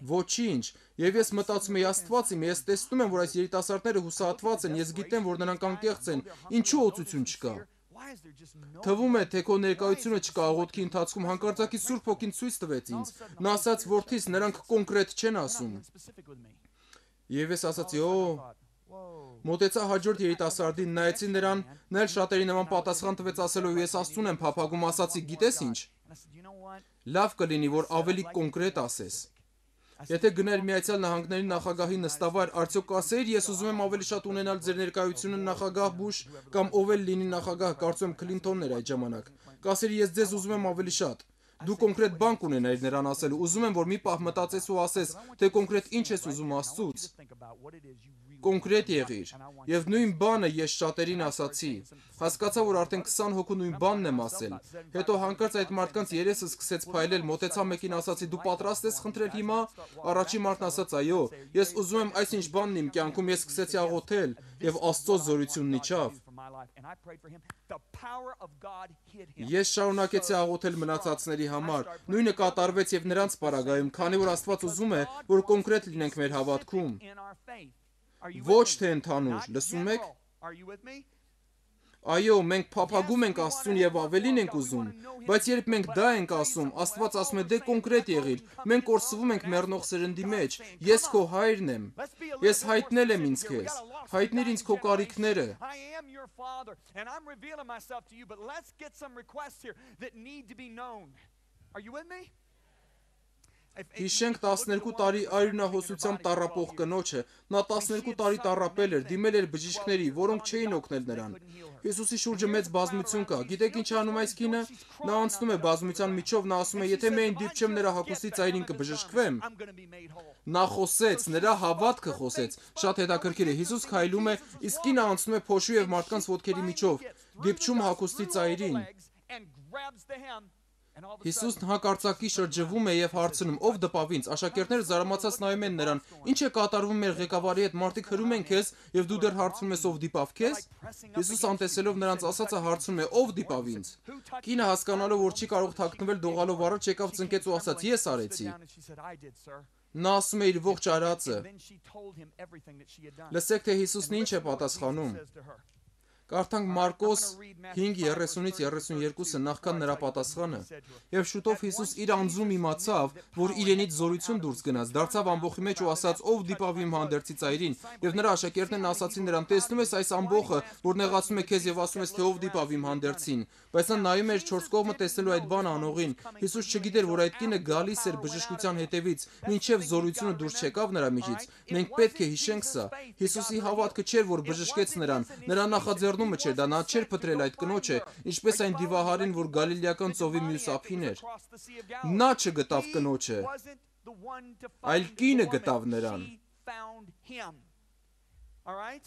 Ոչինչ։ Եվ ես մտածում եի, Աստված իմ, ես տեսնում եմ, որ այս երիտասարդները հուսահատված են, ես գիտեմ, որ նրանք անկեղծ են, ինչու օծություն չկա։ Թվում է, թե քո ներկայությունը չկա աղոթքի ընթացքում, հանկարծակի Սուրբ Հոգին ցույց տվեց ինձ։ Նա ասաց, որդիս, նրանք կոնկրետ չեն ասում։ Եվ ես ասացի, մոտեցա հաջորդ երիտասարդին, նայեցի նրան, նա էլ շատերի նման պատասխան տվեց ասելով, ես Աստծուն եմ փափագում, ասացի, գիտես ինչ։ Լավ կլինի, որ ավելի կոնկրետ ասես։ Եթե գներ Միացյալ Նահանգների նախագահի նստավայր, արդյոք կասեիր, ես ուզում եմ ավելի շատ ունենալ ձեր ներկայությունը նախագահ Բուշ կամ ով էլ լինի նախագահ, կարծում եմ Քլինթոնն էր այդ ժամանակ։ Կասեիր, ես ձեզ ուզում եմ ավելի շատ։ Դու կոնկրետ բան կունենայիր նրան ասելու։ Ուզում եմ, որ մի պահ մտածես ու ասես, թե կոնկրետ ինչ ես ուզում Աստծուց։ Կոնկրետ եղիր։ Եվ նույն բանը ես շատերին ասացի։ Հասկացա, որ արդեն 20 հոգու նույն բանն եմ ասել։ Հետո հանկարծ այդ մարդկանց երեսը սկսեց փայլել, մոտեցա մեկին ասացի, դու պատրաստ ես խնդրել հիմա։ Առաջին մարդն ասաց, այո, ես ուզում եմ այսինչ բանն իմ կյանքում, ես սկսեցի աղոթել եւ Աստծո զորությունն իջավ։ Ես շարունակեցի աղոթել մնացածների համար։ Նույնը կատարվեց եւ նրանց պարագայում, քանի որ Աստված ուզում է, որ կոնկրետ լինենք մեր հավատքում։ Ոչ թե ընդհանուր, լսում եք։ Այո, մենք փափագում ենք Աստծուն եւ ավելին ենք ուզում, բայց երբ մենք դա ենք ասում, Աստված ասում է դե կոնկրետ եղիր, մենք կորսվում ենք մեռնող սերնդի մեջ, ես քո հայրն եմ, ես հայտնել եմ ինձ քեզ, հայտնիր ինձ քո կարիքները։ Հիշենք 12 տարի արյունահոսությամբ տառապող կնոջը, նա 12 տարի տառապել էր, դիմել էր բժիշկների, որոնք չէին օգնել նրան։ Հիսուսի շուրջը մեծ բազմություն կա։ Գիտեք ինչ անում այս կինը։ Նա անցնում է բազմության միջով, նա ասում է, եթե միայն դիպչեմ նրա հագուստի ծայրին կբժշկվեմ։ Նա խոսեց, նրա հավատքը խոսեց։ Շատ հետաքրքիր է։ Հիսուս քայլում է, իսկ կինը անցնում է փոշու եւ մարդկանց ոտքերի միջով, դիպչում հագուստի ծայրին։ Հիսուսն հակարծակի շրջվում է եւ հարցնում. ով դպավ ինձ։ Աշակերտները զարմացած նայում են նրան. ինչ է կատարվում մեր ղեկավարի հետ, մարդիկ հրում են քեզ եւ դու դեռ հարցնում ես ով դիպավ քեզ։ Հիսուս անտեսելով նրանց ասածը հարցնում է. ով դիպավ ինձ։ Կինը հասկանալով որ չի կարող թաքնվել դողալով առաջ եկավ ծնկեց ու ասաց. ես արեցի։ Նա ասում է իր ողջ արածը։ Լսեք թե Հիսուսն ինչ է պատասխանում։ Կարդանք Մարկոս 5:30-32-ը նախքան նրա պատասխանը։ Եվ շուտով Հիսուս իր անձում իմացավ, որ իրենից զորություն դուրս գնաց, դարձավ ամբոխի մեջ ու ասաց. ով դիպավ իմ հանդերձի ծայրին։ Եվ նրա աշակերտներն ասացին նրան. տեսնում ես այս ամբոխը, որ նեղացնում է քեզ եւ ասում ես, թե ով դիպավ իմ հանդերձին։ Բայց նա նայում էր չորս կողմը տեսնելու այդ բանը անողին։ Հիսուս չգիտեր, որ այդ կինը գալիս էր բժշկության հետևից, մինչև զորությունը դուրս չեկավ նրա միջից։ Մենք պետք է հիշենք սա։ Հիսուսի հավատքը չէր, որ բժշկեց նրան։ Նրա նախաձեռնությունը բռնումը չէր, դա նա չէր փտրել այդ կնոջը, ինչպես այն դիվահարին, որ Գալիլեական ծովի մյուս ափին էր։ Նա չգտավ կնոջը, այլ կինը գտավ նրան։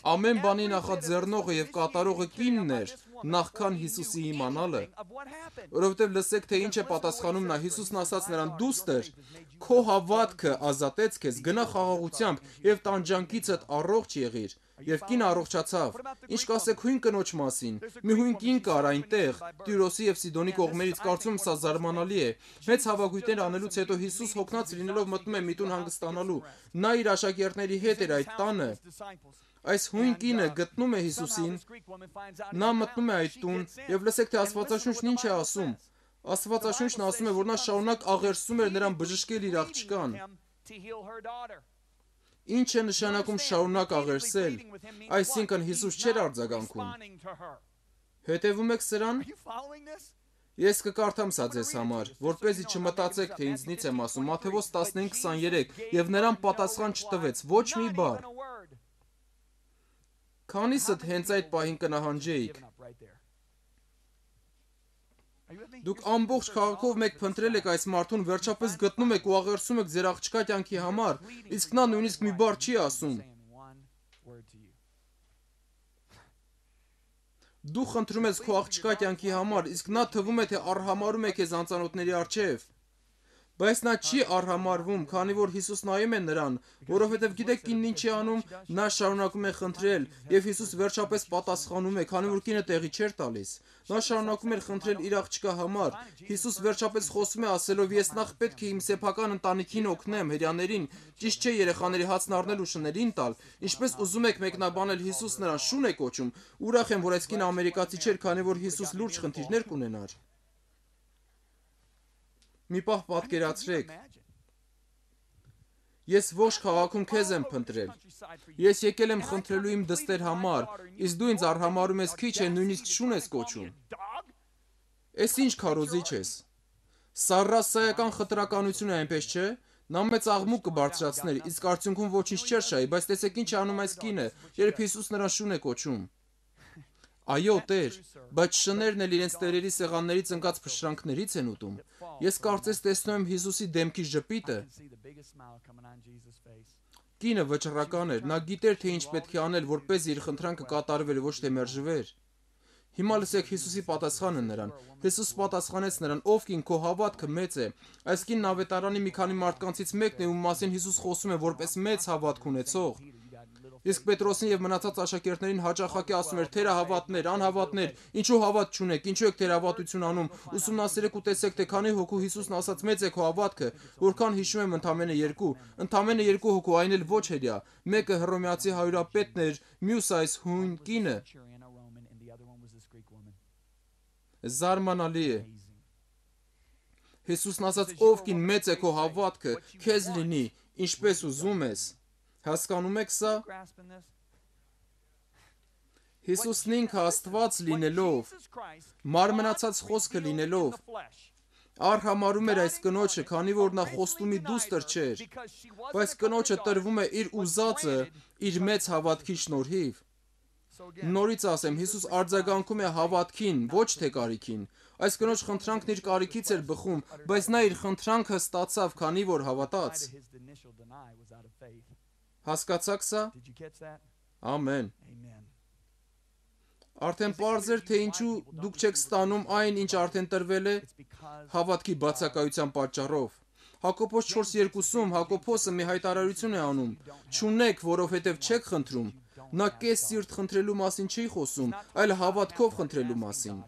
Ամեն բանի նախաձեռնողը եւ կատարողը կինն էր, նախքան Հիսուսի իմանալը։ Որովհետեւ լսեք, թե ինչ է պատասխանում նա։ Հիսուսն ասաց նրան. «Դուստր, քո հավատքը ազատեց քեզ, գնա խաղաղությամբ եւ տանջանքիցդ առողջ եղիր»։ Եվ կինը առողջացավ։ Ինչ կասեք հույն կնոջ մասին։ Մի հույն կին կար այնտեղ, Տիրոսի եւ Սիդոնի կողմերից, կարծում եմ սա զարմանալի է։ Մեծ հավաքույթներ անելուց հետո Հիսուս հոգնած լինելով մտնում է միտուն հանգստանալու։ Նա իր աշակերտների հետ էր այդ տանը։ Այս հույն կինը գտնում է Հիսուսին, նա մտնում է այդ տուն, եւ լսեք, թե Աստվածաշունչն ինչ է ասում։ Աստվածաշունչն ասում է, որ նա շարունակ աղերսում էր նրան բժշկել իր աղջկան։ Ինչ է նշանակում շարունակ աղերսել։ Այսինքն Հիսուս չէր արձագանքում։ Հետևում եք սրան։ Ես կկարդամ սա ձեզ համար, որպեսզի չմտածեք, թե ինձնից եմ ասում։ Մատթեոս 15:23 եւ նրան պատասխան չտվեց ոչ մի բառ։ Քանիսդ հենց այդ պահին կնահանջեիք։ Դուք ամբողջ քաղաքով մեկ փնտրել եք այս մարդուն, վերջապես գտնում եք ու աղերսում եք ձեր աղջկա կյանքի համար, իսկ նա նույնիսկ մի բառ չի ասում։ Դու խնդրում ես քո աղջկա կյանքի համար, իսկ նա թվում է, թե արհամարհում է քեզ անծանոթների առջև։ Բայց նա չի արհամարվում, քանի որ Հիսուս նայում է նրան, որովհետև գիտեք կինն ինչ է անում, նա շարունակում է խնդրել, եւ Հիսուս վերջապես պատասխանում է, քանի որ կինը տեղի չէր տալիս։ Նա շարունակում էր խնդրել իր աղջկա համար։ Հիսուս վերջապես խոսում է ասելով. «Ես նախ պետք է իմ սեփական ընտանիքին օգնեմ, հրեաներին, ճիշտ չէ երեխաների հացն առնել ու շներին տալ։ Ինչպես ուզում եք մեկնաբանել Հիսուս նրան շուն է կոչում։ Ուրախ եմ, որ այս կինը ամերիկացի չէր, քանի որ Հիսուս լուրջ խնդիրներ կունենար»։ Մի պահ պատկերացրեք։ Ես ողջ քաղաքում քեզ եմ փնտրել։ Ես եկել եմ խնդրելու իմ դստեր համար, իսկ դու ինձ արհամարհում ես քիչ է, նույնիսկ շուն ես կոչում։ Էս ինչ քարոզիչ ես։ Սա ռասայական խտրականություն է, այնպես չէ։ Նա մեծ աղմուկ կբարձրացներ, իսկ արդյունքում ոչինչ չէր շահի, բայց տեսեք ինչ է անում այս կինը, երբ Հիսուս նրան շուն է կոչում։ Այո, Տեր, բայց շներն էլ իրենց տերերի սեղաններից ընկած փշրանքներից են ուտում։ Ես կարծես տեսնում եմ Հիսուսի դեմքի ժպիտը։ Կինը վճռական էր, նա գիտեր, թե ինչ պետք է անել, որպեսզի իր խնդրանքը կատարվեր, ոչ թե մերժվեր։ Հիմա լսեք Հիսուսի պատասխանը նրան։ Հիսուս պատասխանեց նրան. «Ով կին, քո հավատքը մեծ է»։ Այս կինն ավետարանի մի քանի մարդկանցից մեկն է, ում մասին Հիսուս խոսում է որպես մեծ հավատք ունեցող։ Իսկ Պետրոսին եւ մնացած աշակերտներին հաճախակի ասում էր. «Թերահավատներ, անհավատներ, ինչու հավատ չունեք, ինչու եք թերահավատություն անում, ուսումնասիրեք ու տեսեք, թե քանի հոգու Հիսուսն ասաց մեծ է քո հավատքը, որքան հիշում եմ ընդամենը 2, ընդամենը 2 հոգու, այն էլ ոչ հերյա, մեկը հռոմեացի հարյուրապետն էր, մյուսը այս հույն կինը»։ Զարմանալի է։ Հիսուսն ասաց. «Ով կին, մեծ է քո հավատքը, քեզ լինի, ինչպես ուզում ես»։ Հասկանում եք սա։ Հիսուսն ինքը Աստված լինելով, մարմնացած խոսքը լինելով, արհամարհում էր այս կնոջը, քանի որ նա խոստումի դուստր չէր, բայց կնոջը տրվում է իր ուզածը իր մեծ հավատքի շնորհիվ։ Նորից ասեմ, Հիսուս արձագանքում է հավատքին, ոչ թե կարիքին։ Այս կնոջ խնդրանքն իր կարիքից էր բխում, բայց նա իր խնդրանքը ստացավ, քանի որ հավատաց։ Հասկացաք սա։ Ամեն։ Արդեն պարզ էր, թե ինչու դուք չեք ստանում այն, ինչ արդեն տրվել է, հավատքի բացակայության պատճառով։ Հակոբոս 4:2-ում Հակոբոսը մի հայտարարություն է անում. «Չունեք, որովհետև չեք խնդրում»։ Նա կես սիրտ խնդրելու մասին չի խոսում, այլ հավատքով խնդրելու մասին։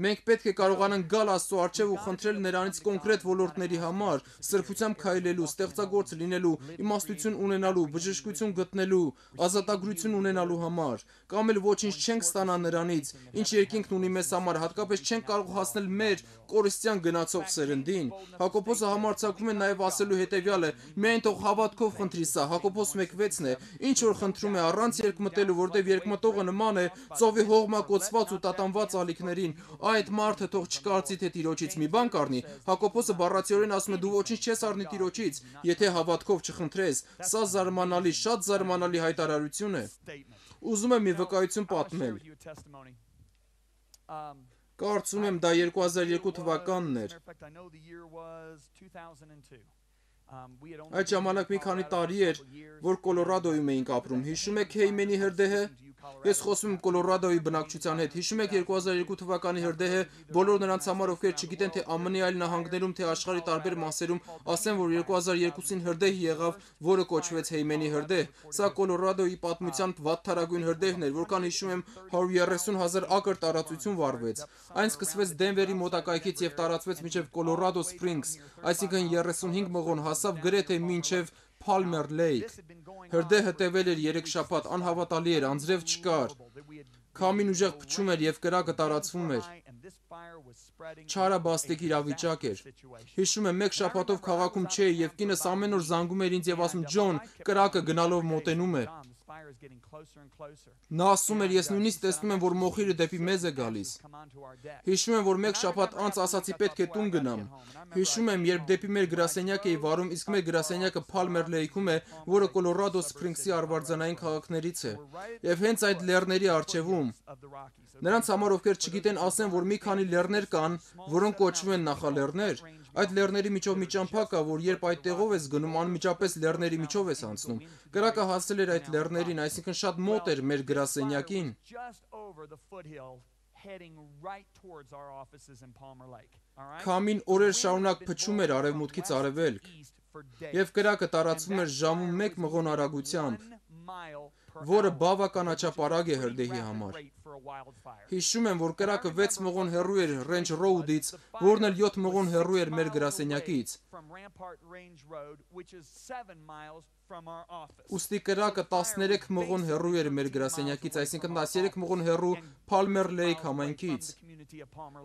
Մենք պետք է կարողանանք գալ Աստծո առջև ու խնդրել նրանից կոնկրետ ոլորտների համար, սրբությամբ քայլելու, ստեղծագործ լինելու, իմաստություն ունենալու, բժշկություն գտնելու, ազատագրություն ունենալու համար, կամ էլ ոչինչ չենք ստանա նրանից, ինչ երկինքն ունի մեզ համար, հատկապես չենք կարող հասնել մեր կորստյան գնացող սերնդին։ Հակոբոսը համարձակվում է նաև ասելու հետևյալը. «Միայն թող հավատքով խնդրի սա»։ Հակոբոս 1:6-ն է։ Ինչ որ խնդրում է առանց երկմտելու, որտեղ երկմտողը նման է ծովի հողմակոծված ու տատանված ալիքներին, այդ մարդը թող չկարծի, թե Տիրոջից մի բան կառնի, Հակոբոսը բառացիորեն ասում է դու ոչինչ չես առնի Տիրոջից, եթե հավատքով չխնդրես, սա զարմանալի, շատ զարմանալի հայտարարություն է։ Ուզում եմ մի վկայություն պատմել։ Կարծում եմ դա 2002 թվականն էր։ Այդ ժամանակ մի քանի տարի էր, որ Կոլորադոյում էինք ապրում։ Հիշում եք Հեյմենի հրդեհը։ Ես խոսում եմ Կոլորադոյի բնակչության հետ։ Հիշում եք 2002 թվականի հրդեհը, բոլոր նրանց համար, ովքեր չգիտեն թե ԱՄՆ-ի այլ նահանգներում, թե աշխարհի տարբեր մասերում, ասեն, որ 2002-ին հրդեհ եղավ, որը կոչվեց Հեյմենի հրդեհ։ Սա Կոլորադոյի պատմության վատթարագույն հրդեհն էր, որքան հիշում եմ 130,000 ակր տարածություն վառվեց։ Այն սկսվեց Դենվերի մոտակայքից եւ տարածվեց մինչեւ Կոլորադո Սպրինգս, այսինքն 35 մղոն հասավ գրեթե մինչեւ Palmer Lake։ Հրդեհը տևել էր 3 շաբաթ, անհավատալի էր, անձրև չկար։ Քամին ուժեղ փչում էր եւ կրակը տարածվում էր։ Չարաբաստիկ իրավիճակ էր։ Հիշում եմ, մեկ շաբաթով քաղաքում չէի եւ կինս ամեն օր զանգում էր ինձ եւ ասում Ջոն, կրակը գնալով մոտենում է։ Նա ասում էր, ես նույնիսկ տեսնում եմ, որ մոխիրը դեպի մեզ է գալիս։ Հիշում եմ, որ մեկ շաբաթ անց ասացի պետք է տուն գնամ։ Հիշում եմ, երբ դեպի մեր գրասենյակ էի վարում, իսկ մեր գրասենյակը Palmer Lake-ում է, որը Կոլորադո Սպրինգսի արվարձանային քաղաքներից է, եւ հենց այդ լեռների առջևում։ Նրանց համար, ովքեր չգիտեն, ասեմ, որ մի քանի լեռներ կան, որոնք կոչվում են նախալեռներ։ Այդ լեռների միջով մի ճամփա կա, որ երբ այդ տեղով ես գնում, անմիջապես լեռների միջով ես անցնում։ Կրակը հասել էր այդ լեռներին, այսինքն շատ մոտ էր մեր գրասենյակին։ Քամին օրեր շարունակ փչում էր արևմուտքից արևելք, եւ կրակը տարածվում էր ժամում 1 մղոն արագությամբ, որը բավականաչափ արագ է հրդեհի համար։ Հիշում եմ, որ կրակը 6 մղոն հեռու էր Range Road-ից, որն էլ 7 մղոն հեռու էր մեր գրասենյակից։ Ուստի կրակը 13 մղոն հեռու էր մեր գրասենյակից, այսինքն 13 մղոն հեռու Palmer Lake համայնքից։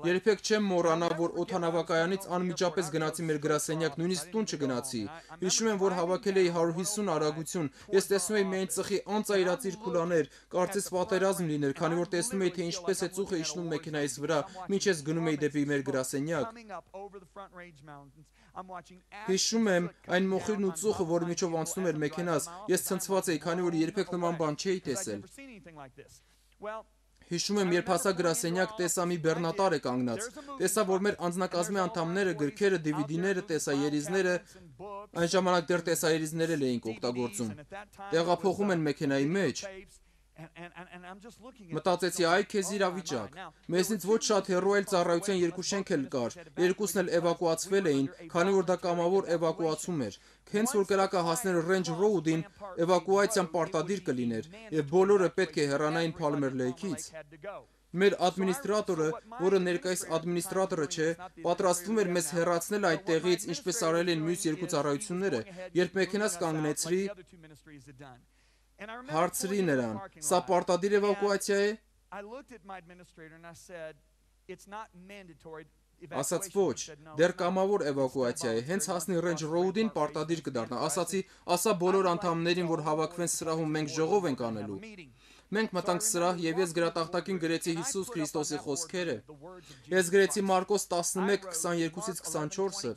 Երբեք չեմ մոռանա, որ օդանավակայանից անմիջապես գնացի մեր գրասենյակ, նույնիսկ տուն չգնացի։ Հիշում եմ, որ հավաքել էի 150 արագություն։ Ես տեսնում էի միայն ծխի անծայրածիր քուլաներ, կարծես պատերազմ լիներ, քանի որ տեսնում էի, թե ինչպես է ծուխը իջնում մեքենայից վրա, մինչ ես գնում էի դեպի մեր գրասենյակ։ Հիշում եմ այն մոխիրն ու ծուխը, որի միջով անցնում էր մեքենաս, ես ցնցված էի, քանի որ երբեք նման բան չէի տեսել։ Հիշում եմ, երբ հասա գրասենյակ, տեսա մի բեռնատար է կանգնած։ Տեսա, որ մեր անձնակազմի անդամները, գրքերը, DVD-ները, տեսաերիզները, այն ժամանակ դեռ տեսաերիզներ էլ էինք օգտագործում, տեղափոխում են մեքենայի մեջ։ Մտածեցի, այ քեզ իրավիճակ։ Մեզնից ոչ շատ հեռու այլ ծառայության 2 շենք էլ կար, երկուսն էլ էվակուացվել էին, քանի որ դա կամավոր էվակուացում էր։ Հենց որ կրակը հասներ Range Road-ին, էվակուացիան պարտադիր կլիներ, եւ բոլորը պետք է հեռանային Palmer Lake-ից։ Մեր ադմինիստրատորը, որը ներկայիս ադմինիստրատորը չէ, պատրաստվում էր մեզ հեռացնել այդ տեղից, ինչպես արել են մյուս 2 ծառայությունները, երբ մեքենաս կանգնեցրի, հարցրի նրան, սա պարտադիր էվակուացիա է։ Ասաց ոչ, դեռ կամավոր էվակուացիա է, հենց հասնի Range Road-ին պարտադիր կդառնա։ Ասացի, ասա բոլոր անդամներին, որ հավաքվեն սրահում, մենք ժողով ենք անելու։ Մենք մտանք սրահ եւ ես գրատախտակին գրեցի Հիսուս Քրիստոսի խոսքերը։ Ես գրեցի Մարկոս 11:22-ից 24-ը։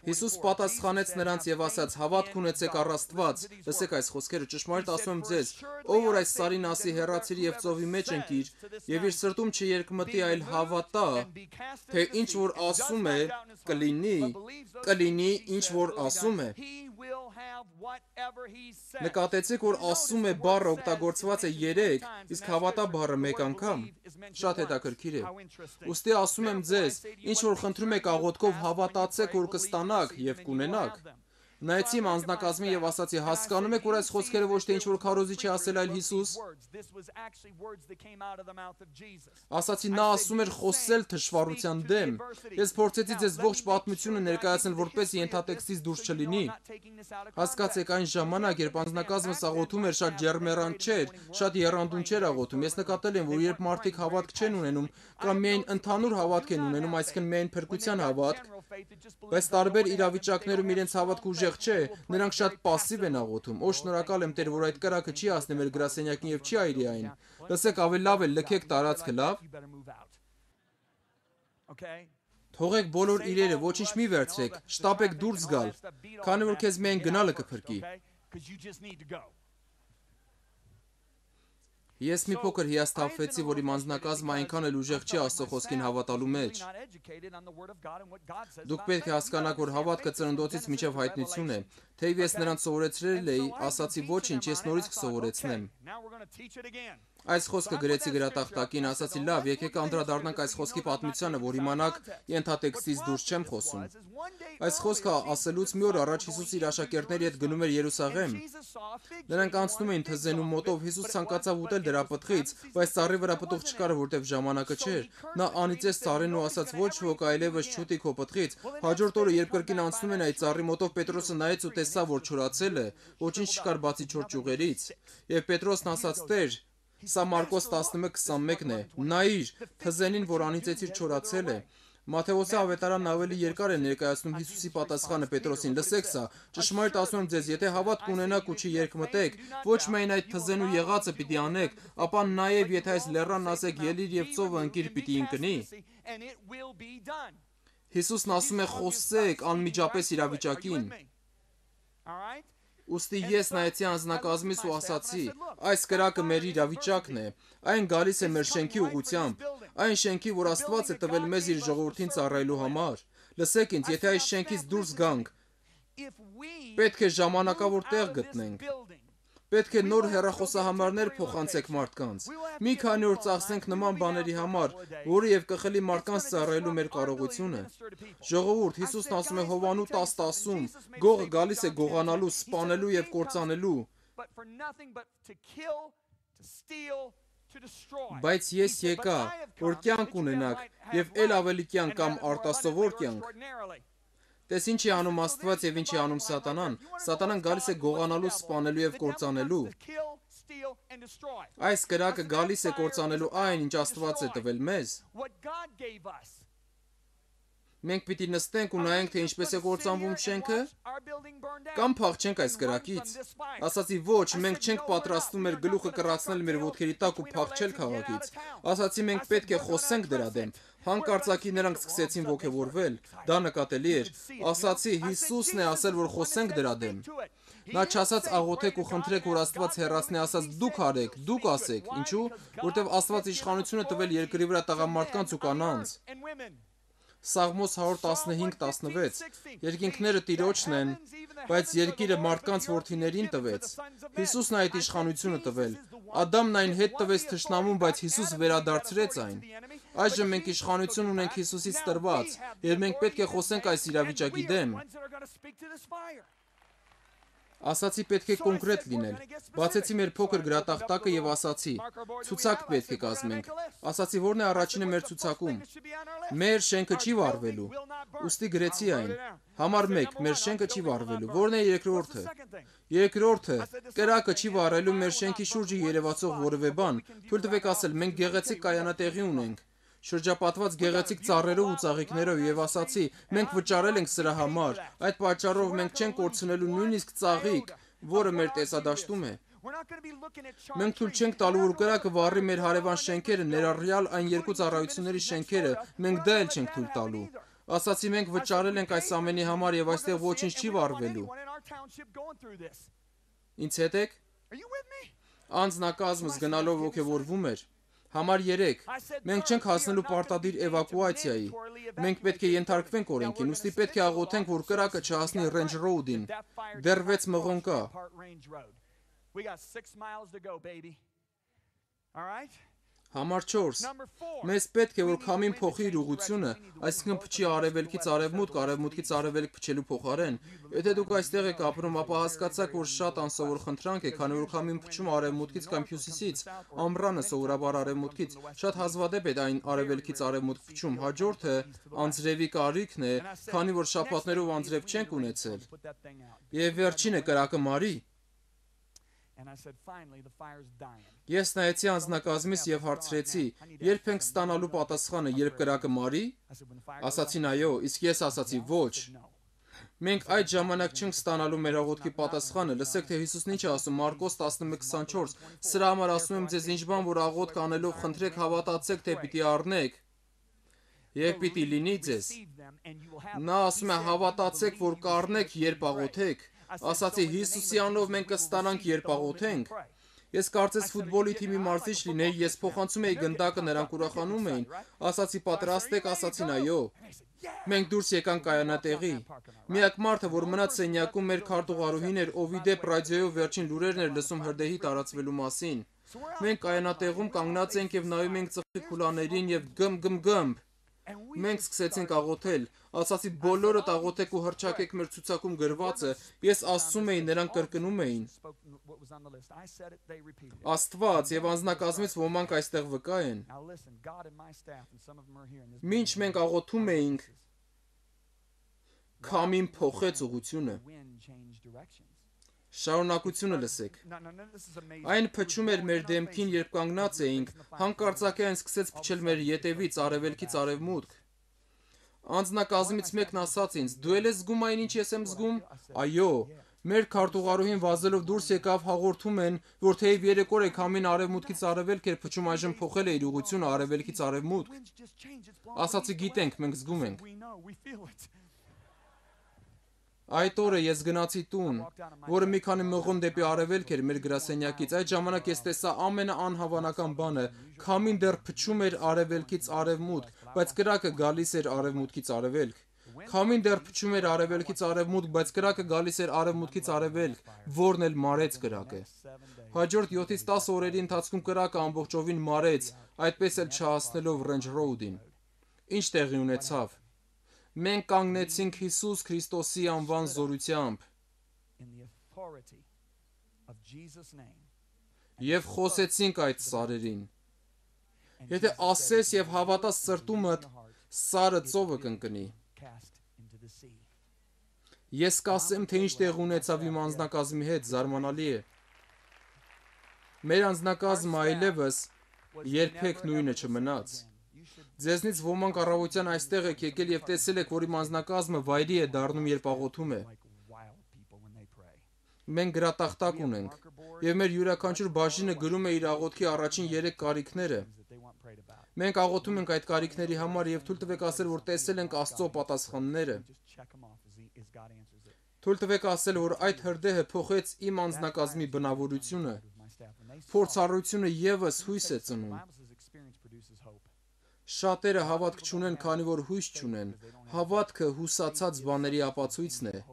Հիսուս պատասխանեց նրանց եւ ասաց. «Հավատք ունեցեք առ Աստված»։ Լսեք այս խոսքերը, ճշմարիտ ասում եմ ձեզ, ով որ այս սարին ասի հեռացիր եւ ծովի մեջ ընկիր, եւ իր սրտում չերկմտի, այլ հավատա, թե ինչ որ ասում է, կլինի ինչ որ ասում է։ Նկատեցիք, որ ասում է բառը օգտագործված է 3, իսկ հավատա բառը 1 անգամ։ Շատ հետաքրքիր է։ Ուստի ասում եմ ձեզ, ինչ որ խնդրում եք աղոթքով, հավատացեք, որ կստանաք եւ կունենաք։ Նայեցի իմ անձնակազմին եւ ասացի, հասկանում եք, որ այս խոսքերը ոչ թե ինչ-որ քարոզիչ է ասել, այլ Հիսուս։ Ասացի, նա ասում էր խոսել թշվառության դեմ։ Ես փորձեցի ձեզ ողջ պատմությունը ներկայացնել, որպեսզի ենթատեքստից դուրս չլինի։ Հասկացեք, այն ժամանակ, երբ անձնակազմս աղոթում էր, շատ ջերմեռանդ չէր, շատ եռանդուն չէր աղոթում։ Ես նկատել եմ, որ երբ մարդիկ հավատք չեն ունենում, կամ միայն ընդհանուր հավատք են ունենում, այսինքն միայն փրկության հավատք, բայց տարբեր իրավիճակներում իրենց հավատքը ուժեղ չէ, նրանք շատ պասիվ են աղոթում։ Օ, շնորհակալ եմ Տեր, որ այդ կրակը չի հասնի մեր գրասենյակին եւ չի այրի այն։ Լսեք, ավելի լավ է լքեք տարածքը, լավ։ Թողեք բոլոր իրերը, ոչինչ մի վերցրեք, շտապեք դուրս գալ, քանի որ քեզ միայն գնալը կփրկի։ Ես մի փոքր հիասթափվեցի, որ իմ անձնակազմը այնքան էլ ուժեղ չի Աստծո խոսքին հավատալու մեջ։ Դուք պետք է հասկանաք, որ հավատքը ծննդոցից մինչև հայտնություն է։ Թեև ես նրանց սովորեցրել էի, ասացի ոչինչ, ես նորից կսովորեցնեմ։ Այս խոսքը գրեցի գրատախտակին, ասացի լավ, եկեք անդրադառնանք այս խոսքի պատմությանը, որ իմանաք ենթատեքստից դուրս չեմ խոսում։ Այս խոսքը ասելուց մի օր առաջ Հիսուս իր աշակերտների հետ գնում էր Երուսաղեմ։ Նրանք անցնում էին թզենու մոտով, Հիսուս ցանկացավ ուտել դրա պտղից, բայց ծառի վրա պտուղ չկար, որտեղ ժամանակը չէր։ Նա անիծեց ծառին ու ասաց ոչ ոք այլևս չուտի քո պտղից։ Հաջորդ օրը երբ կրկին անցնում են այդ ծառի մոտով, Պետրոսը նայեց ու տեսավ, որ չորացել է, ոչինչ չկար բացի 4 ճյուղերից։ Եվ Պետրոսն ասաց. «Տեր, սա Մարկոս 11:21-ն է, նայիր, թզենին, որ անիծեցիր, չորացել է»։ Մատթեոսի ավետարանն ավելի երկար է ներկայացնում Հիսուսի պատասխանը Պետրոսին. «Լսեք սա, ճշմարիտ ասում եմ ձեզ, եթե հավատ կունենաք ու չի երկմտեք, ոչ միայն այդ թզենու եղածը պիտի անեք, ապա նաև եթե այս լեռան ասեք ելիր եւ ծովը ընկիր, պիտի ընկնի»։ Հիսուսն ասում է խոսեք անմիջապես իրավիճակին։ Ուստի ես նայեցի անձնակազմից ու ասացի. այս կրակը մեր իրավիճակն է, այն գալիս է մեր շենքի ուղղությամբ, այն շենքի, որ Աստված է տվել մեզ իր ժողովրդին ծառայելու համար։ Լսեք ինձ, եթե այս շենքից դուրս գանք, պետք է ժամանակավոր տեղ գտնենք։ Պետք է նոր հեռախոսահամարներ փոխանցեք մարդկանց։ Մի քանի օր ծախսենք նման բաների համար, որը եւ կխլի մարդկանց ծառայելու մեր կարողությունը։ Ժողովուրդ, Հիսուսն ասում է Հովանու 10:10-ում. գողը գալիս է գողանալու, սպանելու եւ կործանելու։ Բայց ես եկա, որ կյանք ունենաք եւ ել ավելի կյանք կամ արտասովոր կյանք։ Տես ինչ է անում Աստված եւ ինչ է անում Սատանան։ Սատանան գալիս է գողանալու, սպանելու եւ կործանելու։ Այս կրակը գալիս է կործանելու այն, ինչ Աստված է տվել մեզ։ Մենք պիտի նստենք ու նայենք, թե ինչպես է կործանվում շենքը, կամ փախչենք այս կրակից։ Ասացի ոչ, մենք չենք պատրաստվում մեր գլուխը կռացնել մեր ոտքերի տակ ու փախչել քաղաքից։ Ասացի մենք պետք է խոսենք դրա դեմ։ Հանկարծակի նրանք սկսեցին ոգևորվել։ Դա նկատելի էր։ Ասացի Հիսուսն է ասել, որ խոսենք դրա դեմ։ Նա չասաց աղոթեք ու խնդրեք, որ Աստված հեռացնի, ասաց դուք արեք, դուք ասեք։ Ինչու՞։ Որտեղ Աստված իշխանությունը տվել երկրի վրա տղամարդկանց ու կանանց։ Սաղմոս 115:16 Երկինքները Տիրոջն են, բայց երկիրը մարդկանց որդիներին տվեց։ Հիսուսն այդ իշխանությունը տվել։ Ադամն այն հետ տվեց թշնամուն, բայց Հիսուս վերադարձրեց այն։ Այժմ մենք իշխանություն ունենք Հիսուսից տրված, եւ մենք պետք է խոսենք այս իրավիճակի դեմ։ Ասացի պետք է կոնկրետ լինել։ Բացեցի մեր փոքր գրատախտակը եւ ասացի. ցուցակ պետք է կազմենք։ Ասացի որն է առաջինը մեր ցուցակում։ Մեր շենքը չի վառվելու։ Ուստի գրեցի այն։ Համար 1. Մեր շենքը չի վառվելու։ Որն է երկրորդը։ Երկրորդը, կրակը չի վառելու մեր շենքի շուրջը երևացող որևէ բան։ Թույլ տվեք ասել, մենք գեղեցիկ կայանատեղի ունենք։ Շրջապատված գեղեցիկ ծառերով ու ծաղիկներով եւ ասացի, մենք վճարել ենք սրա համար, այդ պատճառով մենք չենք կորցնելու նույնիսկ ծաղիկ, որը մեր տեսադաշտում է։ Մենք թույլ չենք տալու, որ կրակը վառի մեր հարևան շենքերը, ներառյալ այն երկու ծառայությունների շենքերը, մենք դա էլ չենք թույլ տալու։ Ասացի մենք վճարել ենք այս ամենի համար եւ այստեղ ոչինչ չի վառվելու։ Ինձ հետ եք։ Անձնակազմս գնալով ոգևորվում էր։ Համար 3. Մենք չենք հասնելու պարտադիր էվակուացիայի։ Մենք պետք է ենթարկվենք օրենքին, ուստի պետք է աղոթենք, որ կրակը չհասնի Range Road-ին։ Դեռ 6 մղոն կա։ Համար 4. Մեզ պետք է, որ քամին փոխի իր ուղղությունը, այսինքն փչի արևելքից արևմուտք, արևմուտքից արևելք փչելու փոխարեն։ Եթե դուք այստեղ եք ապրում, ապա հասկացաք, որ շատ անսովոր խնդրանք է, քանի որ քամին փչում արևմուտքից կամ հյուսիսից, ամռանը սովորաբար արևմուտքից, շատ հազվադեպ է այն արևելքից արևմուտք փչում։ Հաջորդը անձրևի կարիքն է, քանի որ շաբաթներով անձրև չենք ունեցել։ Եվ վերջինը կրակը մարի։ Ես նայեցի անձնակազմից եւ հարցրեցի. երբ ենք ստանալու պատասխանը, երբ կրակը մարի։ Ասացին այո, իսկ ես ասացի ոչ։ Մենք այդ ժամանակ չենք ստանալու մեր աղոթքի պատասխանը։ Լսեք, թե Հիսուսն ինչ է ասում Մարկոս 11:24։ Սրա համար ասում եմ ձեզ ինչ բան, որ աղոթք անելով խնդրեք, հավատացեք, թե պիտի առնեք։ Եվ պիտի լինի ձեզ։ Նա ասում է հավատացեք, որ կառնեք, երբ աղոթեք։ Ասացի Հիսուսի անունով մենք կստանանք, երբ աղոթենք։ Ես կարծես ֆուտբոլի թիմի մարզիչ լինեի, ես փոխանցում էի գնդակը, նրանք ուրախանում էին։ Ասացի պատրաստ եք, ասացին այո։ Մենք դուրս եկանք կայանատեղի։ Միակ մարդը, որ մնաց սենյակում, մեր քարտուղարուհին էր, ով ի դեպ ռադիոյով վերջին լուրերն էր լսում հրդեհի տարածվելու մասին։ Մենք կայանատեղում կանգնած ենք եւ նայում ենք ծխի քուլաներին եւ գմ։ Մենք սկսեցինք աղոթել, ասացի բոլորդ աղոթեք ու հռչակեք մեր ցուցակում գրվածը, ես ասում էի, նրանք կրկնում էին։ Աստված եւ անձնակազմից ոմանք այստեղ վկա են։ Մինչ մենք աղոթում էինք, քամին փոխեց ուղղությունը։ Շարունակությունը լսեք։ Այն փչում էր մեր դեմքին, երբ կանգնած էինք, հանկարծակի այն սկսեց փչել մեր ետևից, արևելքից արևմուտք։ Անձնակազմից մեկն ասաց ինձ. «Դու էլ ես զգում այն, ինչ ես եմ զգում»։ Այո, մեր քարտուղարուհին վազելով դուրս եկավ, հաղորդում են, որ թեև 3 օր է քամին արևմուտքից արևելք էր փչում, այժմ փոխել է իր ուղղությունը արևելքից արևմուտք։ Ասացի գիտենք, մենք զգում ենք։ Այդ օրը ես գնացի տուն, որը մի քանի մղոն դեպի արևելք էր մեր գրասենյակից։ Այդ ժամանակ ես տեսա ամենաանհավանական բանը. քամին դեռ փչում էր արևելքից արևմուտք, բայց կրակը գալիս էր արևմուտքից արևելք։ Քամին դեռ փչում էր արևելքից արևմուտք, բայց կրակը գալիս էր արևմուտքից արևելք, որն էլ մարեց կրակը։ Հաջորդ 7-ից 10 օրերի ընթացքում կրակը ամբողջովին մարեց, այդպես էլ չհասնելով Range Road-ին։ Ինչ տեղի ունեցավ։ Մենք կանգնեցինք Հիսուս Քրիստոսի անվան զորությամբ և խոսեցինք այդ սարերին։ Եթե ասես և հավատաս սրտումդ, սարը ծովը կընկնի։ Ես կասեմ, թե ինչ տեղ ունեցավ իմ անձնակազմի հետ, զարմանալի է։ Մեր անձնակազմը այլևս երբեք նույնը չմնաց։ Ձեզնից ոմանք առավոտյան այստեղ եք եկել և տեսել եք, որ իմ անձնակազմը վայրի է դառնում, երբ աղոթում է։ Մենք գրատախտակ ունենք, և մեր յուրաքանչյուր բաժինը գրում է իր աղոթքի առաջին 3 կարիքները։ Մենք աղոթում ենք այդ կարիքների համար և թույլ տվեք ասել, որ տեսել ենք Աստծո պատասխանները։ Թույլ տվեք ասել, որ այդ հրդեհը փոխեց իմ անձնակազմի բնավորությունը։ Փորձառությունը ևս հույս է ծնում։ Շատերը հավատք չունեն, քանի որ հույս չունեն։ Հավատքը հուսացած բաների ապացույցն է։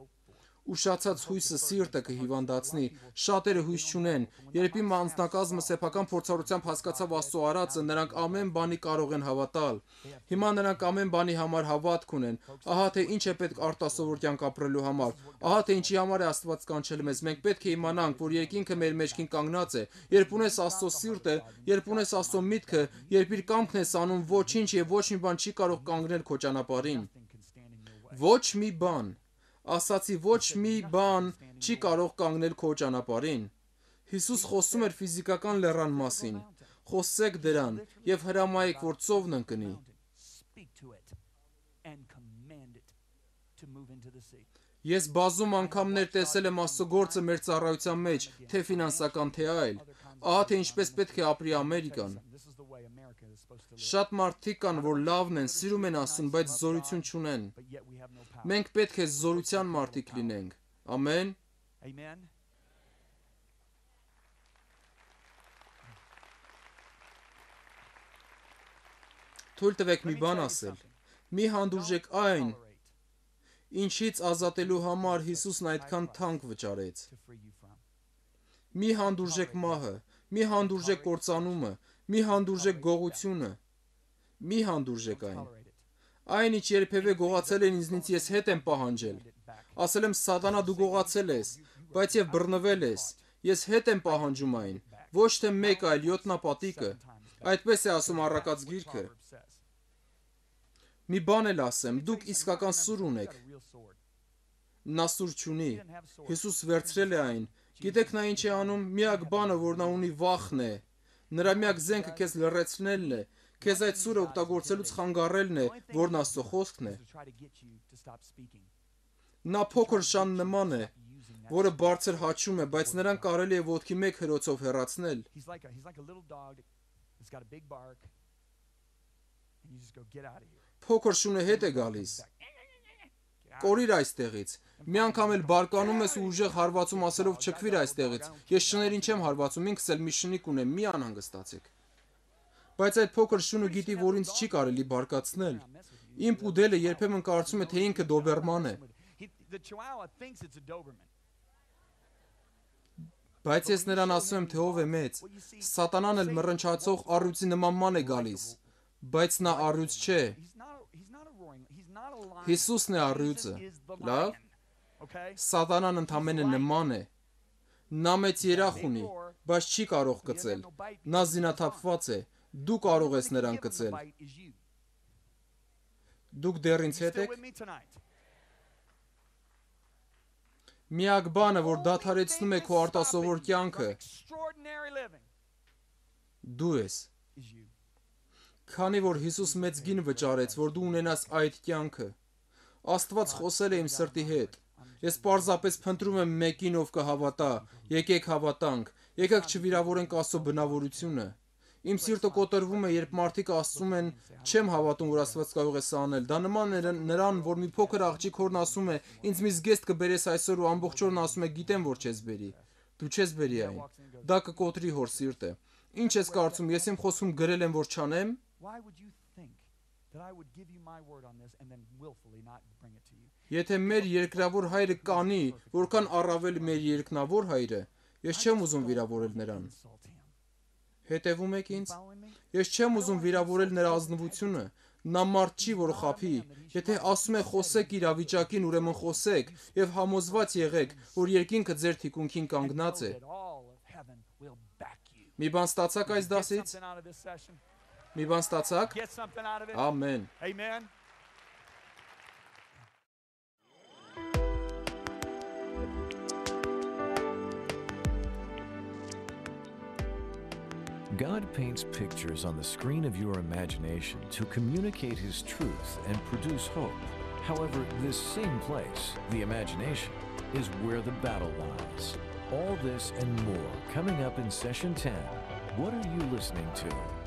Ուշացած հույսը սիրտը կհիվանդացնի։ Շատերը հույս չունեն։ Երբ իմ անձնակազմը սեփական փորձառությամբ հասկացավ Աստծո արածը, նրանք ամեն բանի կարող են հավատալ։ Հիմա նրանք ամեն բանի համար հավատք ունեն։ Ահա թե ինչ է պետք արտասովոր կյանք ապրելու համար։ Ահա թե ինչի համար է Աստված կանչել մեզ։ Մենք պետք է իմանանք, որ երկինքը մեր մեջքին կանգնած է։ Երբ ունես Աստծո սիրտը, երբ ունես Աստծո միտքը, երբ իր կամքն ես անում, ոչինչ եւ ոչ մի բան չի կարող կանգնել քո ճանապարհին։ Ոչ մի բան, ասացի, ոչ մի բան չի կարող կանգնել քո ճանապարհին։ Հիսուս խոսում էր ֆիզիկական լեռան մասին։ Խոսեք դրան եւ հրամայեք, որ ծովն ընկնի։ Ես բազում անգամներ տեսել եմ Աստծո գործը մեր ծառայության մեջ, թե ֆինանսական, թե այլ։ Ահա թե ինչպես պետք է ապրի Ամերիկան։ Շատ մարդիկ կան, որ լավն են, սիրում են Աստծուն, բայց զորություն չունեն։ Մենք պետք է զորության մարդիկ լինենք։ Ամեն։ Թույլ տվեք մի բան ասել։ Մի հանդուրժեք այն, ինչից ազատելու համար Հիսուսն այդքան թանկ վճարեց։ Մի հանդուրժեք մահը, մի հանդուրժեք կործանումը, մի հանդուրժեք գողությունը, մի հանդուրժեք այն։ Այն, ինչ երբևէ գողացել են ինձնից, ես հետ եմ պահանջել։ Ասել եմ, սատանա, դու գողացել ես, բայց եւ բռնվել ես։ Ես հետ եմ պահանջում այն, ոչ թե մեկ, այլ 7 պատիկը։ Այդպես է ասում Առակաց գիրքը։ Մի բան էլ ասեմ, դուք իսկական սուր ունեք։ Նա սուր չունի։ Հիսուս վերցրել է այն։ Գիտեք նա ինչ է անում։ Միակ բանը, որ նա ունի, վախն է։ Նրա միակ զենքը քեզ լռեցնելն է, քեզ այդ սուրը օգտագործելուց խանգարելն է, որն Աստծո խոսքն է։ Նա փոքր շան նման է, որը բարձր հաչում է, բայց նրան կարելի է ոտքի մեկ հրոցով հեռացնել։ Փոքր շունը հետ է գալիս։ Կորիր այստեղից։ Մի անգամ էլ բարկանում ես ու ուժեղ հարվածում ասելով չքվիր այստեղից։ Ես շներին չեմ հարվածում, ինքս էլ մի շնիկ ունեմ, մի անհանգստացեք։ Բայց այդ փոքր շունը գիտի, որ ինձ չի կարելի բարկացնել։ Իմ պուդելը երբեմն կարծում է, թե ինքը դոբերման է։ Բայց ես նրան ասում եմ, թե ով է մեծ։ Սատանան էլ մռնչացող առյուծի նման ման է գալիս։ Բայց նա առյուծ չէ։ Հիսուսն է առյուծը։ Լավ։ Սատանան ընդամենը նման է։ Նա մեծ երախ ունի, բայց չի կարող կծել։ Նա զինաթափված է։ Դու կարող ես նրան կծել։ Դուք դեռ ինձ հետ եք։ Միակ բանը, որ դադարեցնում է քո արտասովոր կյանքը, դու ես։ Քանի որ Հիսուս մեծ գին վճարեց, որ դու ունենաս այդ կյանքը, Աստված խոսել է իմ սրտի հետ։ Ես պարզապես փնտրում եմ մեկին, ով կհավատա։ Եկեք հավատանք, եկեք չվիրավորենք Աստծո բնավորությունը։ Իմ սիրտը կոտրվում է, երբ մարդիկ ասում են, չեմ հավատում, որ Աստված կարող է սա անել։ Դա նման է նրան, որ մի փոքր աղջիկ հորն ասում է, ինձ մի զգեստ կբերես այսօր ու ամբողջ օրն ասում է, գիտեմ, որ չես բերի։ Դու չես բերի այն։ Դա կկոտրի հոր սիրտը։ Ինչ ես կարծում, ես իմ խոսքում գրել եմ, որ չանեմ։ Եթե մեր երկրավոր հայրը կանի, որքան առավել մեր երկնավոր հայրը, ես չեմ ուզում վիրավորել նրան։ Հետևում եք ինձ։ Ես չեմ ուզում վիրավորել նրա ազնվությունը։ Նա մարդ չի, որ խաբի։ Եթե ասում է խոսեք իրավիճակին, ուրեմն խոսեք եւ համոզված եղեք, որ երկինքը ձեր թիկունքին կանգնած է։ Մի բան ստացաք այս դասից։ Մի բան ստացաք։ Ամեն։ God paints pictures on the screen of your imagination to communicate His truth and produce hope. However, this same place, the imagination, is where the battle lies. All this and more coming up in Session 10. What are you listening to?